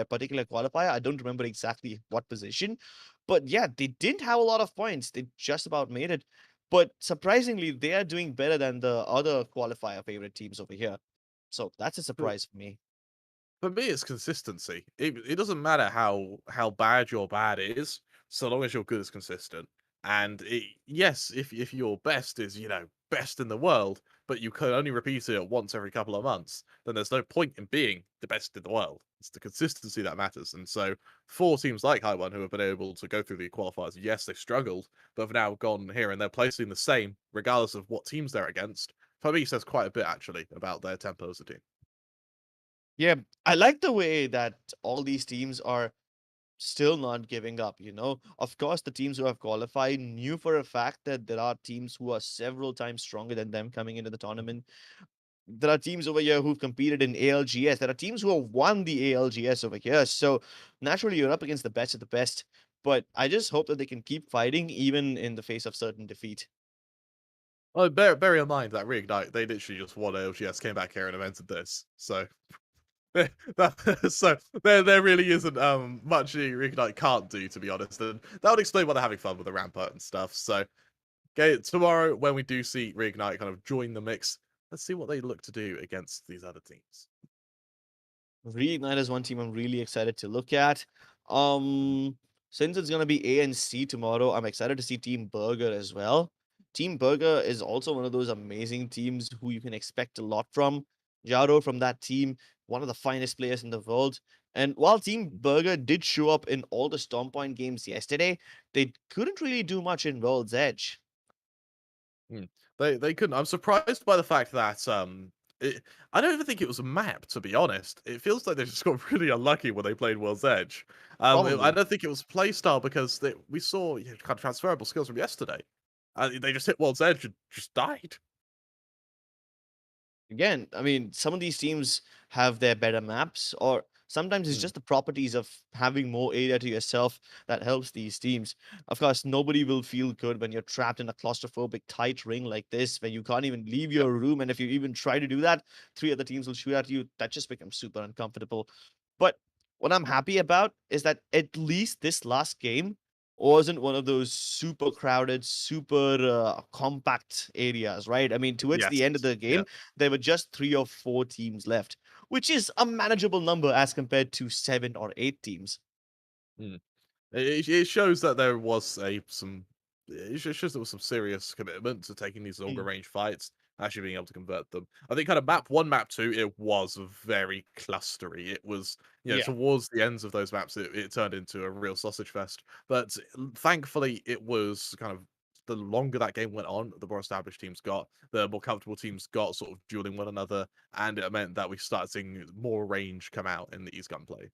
particular qualifier. I don't remember exactly what position, but yeah, they didn't have a lot of points. They just about made it. But surprisingly, they are doing better than the other qualifier favorite teams over here. So that's a surprise for me. For me, it's consistency. It doesn't matter how bad your bad is, so long as your good is consistent. And yes, if your best is best in the world, but you can only repeat it once every couple of months, then there's no point in being the best in the world. It's the consistency that matters. And so, for teams like High One who have been able to go through the qualifiers, yes, they struggled, but have now gone here and they're placing the same, regardless of what teams they're against. For me, says quite a bit actually about their tempo as a team. Yeah, I like the way that all these teams are still not giving up, you know. Of course, the teams who have qualified knew for a fact that there are teams who are several times stronger than them coming into the tournament. There are teams over here who've competed in ALGS. There are teams who have won the ALGS over here. So naturally, you're up against the best of the best. But I just hope that they can keep fighting even in the face of certain defeat. Oh, bear in mind that Reignite, they literally just won LGS, came back here and invented this. So there really isn't much Reignite can't do, to be honest. And that would explain why they're having fun with the Rampart and stuff. So okay, tomorrow when we do see Reignite kind of join the mix, let's see what they look to do against these other teams. Reignite is one team I'm really excited to look at. Um, since it's gonna be A and C tomorrow, I'm excited to see Team Burger as well. Team Burger is also one of those amazing teams who you can expect a lot from. Jaro from that team, one of the finest players in the world. And while Team Burger did show up in all the Storm Point games yesterday, they couldn't really do much in World's Edge. Hmm. They couldn't. I'm surprised by the fact that I don't even think it was a map, to be honest. It feels like they just got really unlucky when they played World's Edge. I Probably. don't think it was playstyle because we saw kind of transferable skills from yesterday. They just hit World's Edge and just died. Again, I mean, some of these teams have their better maps, or sometimes it's Hmm. just the properties of having more area to yourself that helps these teams. Of course, nobody will feel good when you're trapped in a claustrophobic tight ring like this, where you can't even leave Yeah. your room. And if you even try to do that, three other teams will shoot at you. That just becomes super uncomfortable. But what I'm happy about is that at least this last game wasn't one of those super crowded, super compact areas, right? I mean, towards Yes. the end of the Yeah. game, there were just 3 or 4 teams left, which is a manageable number as compared to 7 or 8 teams. Hmm. It shows that there was shows there was some serious commitment to taking these longer Mm, range fights, actually being able to convert them. I think kind of map one, map two, it was very clustery. It was, yeah. towards the ends of those maps, it turned into a real sausage fest. But thankfully, it was kind of the longer that game went on, the more established teams got, the more comfortable teams got, sort of dueling one another, and it meant that we started seeing more range come out in the East gunplay.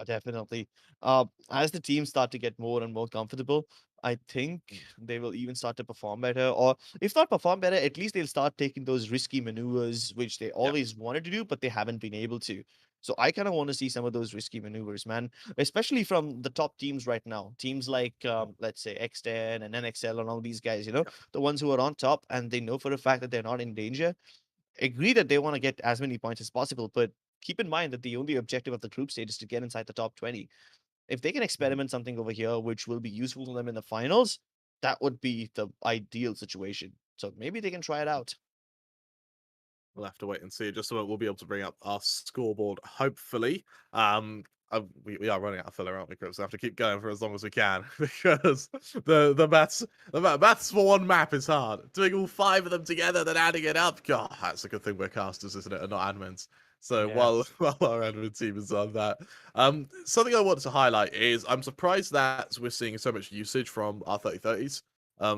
Definitely. As the teams start to get more and more comfortable, I think they will even start to perform better. Or if not perform better, at least they'll start taking those risky maneuvers, which they Yeah. always wanted to do, but they haven't been able to. So I kind of want to see some of those risky maneuvers, man, especially from the top teams right now. Teams like, let's say, X10 and NXL and all these guys, Yep. the ones who are on top and they know for a fact that they're not in danger. Agree that they want to get as many points as possible, but keep in mind that the only objective of the group stage is to get inside the top 20. If they can experiment something over here, which will be useful to them in the finals, that would be the ideal situation. So maybe they can try it out. We'll have to wait and see. Just so we'll be able to bring up our scoreboard, hopefully. We are running out of filler, aren't we, Chris? We have to keep going for as long as we can because the maths for one map is hard. Doing all 5 of them together, then adding it up. God, that's a good thing we're casters, isn't it, and not admins. So Yeah. while our admin team is on that, something I wanted to highlight is I'm surprised that we're seeing so much usage from our 3030s.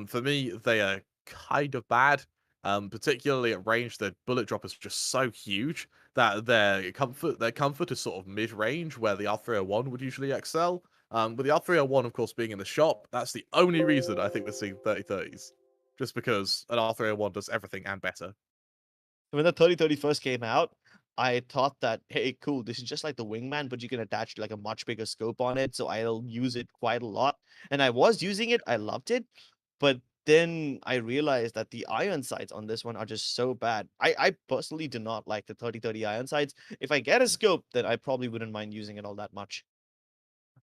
For me, they are kind of bad. Particularly at range, the bullet drop is just so huge that their comfort is sort of mid range, where the R301 would usually excel. With the R301, of course, being in the shop, that's the only reason I think we're seeing 3030s, just because an R301 does everything and better. When the 3030 first came out, I thought that, hey, cool, this is just like the wingman, but you can attach like a much bigger scope on it. So I'll use it quite a lot. And I was using it, I loved it. But then I realized that the iron sights on this one are just so bad. I personally do not like the 3030 iron sights. If I get a scope, then I probably wouldn't mind using it all that much.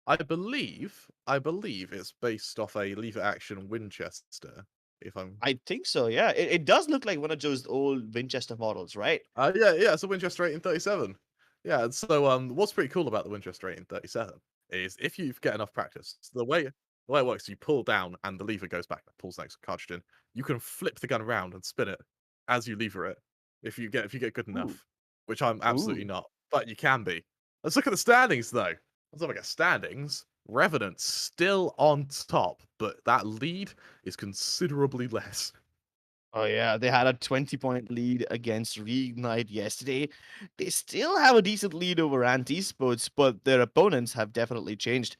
I believe it's based off a lever action Winchester. If I'm I think so, yeah. It does look like one of those old Winchester models, right? yeah, it's a Winchester 1837. Yeah, and so what's pretty cool about the Winchester 1837 is if you get enough practice, the way it works, you pull down and the lever goes back, pulls next cartridge in. You can flip the gun around and spin it as you lever it if you get good Ooh. enough, which I'm absolutely Ooh. not, but you can be. Let's look at the standings though. Let's look at standings. Revenant still on top, but that lead is considerably less. Oh yeah, they had a 20-point lead against Reignite yesterday. They still have a decent lead over Esports, but their opponents have definitely changed.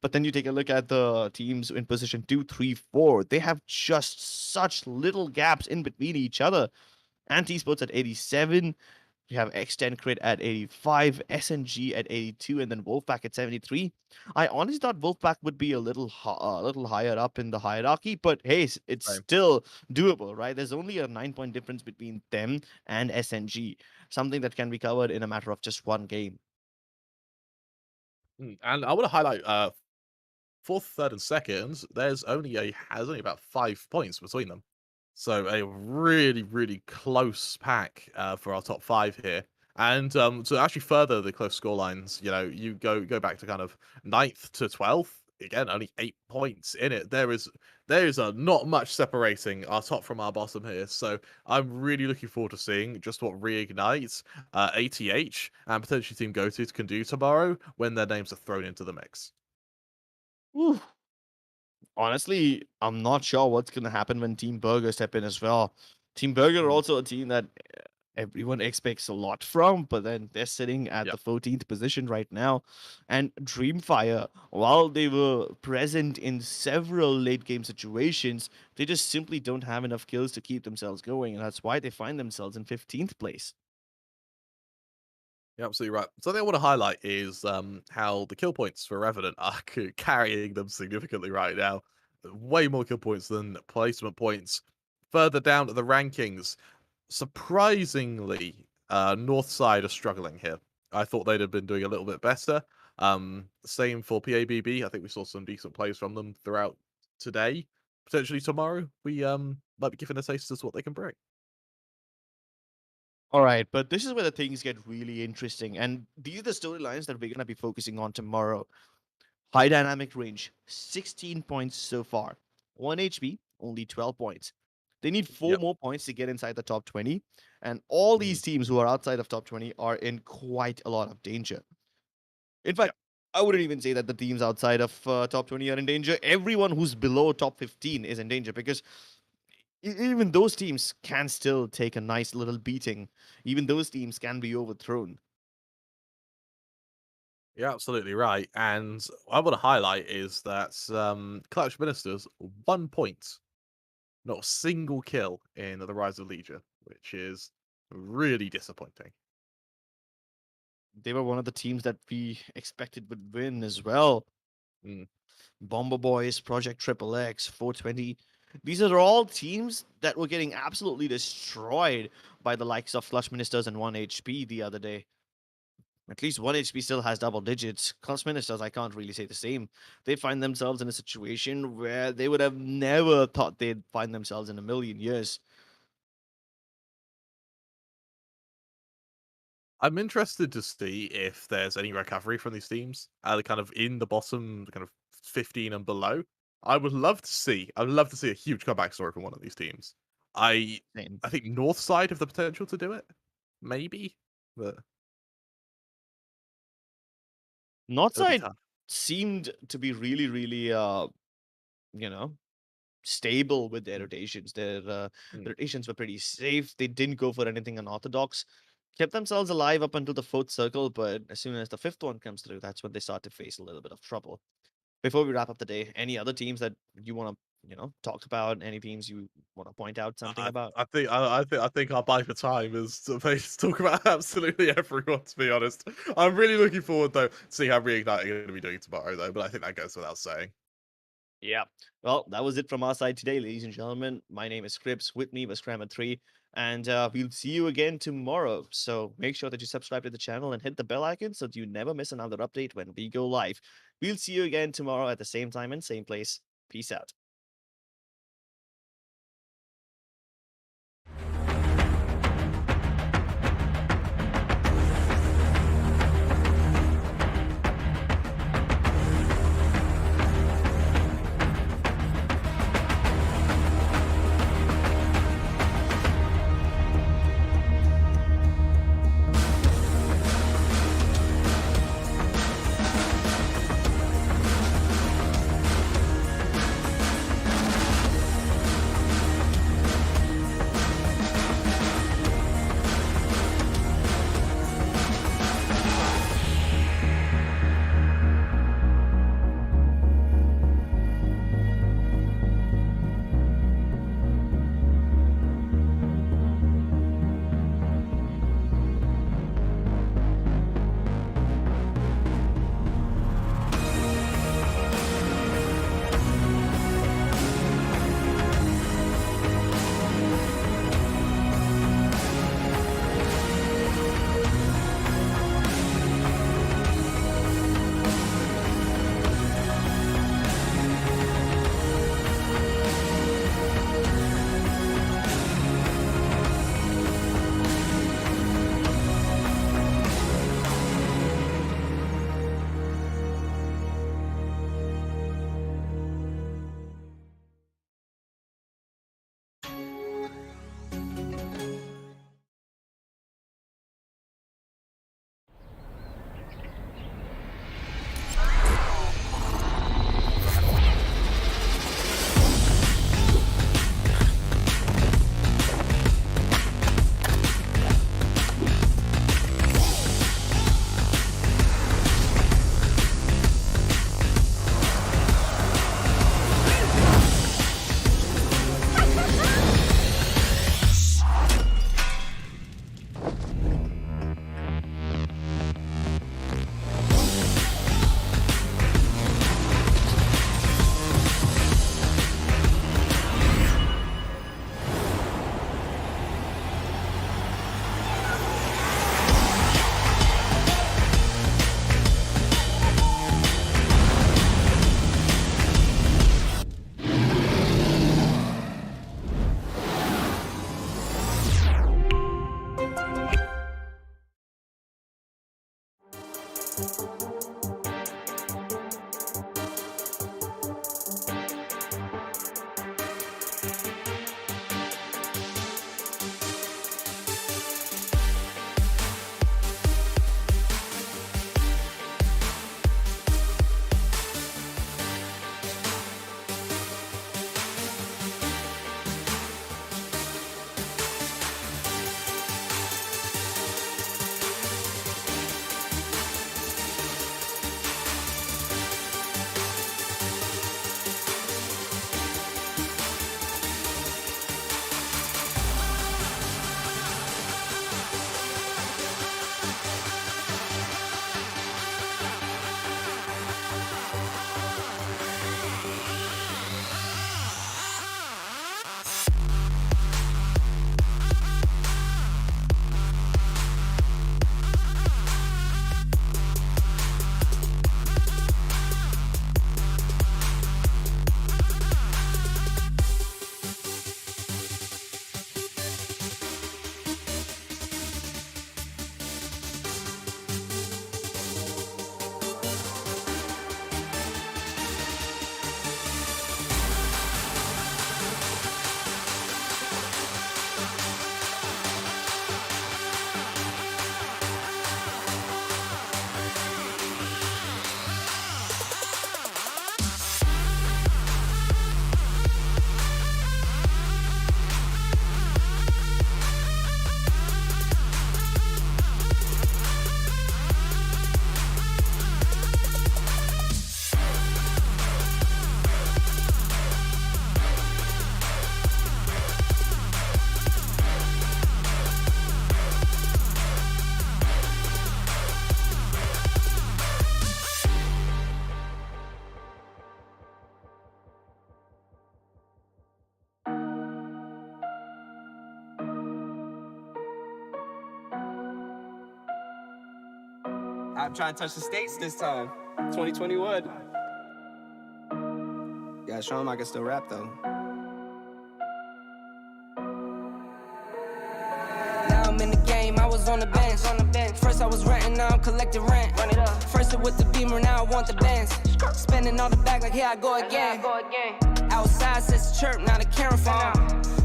But then you take a look at the teams in position 2, 3, 4. They have just such little gaps in between each other. Esports at 87. You have X10 Crit at 85, SNG at 82, and then WolfPack at 73. I honestly thought WolfPack would be a little higher up in the hierarchy, but hey, it's Same. still doable, right? There's only a 9-point difference between them and SNG, something that can be covered in a matter of just one game. And I want to highlight fourth, third, and second, there's only about 5 points between them. So a really, really close pack for our top 5 here. And to actually further the close score lines, you go back to kind of 9th to 12th. Again, only 8 points in it. There is not much separating our top from our bottom here. So I'm really looking forward to seeing just what Reignite, ATH, and potentially Team GoTo can do tomorrow when their names are thrown into the mix. Whew. Honestly, I'm not sure what's going to happen when Team Burger step in as well. Team Burger are Mm. also a team that everyone expects a lot from, but then they're sitting at Yeah. the 14th position right now. And DreamFire, while they were present in several late game situations, they just simply don't have enough kills to keep themselves going. And that's why they find themselves in 15th place. You're absolutely right. Something I want to highlight is how the kill points for Revenant are carrying them significantly right now. Way more kill points than placement points. Further down to the rankings, surprisingly, North Side are struggling here. I thought they'd have been doing a little bit better. Same for PABB. I think we saw some decent plays from them throughout today. Potentially tomorrow, we might be given a taste as to what they can bring. All right, but this is where the things get really interesting. And these are the storylines that we're going to be focusing on tomorrow. High dynamic range, 16 points so far. 1 HP, only 12 points. They need 4 Yep. more points to get inside the top 20. And all Mm. these teams who are outside of top 20 are in quite a lot of danger. In fact, Yep. I wouldn't even say that the teams outside of top 20 are in danger. Everyone who's below top 15 is in danger because even those teams can still take a nice little beating. Even those teams can be overthrown. You're absolutely right. And what I want to highlight is that Clutch Ministers, 1 point, not a single kill in the Rise of Legion, which is really disappointing. they were one of the teams that we expected would win as well. Mm. Bomber Boys, Project Triple X, 420. These are all teams that were getting absolutely destroyed by the likes of Clutch Ministers and 1HP the other day. At least 1HP still has double digits. Clutch Ministers, I can't really say the same. They find themselves in a situation where they would have never thought they'd find themselves in a million years. I'm interested to see if there's any recovery from these teams, kind of in the bottom, kind of 15 and below. I would love to see. I would love to see a huge comeback story from one of these teams. I Same. I think Northside have the potential to do it, maybe, but it'll be Northside tough. seemed to be really, really, you know, stable with their Mm, rotations. mm. Their rotations were pretty safe. They didn't go for anything unorthodox. Kept themselves alive up until the fourth circle, but as soon as the fifth one comes through, that's when they start to face a little bit of trouble. Before we wrap up the day, any other teams that you want to, talk about? Any teams you want to point out something about? I think our buy for time is to talk about absolutely everyone. To be honest, I'm really looking forward though to see how Reignite are going to be doing tomorrow though. But I think that goes without saying. Yeah. Well, that was it from our side today, ladies and gentlemen. My name is Scripps. With me was Scrammer3. And we'll see you again tomorrow. So make sure that you subscribe to the channel and hit the bell icon so that you never miss another update when we go live. We'll see you again tomorrow at the same time and same place. Peace out. I'm trying to touch the States this time. 2021. Gotta show him I can still rap though. Now I'm in the game, I was on the bench. First I was renting, now I'm collecting rent. Run it up. First it with the Beamer, now I want the Benz. Spending all the back like here I go again. Outside says the chirp, now the camera phone.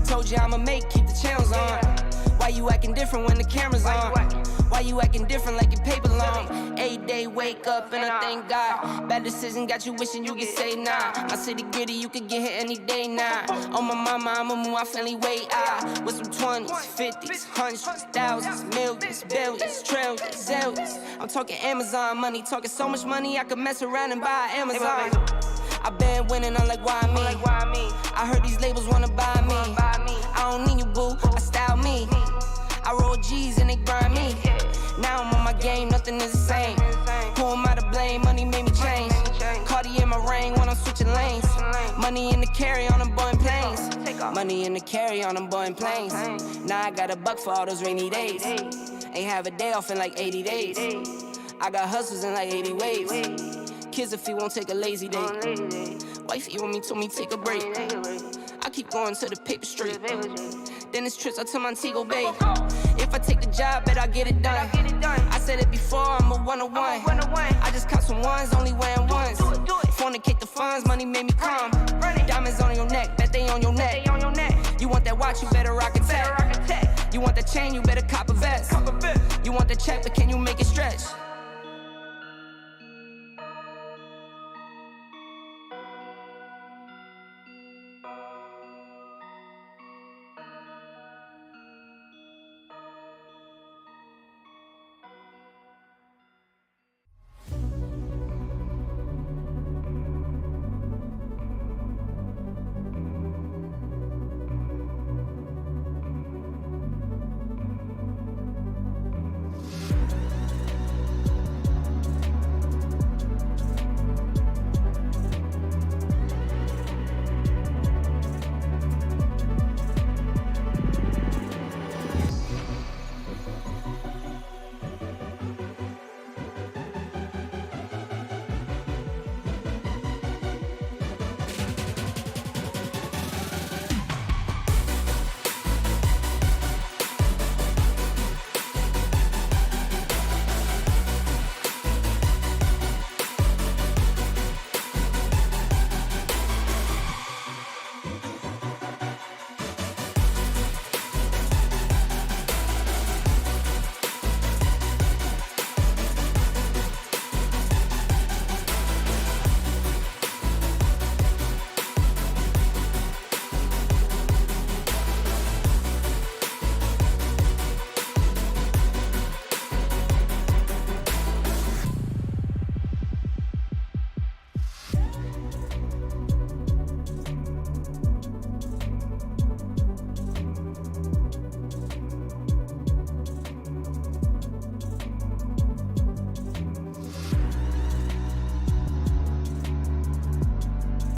Told you I'ma make, keep the channels on. Why you acting different when the camera's on? Why you acting different like your paper long? 8 day wake up and I thank God. Bad decision got you wishing you could say nah. My city gritty, you could get hit any day now. On my mama, I'ma move my family way out. With some 20s, 50s, hundreds, thousands, millions, billions, trillions, zillions. I'm talking Amazon money, talking so much money I could mess around and buy Amazon. I been winning, I'm like, why me? I heard these labels wanna buy me. I don't need you, boo, I style me. I roll G's and they grind me. Now I'm on my game, nothing is the same. Who am I to blame? Money made me change. Cardi in my ring when I'm switching lanes. Money in the carry on them Boeing planes. Money in the carry on them Boeing planes. Now I got a buck for all those rainy days. Ain't have a day off in like 80 days. I got hustles in like 80 ways. Kids if he won't take a lazy day. Wifey on me told me take a break. I keep going to the paper street. Then it's trips out to Montego Bay. If I take the job, bet I get it done. I said it before, I'm a one-on-one. I just caught some ones, only wearing ones. Fornicate the funds, money made me calm. Diamonds on your neck, bet they on your neck. You want that watch, you better rock a tech. You want that chain, you better cop a vest. You want the check, but can you make it stretch?